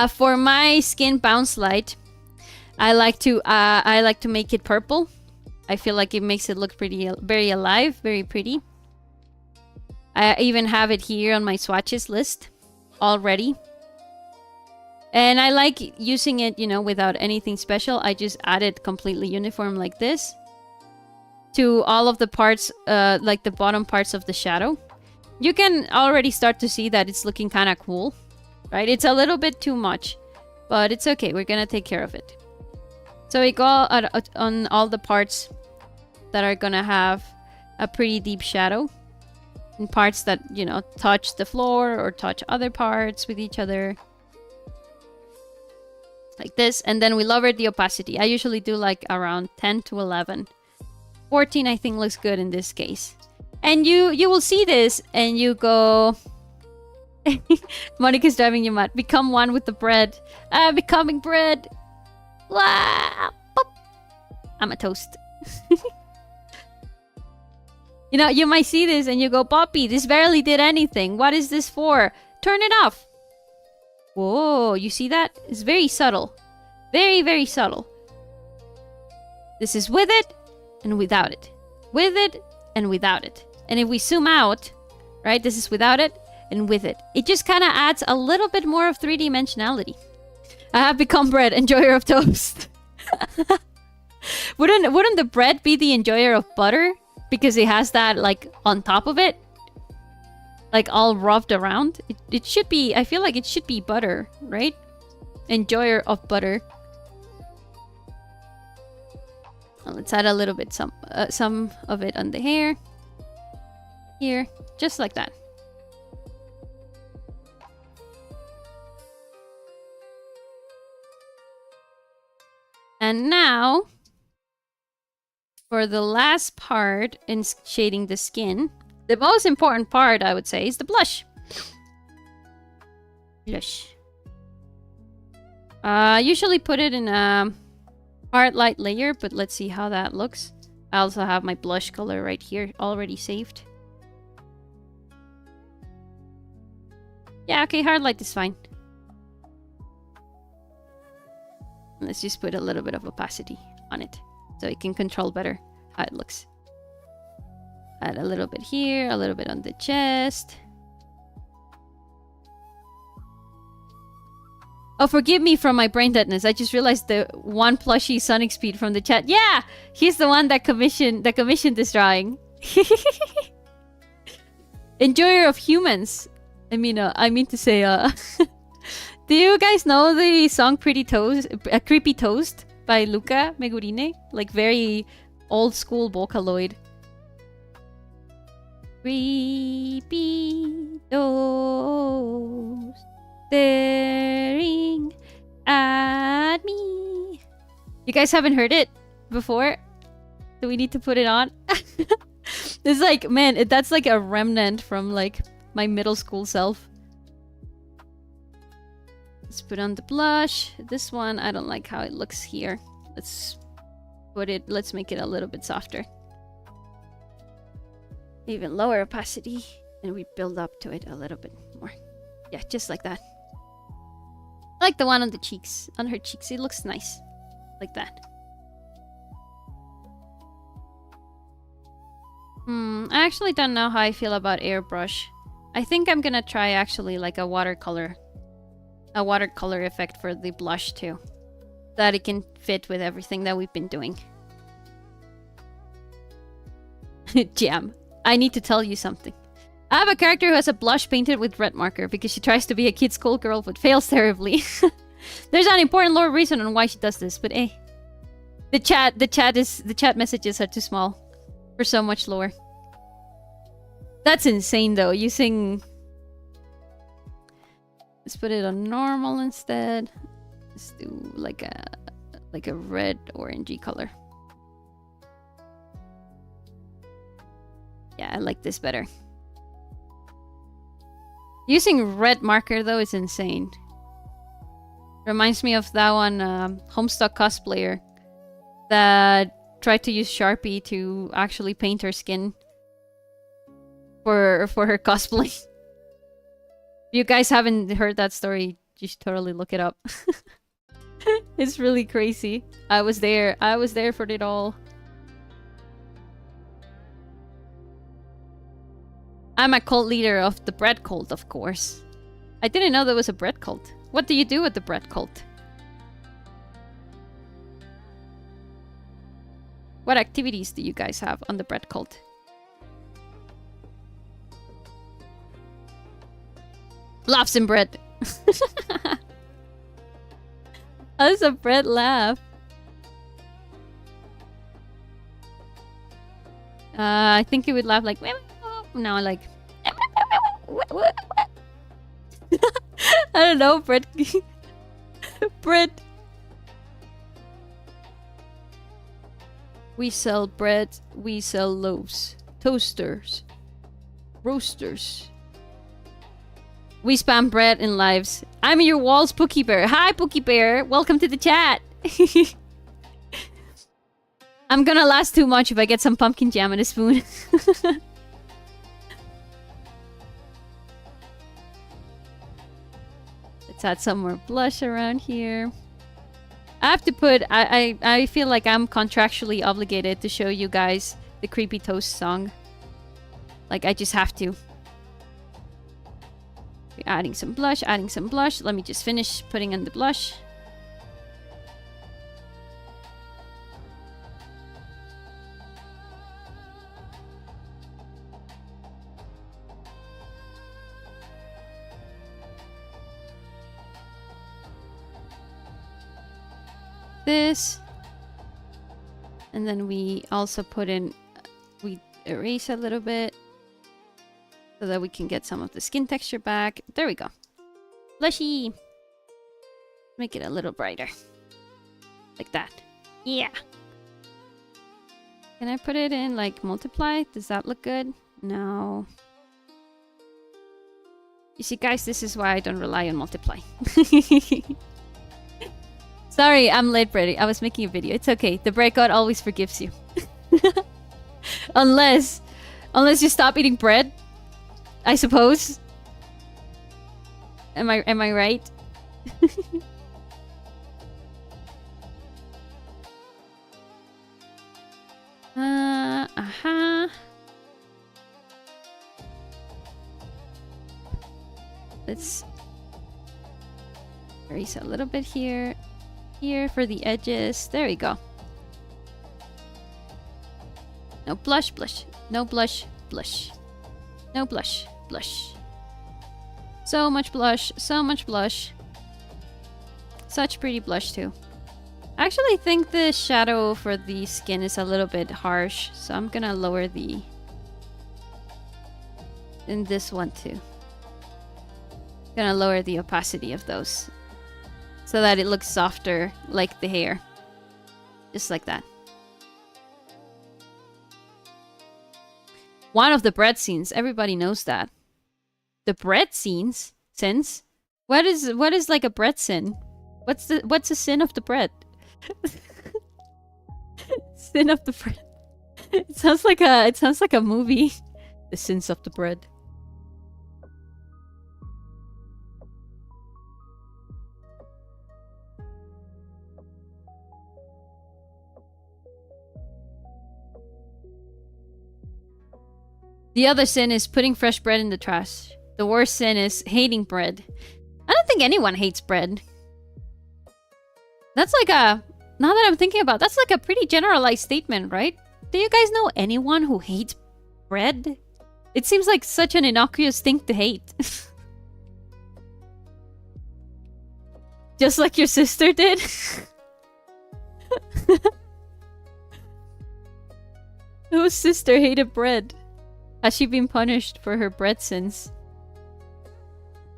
For my skin bounce light, I like to make it purple. I feel like it makes it look very alive, very pretty. I even have it here on my swatches list already. And I like using it, you know, without anything special. I just add it completely uniform like this to all of the parts, like the bottom parts of the shadow. You can already start to see that it's looking kind of cool, right? It's a little bit too much, but it's okay. We're gonna take care of it. So we go on all the parts that are gonna have a pretty deep shadow. And parts that, you know, touch the floor or touch other parts with each other. Like this. And then we lower the opacity. I usually do like around 10 to 11. 14 I think looks good in this case. And you will see this and you go... Monika's driving you mad. Become one with the bread. Becoming bread. Wow. I'm a toast. You know, you might see this and you go, Poppy, this barely did anything. What is this for? Turn it off. Whoa, you see that? It's very subtle. Very, very subtle. This is with it and without it. With it and without it. And if we zoom out, right, this is without it and with it. It just kind of adds a little bit more of three-dimensionality. I have become bread, enjoyer of toast. Wouldn't the bread be the enjoyer of butter? Because it has that, like, on top of it. Like, all rubbed around. It should be... I feel like it should be butter, right? Enjoyer of butter. Well, let's add a little bit, some of it on the hair. Here. Just like that. And now... for the last part in shading the skin, the most important part, I would say, is the blush. Blush. Usually put it in a hard light layer, but let's see how that looks. I also have my blush color right here already saved. Yeah, okay, highlight is fine. Let's just put a little bit of opacity on it so you can control better how it looks. Add a little bit here, a little bit on the chest. Oh, forgive me from my brain deadness. I just realized the one plushie Sonic Speed from the chat. Yeah, he's the one that commissioned this drawing. Enjoyer of humans. I mean to say, do you guys know the song Pretty Toast, Creepy Toast by Luca Megurine? Like very old school Vocaloid. Creepy Toast staring at me. You guys haven't heard it before? Do we need to put it on? It's like, man, that's like a remnant from like my middle school self. Let's put on the blush. This one, I don't like how it looks here. Let's make it a little bit softer. Even lower opacity, and we build up to it a little bit more. Yeah, just like that. I like the one on the cheeks, on her cheeks. It looks nice, like that. I actually don't know how I feel about airbrush. I think I'm gonna try actually like a watercolor effect for the blush too, that it can fit with everything that we've been doing. Jam. I need to tell you something. I have a character who has a blush painted with red marker because she tries to be a kid schoolgirl but fails terribly. There's an important lore reason on why she does this, but the chat messages are too small for so much lore. That's insane though. Using, let's put it on normal instead. Let's do like a red orangey color. Yeah, I like this better. Using red marker though is insane. Reminds me of that one Homestuck cosplayer that tried to use Sharpie to actually paint her skin for her cosplay. If you guys haven't heard that story, you should totally look it up. It's really crazy. I was there for it all. I'm a cult leader of the bread cult, of course. I didn't know there was a bread cult. What do you do with the bread cult? What activities do you guys have on the bread cult? Laughs in bread. How does a bread laugh? I think it would laugh like... Now I like... I don't know, bread. Bread. We sell bread, we sell loaves, toasters, roasters. We spam bread in lives. I'm your walls Pookie Bear. Hi Pookie Bear, welcome to the chat. I'm gonna last too much if I get some pumpkin jam and a spoon. Let's add some more blush around here. I have to put... I feel like I'm contractually obligated to show you guys the Creepy Toast song. Like, I just have to. Adding some blush, adding some blush. Let me just finish putting in the blush. This, and then we also put in, we erase a little bit so that we can get some of the skin texture back. There we go. Blushy. Make it a little brighter, like that. Yeah. Can I put it in like multiply? Does that look good? No. You see, guys, this is why I don't rely on multiply. Sorry, I'm late, Brady. I was making a video. It's okay. The breakout always forgives you. Unless you stop eating bread, I suppose. Am I right? Let's erase a little bit here for the edges. There we go. No blush, blush. No blush, blush. No blush, blush. So much blush, so much blush. Such pretty blush too. I actually think the shadow for the skin is a little bit harsh, so I'm gonna lower the... in this one too. Gonna lower the opacity of those so that it looks softer like the hair. Just like that. One of the bread scenes, everybody knows that. The bread scenes? Sins? What is like a bread sin? What's the sin of the bread? Sin of the bread. It sounds like a movie. The sins of the bread. The other sin is putting fresh bread in the trash. The worst sin is hating bread. I don't think anyone hates bread. That's like a... Now that I'm thinking about it, that's like a pretty generalized statement, right? Do you guys know anyone who hates bread? It seems like such an innocuous thing to hate. Just like your sister did? Whose sister hated bread? Has she been punished for her bread sins?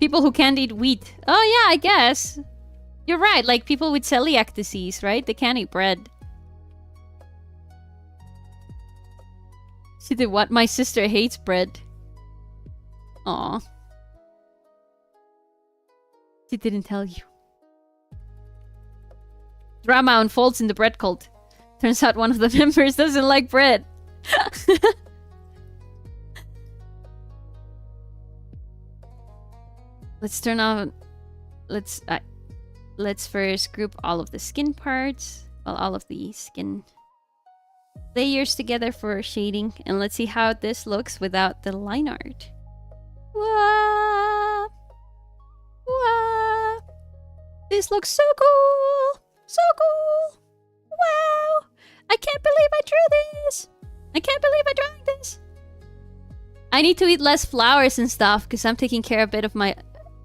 People who can't eat wheat. Oh yeah, I guess. You're right, like people with celiac disease, right? They can't eat bread. She did what? My sister hates bread. Aw. She didn't tell you. Drama unfolds in the bread cult. Turns out one of the members doesn't like bread. Let's turn on... Let's first group all of the skin parts. Well, all of the skin layers together for shading. And let's see how this looks without the line art. Wow! Wow! This looks so cool! So cool! Wow! I can't believe I drew this! I can't believe I drew this! I need to eat less flowers and stuff because I'm taking care of a bit of my...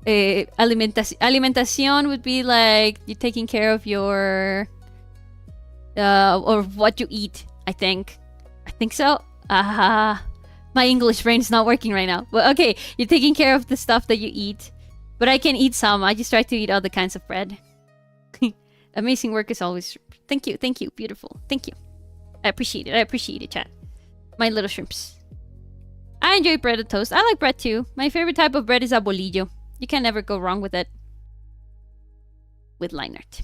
alimentación would be like you're taking care of your or what you eat. I think so. My English brain's not working right now. But okay, you're taking care of the stuff that you eat. But I can eat some. I just try to eat other kinds of bread. Amazing work as always. Thank you, beautiful. Thank you. I appreciate it, chat. My little shrimps. I enjoy bread and toast. I like bread too. My favorite type of bread is a bolillo. You can never go wrong with it. With line art.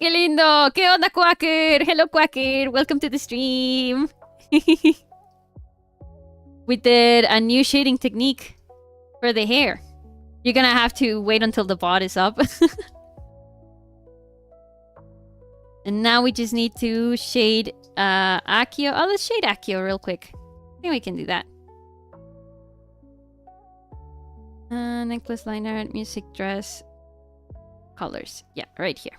¡Qué lindo! ¿Qué onda, Quacker? Hello, Quacker. Welcome to the stream. We did a new shading technique for the hair. You're gonna have to wait until the bot is up. And now we just need to shade Akio. Oh, let's shade Akio real quick. I think we can do that. Necklace, line art, music, dress, colors. Yeah, right here.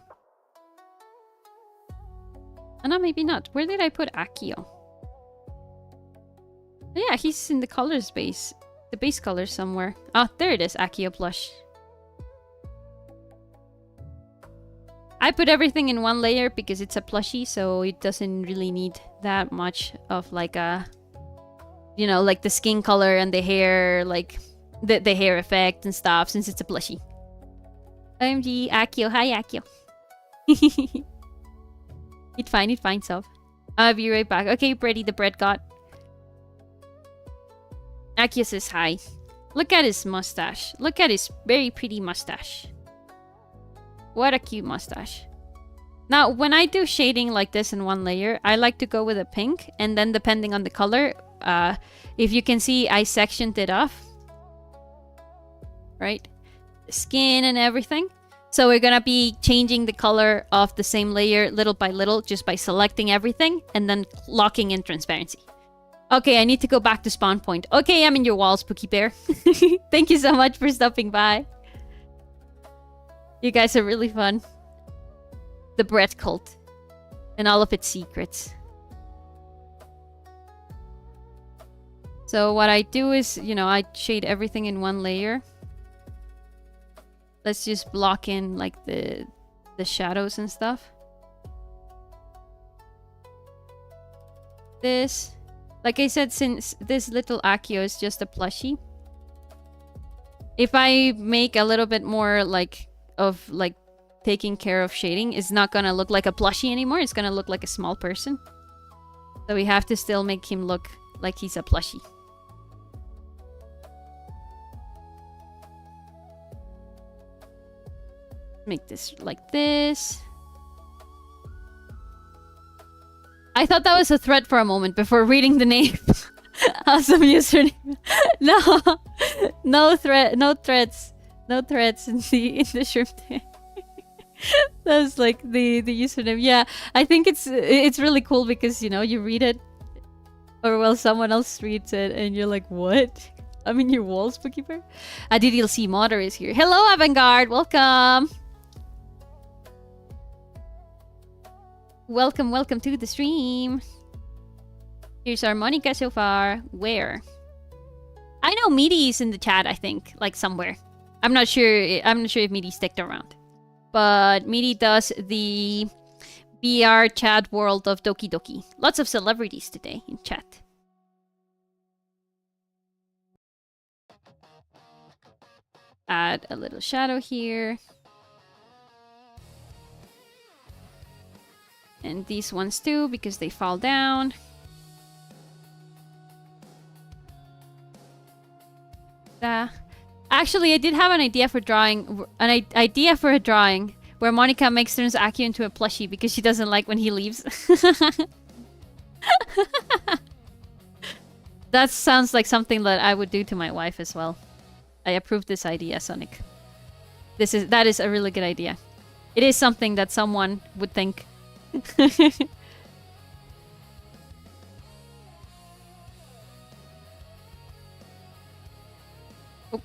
Oh, no, maybe not. Where did I put Akio? Oh, yeah, he's in the colors base. The base color somewhere. Oh, there it is. Akio plush. I put everything in one layer because it's a plushie, so it doesn't really need that much of like a... You know, like the skin color and the hair, like... The hair effect and stuff, since it's a plushie. OMG, Akio. Hi, Akio. It's fine, Sov. I'll be right back. Okay, Brady, the bread got. Akio says hi. Look at his mustache. Look at his very pretty mustache. What a cute mustache. Now, when I do shading like this in one layer, I like to go with a pink, and then depending on the color, if you can see, I sectioned it off. Right? Skin and everything. So we're gonna be changing the color of the same layer little by little, just by selecting everything, and then locking in transparency. Okay, I need to go back to spawn point. Okay, I'm in your wall, Spooky Bear. Thank you so much for stopping by. You guys are really fun. The bread cult. And all of its secrets. So what I do is, you know, I shade everything in one layer. Let's just block in like the shadows and stuff. This, like I said, since this little Akio is just a plushie, if I make a little bit more like of like taking care of shading, it's not gonna look like a plushie anymore. It's gonna look like a small person. So we have to still make him look like he's a plushie. Make this like this. I thought that was a threat for a moment before reading the name. Awesome username. No threat, no threats. No threats in the shrimp tank. That's like the username. Yeah, I think it's really cool because, you know, you read it, or well, someone else reads it, and you're like, what? I'm in your walls, Spooky Bear. A DDLC modder is here. Hello, Avantgarde. Welcome. Welcome to the stream. Here's our Monika so far. Where? I know Meaty's in the chat, I think, like somewhere. I'm not sure if Meaty sticked around. But Meaty does the VR chat world of Doki Doki. Lots of celebrities today in chat. Add a little shadow here. And these ones too, because they fall down. Actually, I did have an idea for drawing, idea for a drawing where Monika turns Aki into a plushie because she doesn't like when he leaves. That sounds like something that I would do to my wife as well. I approve this idea, Sonic. That is a really good idea. It is something that someone would think. Oh.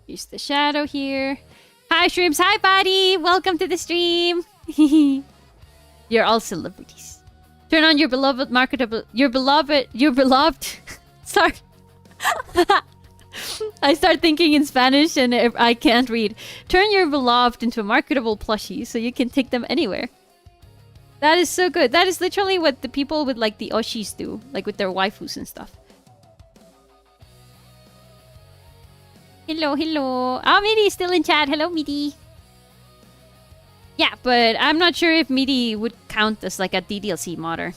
Use the shadow here. Hi, Shrimps. Hi, buddy. Welcome to the stream. You're all celebrities. Turn on your beloved marketable... Your beloved... Sorry. I start thinking in Spanish and I can't read. Turn your beloved into a marketable plushie so you can take them anywhere. That is so good. That is literally what the people with like the oshis do. Like with their waifus and stuff. Hello, hello. Oh, Midi is still in chat. Hello, Midi. Yeah, but I'm not sure if Midi would count as like a DDLC modder.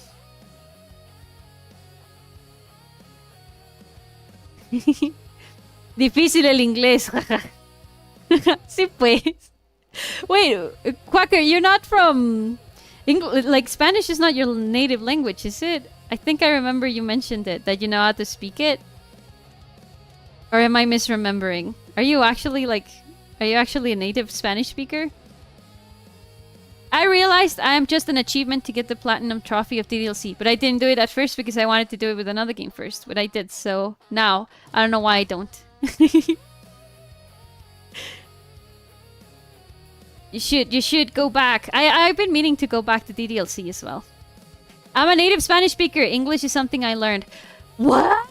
Difícil el inglés. Sí, pues. Wait, Quacker, you're not from... like, Spanish is not your native language, is it? I think I remember you mentioned it, that you know how to speak it. Or am I misremembering? Are you actually, like... Are you actually a native Spanish speaker? I realized I am just an achievement to get the Platinum Trophy of DDLC, but I didn't do it at first because I wanted to do it with another game first, but I did, so now I don't know why I don't. You should go back. I've been meaning to go back to DDLC as well. I'm a native Spanish speaker. English is something I learned. What?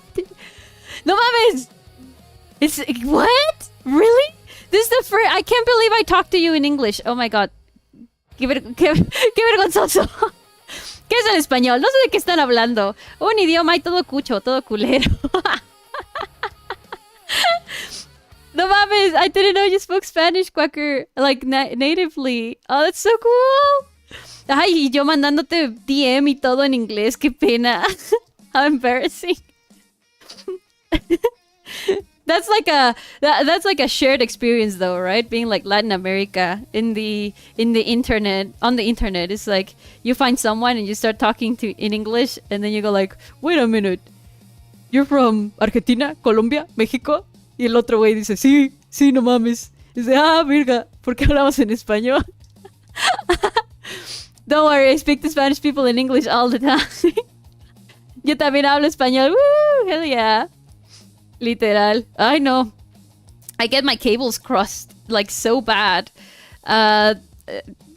No mames! It's... What? Really? This is the first... I can't believe I talked to you in English. Oh my god. Qué vergonzoso. ¿Qué es el español? No sé de qué están hablando. Un idioma y todo cucho, todo culero. No mames, I didn't know you spoke Spanish, Quacker. Like, natively. Oh, that's so cool. Ay, y yo mandándote DM y todo en inglés. Qué pena. How embarrassing. that's like a shared experience though, right? Being like Latin America in the internet, on the internet. It's like you find someone and you start talking to in English, and then you go like, wait a minute, you're from Argentina, Colombia, Mexico? Y el otro güey dice, sí, sí, no mames. Dice, ah, virga, ¿por qué hablamos en español? Don't worry, I speak to Spanish people in English all the time. Yo también hablo español. Woo, hell yeah. Literal. I know. I get my cables crossed like so bad.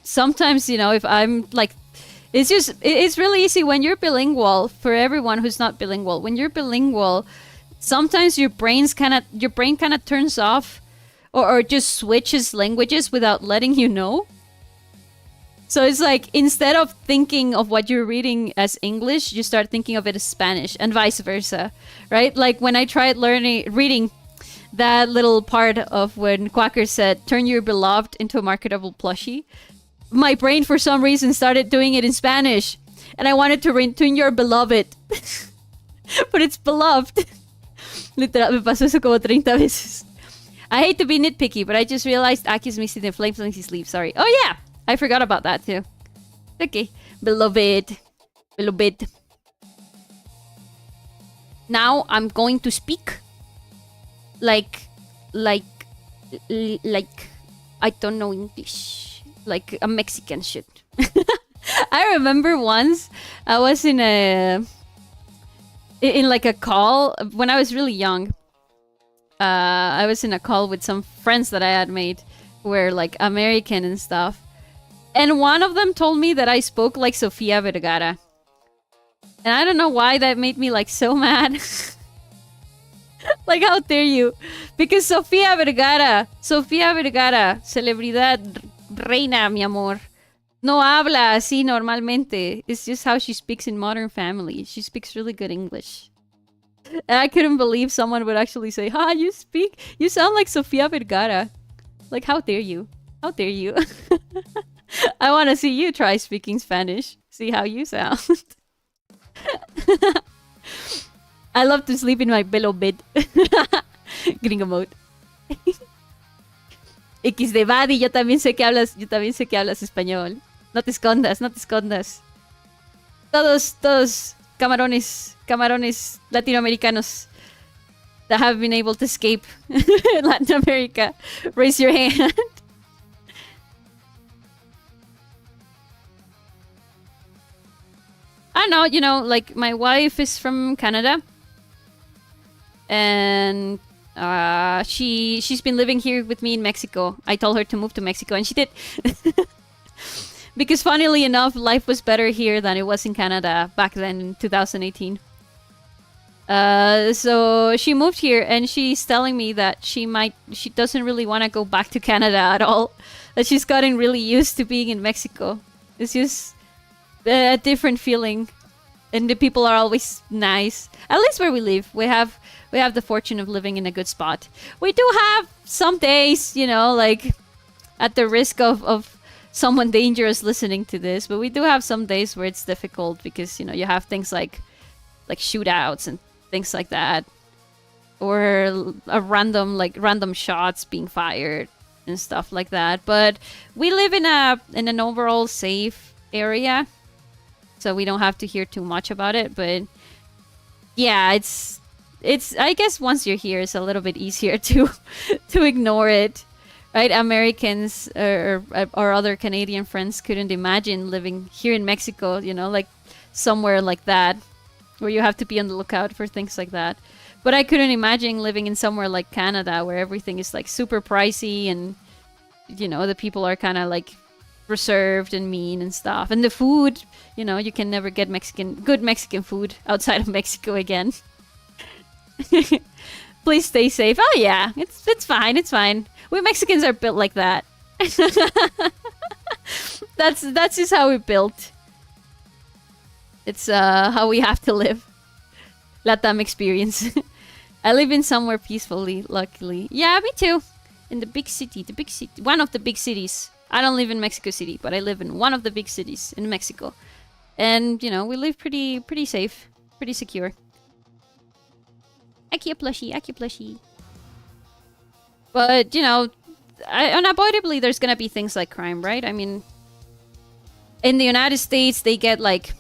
Sometimes, you know, if I'm like, it's really easy when you're bilingual. For everyone who's not bilingual, when you're bilingual, sometimes your brain kind of turns off, or just switches languages without letting you know. So it's like, instead of thinking of what you're reading as English, you start thinking of it as Spanish, and vice versa, right? Like when I tried reading that little part of when Quacker said, turn your beloved into a marketable plushie, my brain for some reason started doing it in Spanish. And I wanted to turn your beloved. But it's beloved. Literal, me pasó eso como 30 veces. I hate to be nitpicky, but I just realized Aki's missing the flames on his sleeve. Sorry. Oh yeah! I forgot about that too. Okay. Beloved. Beloved. Now I'm going to speak like I don't know English. Like a Mexican should. I remember once I was in like a call when I was really young. I was in a call with some friends that I had made who were like American and stuff. And one of them told me that I spoke like Sofia Vergara. And I don't know why that made me like so mad. Like, how dare you? Because Sofia Vergara, celebridad, reina, mi amor, no habla así normalmente. It's just how she speaks in Modern Family. She speaks really good English. And I couldn't believe someone would actually say, you sound like Sofia Vergara. Like, how dare you? How dare you? I want to see you try speaking Spanish. See how you sound. I love to sleep in my pillow bed. Gringo mode. XD Buddy, yo también sé que hablas español. No te escondas. Todos camarones latinoamericanos that have been able to escape Latin America, raise your hand. I don't know, like my wife is from Canada, and she's been living here with me in Mexico. I told her to move to Mexico, and she did. Because funnily enough, life was better here than it was in Canada back then in 2018. So she moved here, and she's telling me that she doesn't really want to go back to Canada at all. That she's gotten really used to being in Mexico. It's just a different feeling, and the people are always nice. At least where we live, we have the fortune of living in a good spot. We do have some days, like at the risk of someone dangerous listening to this, but we do have some days where it's difficult because you have things like shootouts and things like that, or random shots being fired and stuff like that. But we live in an overall safe area, so we don't have to hear too much about it. But yeah, it's I guess once you're here, it's a little bit easier to ignore it, right? Americans or other Canadian friends couldn't imagine living here in Mexico, like somewhere like that, where you have to be on the lookout for things like that. But I couldn't imagine living in somewhere like Canada, where everything is like super pricey, and the people are kind of like reserved and mean and stuff. And the food, you can never get good Mexican food outside of Mexico again. Please stay safe. Oh yeah, it's fine. We Mexicans are built like that. That's just how we're built. It's how we have to live. Latam experience. I live in somewhere peacefully, luckily. Yeah, me too. In the big city. One of the big cities. I don't live in Mexico City, but I live in one of the big cities in Mexico. And, we live pretty safe, pretty secure. Aki a plushie. But, you know, unavoidably there's gonna be things like crime, right? I mean, in the United States, they get, like,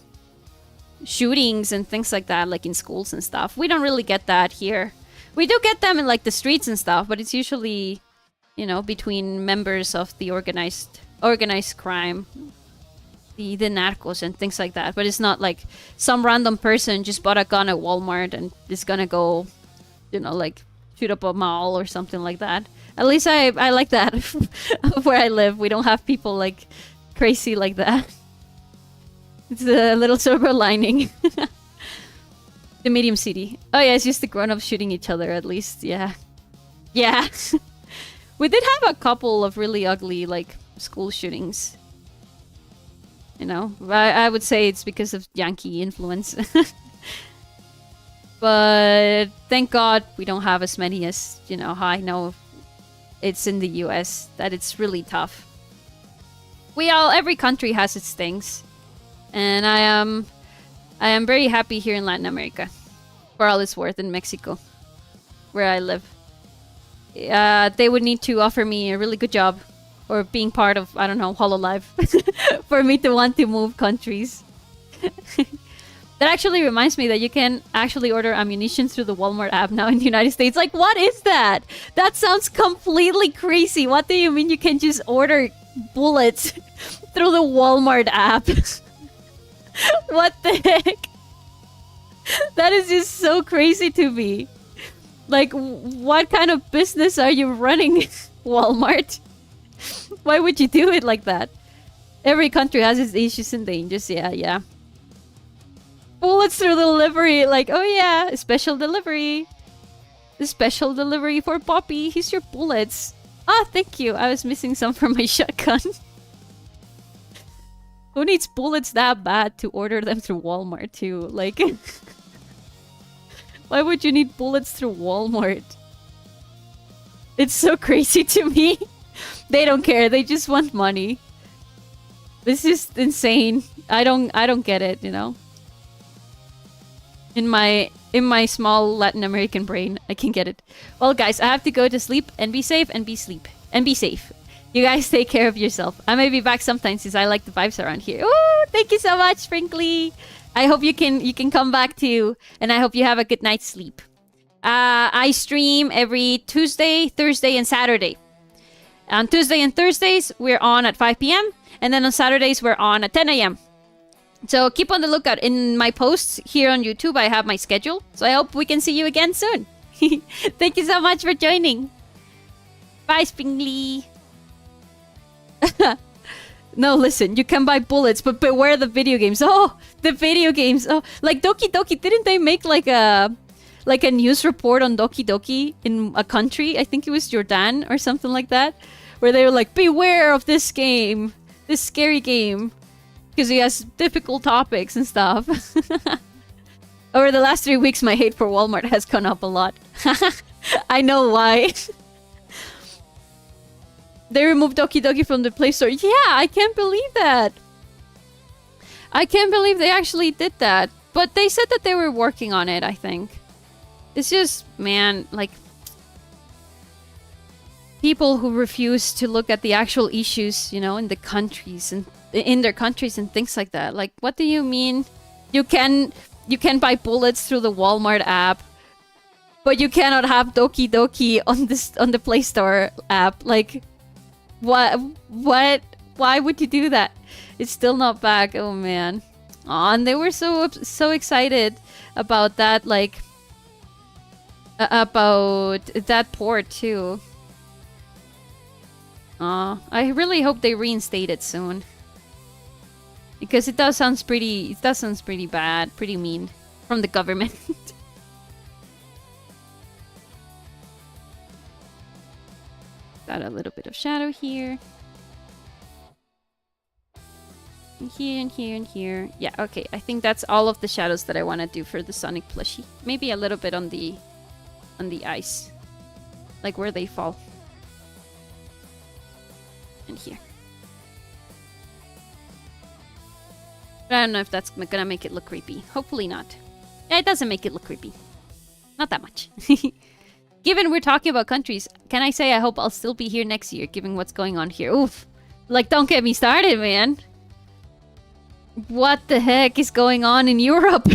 shootings and things like that, like in schools and stuff. We don't really get that here. We do get them in, like, the streets and stuff, but it's usually, you know, between members of the organized crime, the narcos and things like that. But it's not like some random person just bought a gun at Walmart and is gonna go, you know, like, shoot up a mall or something like that. At least I like that where I live. We don't have people, like, crazy like that. It's a little silver lining. The medium city. Oh yeah, it's just the grown-ups shooting each other at least. Yeah. Yeah. We did have a couple of really ugly, like, school shootings. You know, I would say it's because of Yankee influence. But thank God we don't have as many as, you know, how I know it's in the US, that it's really tough. Every country has its things. And I am very happy here in Latin America. For all it's worth, in Mexico, where I live. They would need to offer me a really good job, or being part of, I don't know, HoloLive, for me to want to move countries. That actually reminds me that you can actually order ammunition through the Walmart app now in the United States. Like, what is that? That sounds completely crazy. What do you mean you can just order bullets through the Walmart app? What the heck? That is just so crazy to me. Like, what kind of business are you running, Walmart? Why would you do it like that? Every country has its issues and dangers. Yeah. Bullets through delivery. Like, oh yeah, special delivery. The special delivery for Poppy. Here's your bullets. Ah, thank you. I was missing some for my shotgun. Who needs bullets that bad to order them through Walmart too? Like, why would you need bullets through Walmart? It's so crazy to me. They don't care. They just want money. This is insane. I don't get it, you know. In my small Latin American brain, I can get it. Well, guys, I have to go to sleep and be safe and be safe. You guys take care of yourself. I may be back sometime since I like the vibes around here. Ooh, thank you so much, Sprinkly. I hope you can come back too, and I hope you have a good night's sleep. I stream every Tuesday, Thursday, and Saturday. On Tuesday and Thursdays, we're on at 5 p.m. And then on Saturdays, we're on at 10 a.m. So keep on the lookout. In my posts here on YouTube, I have my schedule. So I hope we can see you again soon. Thank you so much for joining. Bye, Springly. No, listen, you can buy bullets, but beware the video games. Oh, the video games. Oh, like Doki Doki. Didn't they make like a news report on Doki Doki in a country? I think it was Jordan or something like that. Where they were like, beware of this game. This scary game. Because he has difficult topics and stuff. Over the last 3 weeks, my hate for Walmart has gone up a lot. I know why. They removed Doki Doki from the Play Store. Yeah, I can't believe that. I can't believe they actually did that. But they said that they were working on it, I think. It's just, man, like... people who refuse to look at the actual issues, you know, in the countries and in their countries and things like that. Like, what do you mean? You can buy bullets through the Walmart app, but you cannot have Doki Doki on the Play Store app. Like, what? Why would you do that? It's still not back. Oh man. Aw, and they were so excited about that, like about that port too. I really hope they reinstate it soon. Because it does sound pretty bad, pretty mean from the government. Got a little bit of shadow here. And here and here and here. Yeah, okay. I think that's all of the shadows that I want to do for the Sonic plushie. Maybe a little bit on the ice. Like where they fall. And here. But I don't know if that's gonna make it look creepy. Hopefully not. Yeah, it doesn't make it look creepy. Not that much. Given we're talking about countries, can I say I hope I'll still be here next year, given what's going on here? Oof. Like, don't get me started, man. What the heck is going on in Europe?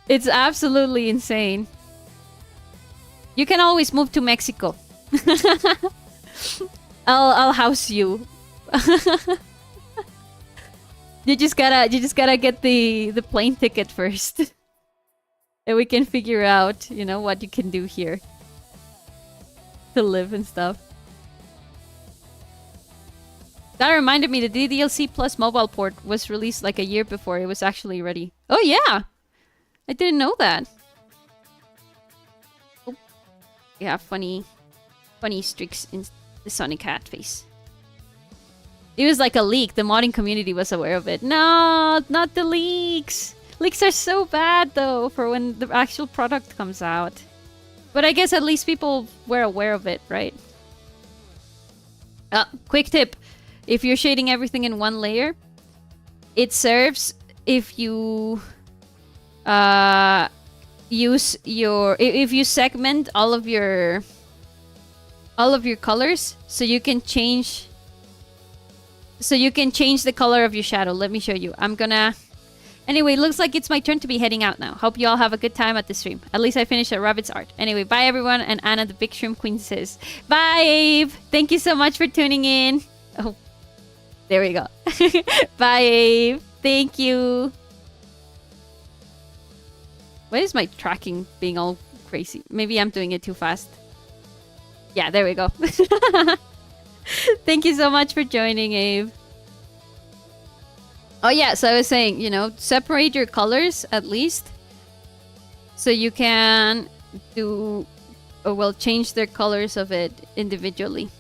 It's absolutely insane. You can always move to Mexico. I'll house you. You just gotta get the plane ticket first. And we can figure out, you know, what you can do here. To live and stuff. That reminded me, the DDLC Plus mobile port was released like a year before it was actually ready. Oh yeah! I didn't know that. Oh. Yeah, funny streaks in the Sonic Cat face. It was like a leak. The modding community was aware of it. No, not the leaks! Leaks are so bad though for when the actual product comes out. But I guess at least people were aware of it, right? Quick tip. If you're shading everything in one layer, it serves if you use your... If you segment all of your colors, so you can change... So you can change the color of your shadow. Let me show you. I'm gonna... Anyway, looks like it's my turn to be heading out now. Hope you all have a good time at the stream. At least I finished a rabbit's art. Anyway, bye everyone, and Anna the Big Shrimp Queen says, bye Abe! Thank you so much for tuning in. Oh, there we go. Bye Abe! Thank you! Why is my tracking being all crazy? Maybe I'm doing it too fast. Yeah, there we go. Thank you so much for joining, Abe. Oh yeah, so I was saying, you know, separate your colors at least. So you can do... Or well, change their colors of it individually.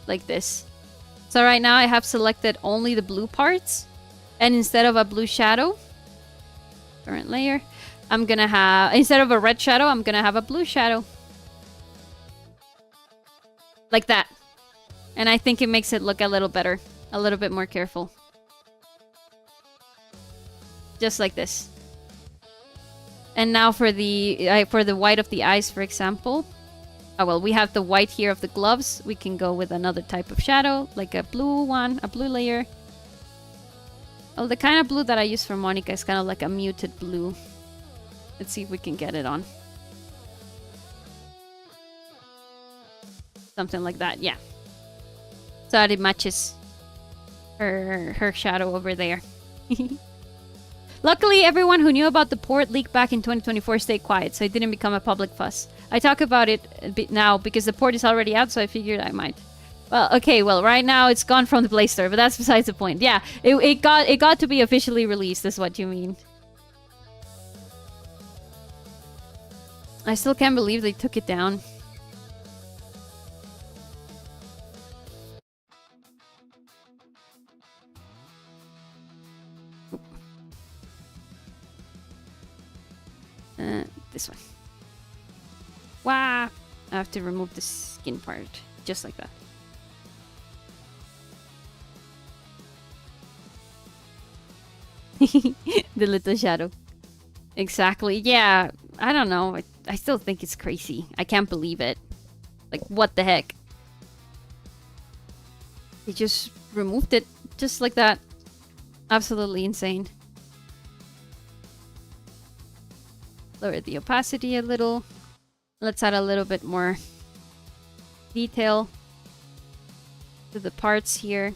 Like this. So right now I have selected only the blue parts. And instead of a blue shadow... Current layer. I'm gonna have... Instead of a red shadow, I'm gonna have a blue shadow. Like that. And I think it makes it look a little better. A little bit more careful. Just like this. And now for the white of the eyes, for example. Oh, well, we have the white here of the gloves. We can go with another type of shadow, like a blue one, a blue layer. Well, the kind of blue that I use for Monika is kind of like a muted blue. Let's see if we can get it on. Something like that, yeah. So that it matches her shadow over there. Luckily, everyone who knew about the port leak back in 2024 stayed quiet, so it didn't become a public fuss. I talk about it a bit now because the port is already out, so I figured I might. Well, okay, well, right now it's gone from the Play Store, but that's besides the point. Yeah, it got to be officially released, is what you mean. I still can't believe they took it down. This one. Wow! I have to remove the skin part. Just like that. The little shadow. Exactly. Yeah, I don't know. I still think it's crazy. I can't believe it. Like, what the heck? They just removed it. Just like that. Absolutely insane. Lower the opacity a little. Let's add a little bit more detail to the parts here.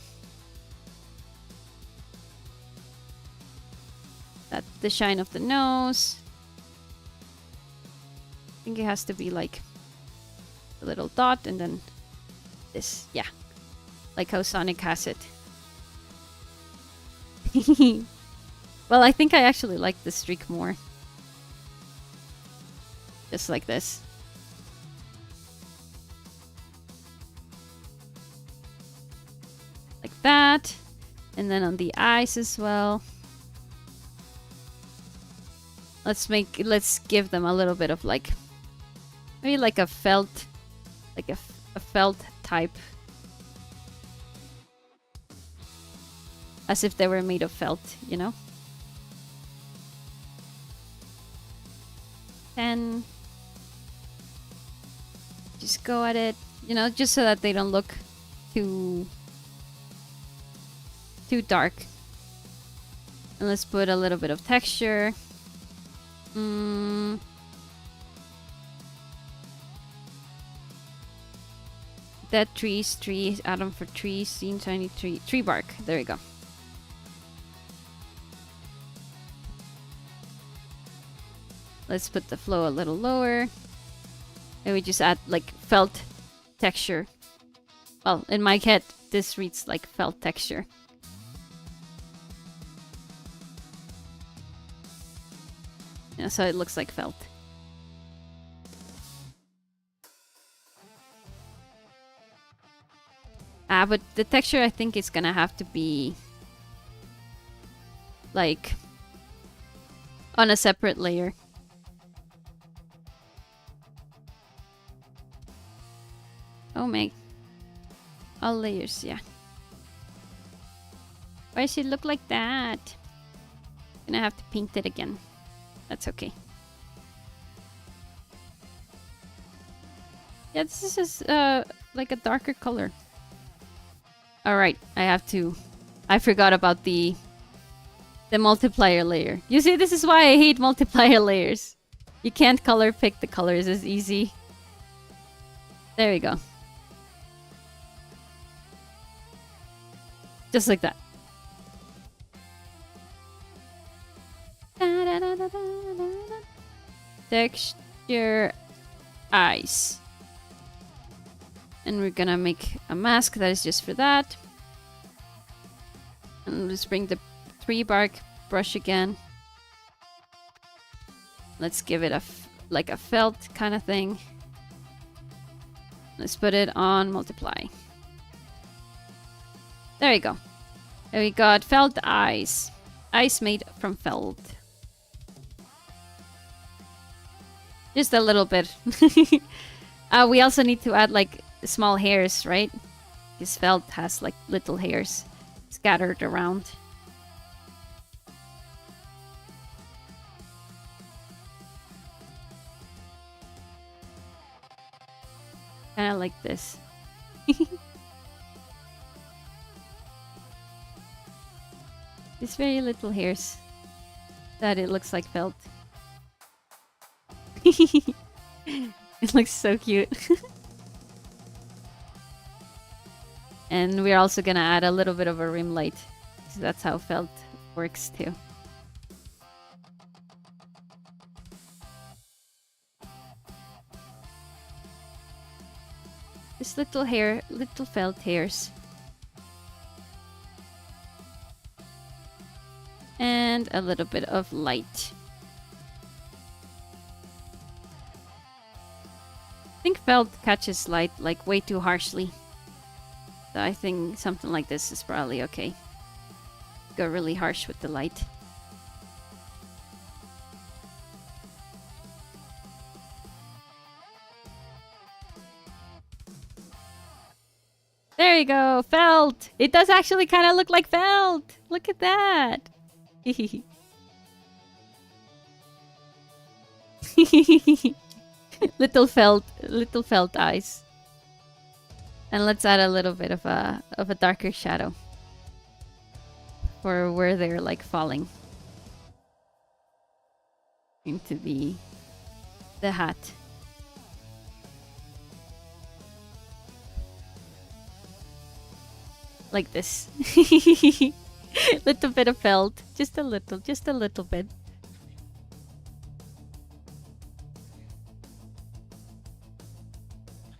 That's the shine of the nose. I think it has to be like a little dot and then this. Yeah. Like how Sonic has it. Well, I think I actually like the streak more. Just like this. Like that. And then on the eyes as well. Let's give them a little bit of like, maybe like a felt, like a felt type. As if they were made of felt, you know? 10. Just go at it, you know, just so that they don't look too dark. And let's put a little bit of texture. Dead trees, trees, atom for trees, scene tiny tree bark. There we go. Let's put the flow a little lower. And we just add like felt texture. Well, in my head, this reads like felt texture. Yeah, so it looks like felt. But the texture I think is gonna have to be like on a separate layer. Oh my. All layers, yeah. Why does it look like that? Gonna have to paint it again. That's okay. Yeah, this is just like a darker color. Alright, I forgot about the multiplier layer. You see, this is why I hate multiplier layers. You can't color pick the colors as easy. There we go. Just like that. Texture eyes. And we're gonna make a mask that is just for that. And let's bring the tree bark brush again. Let's give it like a felt kind of thing. Let's put it on multiply. There you go. And we got felt eyes. Eyes made from felt. Just a little bit. We also need to add like small hairs, right? This felt has like little hairs scattered around. Kind of like this. These very little hairs that it looks like felt. It looks so cute. And we're also gonna add a little bit of a rim light. So that's how felt works too. Just little hair, little felt hairs. And a little bit of light. I think felt catches light like way too harshly. So I think something like this is probably okay. Go really harsh with the light. There you go, felt! It does actually kind of look like felt! Look at that! little felt eyes. And let's add a little bit of a darker shadow for where they're like falling into the hat. Like this. Little bit of felt, just a little bit.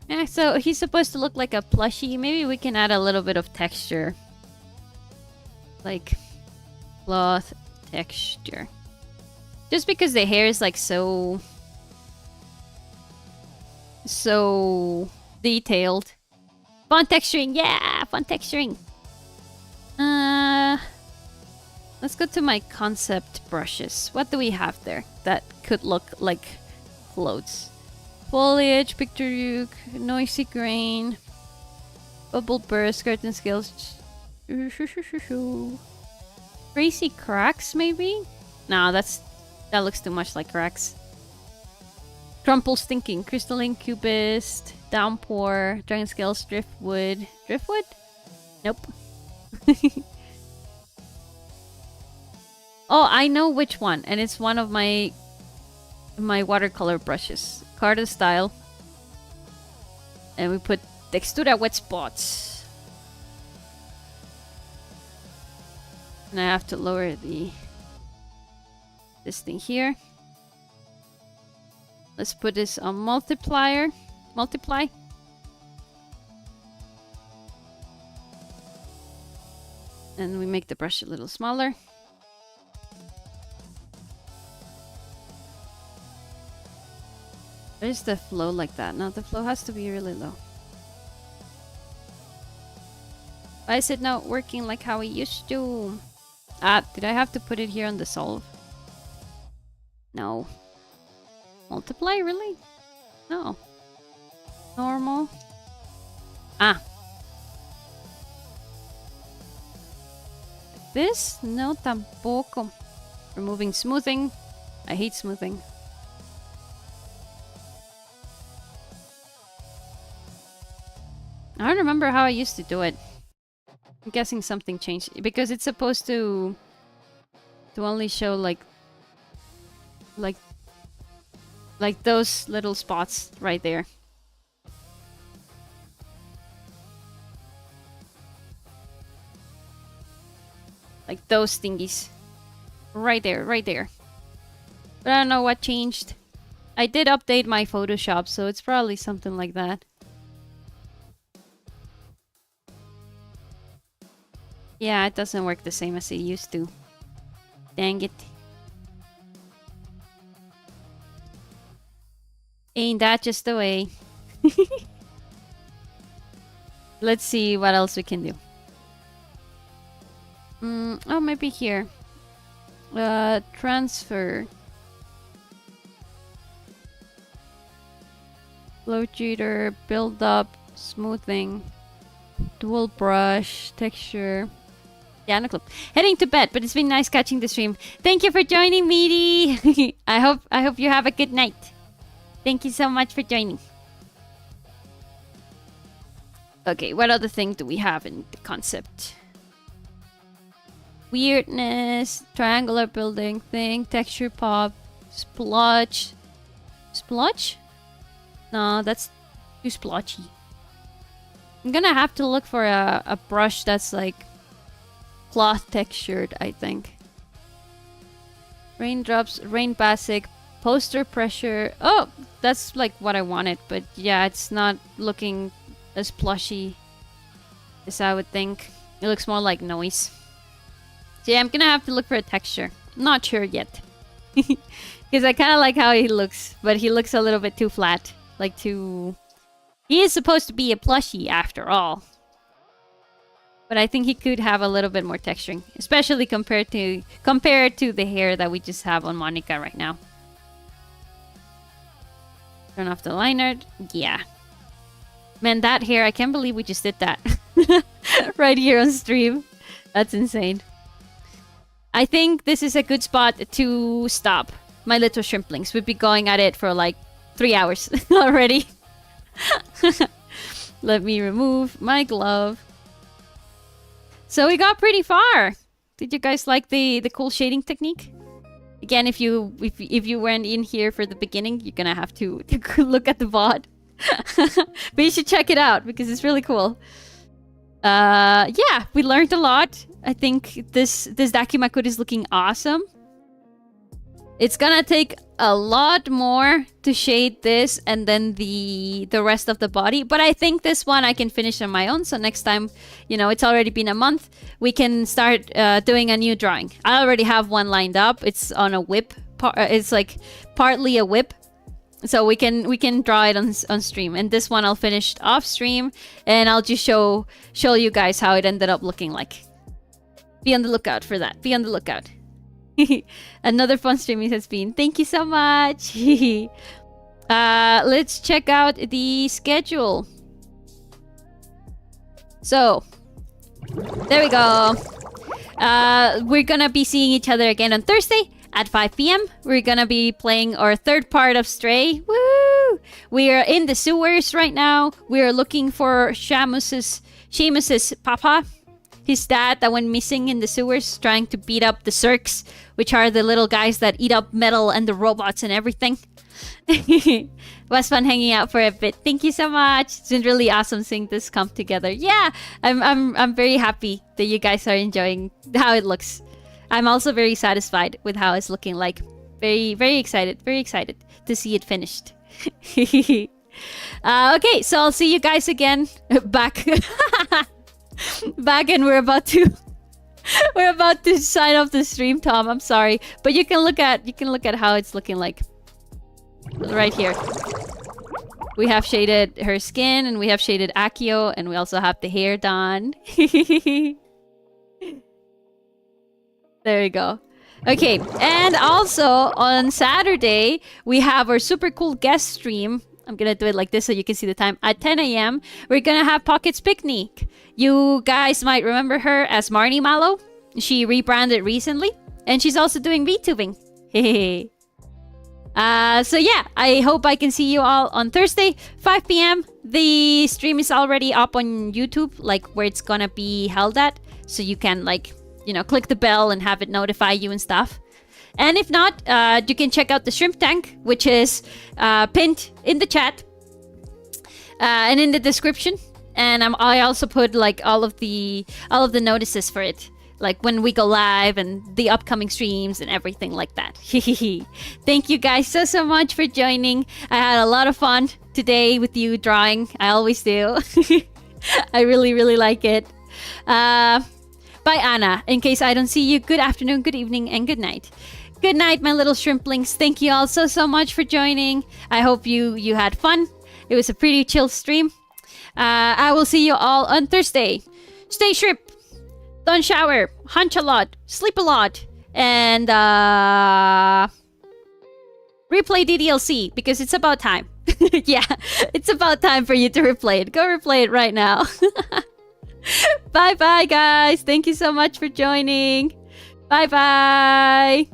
Yeah, so he's supposed to look like a plushie. Maybe we can add a little bit of texture. Like cloth texture. Just because the hair is like so detailed. Font texturing, yeah! Font texturing! Let's go to my concept brushes. What do we have there that could look like clothes? Foliage, picture, noisy grain, bubble burst, curtain scales, crazy cracks maybe? No, that looks too much like cracks. Crumple Stinking, Crystalline Cubist, Downpour, Dragon Scales, Driftwood. Driftwood? Nope. Oh, I know which one, and it's one of my watercolor brushes. Carta Style. And we put Textura Wet Spots. And I have to lower this thing here. Let's put this on multiply. And we make the brush a little smaller. Where's the flow like that? No, the flow has to be really low. Why is it not working like how it used to? Ah, did I have to put it here on the solve? No. Multiply, really? No. Normal. Ah. This? No, tampoco. Removing smoothing. I hate smoothing. I don't remember how I used to do it. I'm guessing something changed because it's supposed to only show like those little spots right there. Like those thingies. Right there, right there. But I don't know what changed. I did update my Photoshop, so it's probably something like that. Yeah, it doesn't work the same as it used to. Dang it. Ain't that just the way? Let's see what else we can do. Oh, maybe here. Transfer. Flow jitter, build up, smoothing, dual brush, texture. Yeah, no clue. Heading to bed, but it's been nice catching the stream. Thank you for joining, Meaty. I hope you have a good night. Thank you so much for joining. Okay, what other thing do we have in the concept? Weirdness, triangular building thing, texture pop, splotch. Splotch? No, that's too splotchy. I'm gonna have to look for a brush that's like cloth textured, I think. Raindrops, rain basic, poster pressure. Oh, that's like what I wanted, but yeah, it's not looking as plushy as I would think. It looks more like noise. So yeah, I'm gonna have to look for a texture. Not sure yet. Because I kind of like how he looks, but he looks a little bit too flat. Like too... He is supposed to be a plushie after all. But I think he could have a little bit more texturing, especially compared to the hair that we just have on Monika right now. Turn off the liner. Yeah. Man, that hair, I can't believe we just did that. Right here on stream. That's insane. I think this is a good spot to stop. My little shrimplings. We'd be going at it for like 3 hours already. Let me remove my glove. So we got pretty far. Did you guys like the cool shading technique? Again, if you weren't in here for the beginning, you're gonna have to look at the VOD. But you should check it out because it's really cool. Yeah, we learned a lot. I think this Dakimakura is looking awesome. It's gonna take a lot more to shade this and then the rest of the body. But I think this one I can finish on my own. So next time, you know, it's already been a month, we can start doing a new drawing. I already have one lined up. It's on a whip. It's like partly a whip. So we can draw it on stream. And this one I'll finish off stream. And I'll just show you guys how it ended up looking like. Be on the lookout for that. Be on the lookout. Another fun stream it has been. Thank you so much. Let's check out the schedule. So, there we go. We're gonna be seeing each other again on Thursday at 5 p.m. We're gonna be playing our third part of Stray. Woo! We are in the sewers right now. We are looking for Seamus's papa. His dad that went missing in the sewers, trying to beat up the Zerks, which are the little guys that eat up metal and the robots and everything. Was fun hanging out for a bit. Thank you so much. It's been really awesome seeing this come together. Yeah, I'm very happy that you guys are enjoying how it looks. I'm also very satisfied with how it's looking like. Very excited to see it finished. Okay, so I'll see you guys again back. And we're about to sign off the stream, Tom. I'm sorry, but you can look at how it's looking like right here. We have shaded her skin, and we have shaded Akio, and we also have the hair done. There you go. Okay, and also on Saturday we have our super cool guest stream. I'm gonna do it like this so you can see the time. At 10 a.m. we're gonna have Pocket's Picnic. You guys might remember her as Marnie Mallow. She rebranded recently, and she's also doing VTubing. So yeah, I hope I can see you all on Thursday, 5 p.m. The stream is already up on YouTube, like where it's gonna be held at, so you can like, you know, click the bell and have it notify you and stuff. And if not, you can check out the shrimp tank, which is pinned in the chat and in the description. And I also put like all of the notices for it, like when we go live and the upcoming streams and everything like that. Thank you guys so much for joining. I had a lot of fun today with you drawing. I always do. I really like it. Bye, Anna. In case I don't see you, good afternoon, good evening, and good night. Good night, my little shrimplings. Thank you all so much for joining. I hope you had fun. It was a pretty chill stream. I will see you all on Thursday. Stay shrimp. Don't shower. Hunch a lot. Sleep a lot. And replay DDLC because it's about time. Yeah, it's about time for you to replay it. Go replay it right now. Bye guys. Thank you so much for joining. Bye.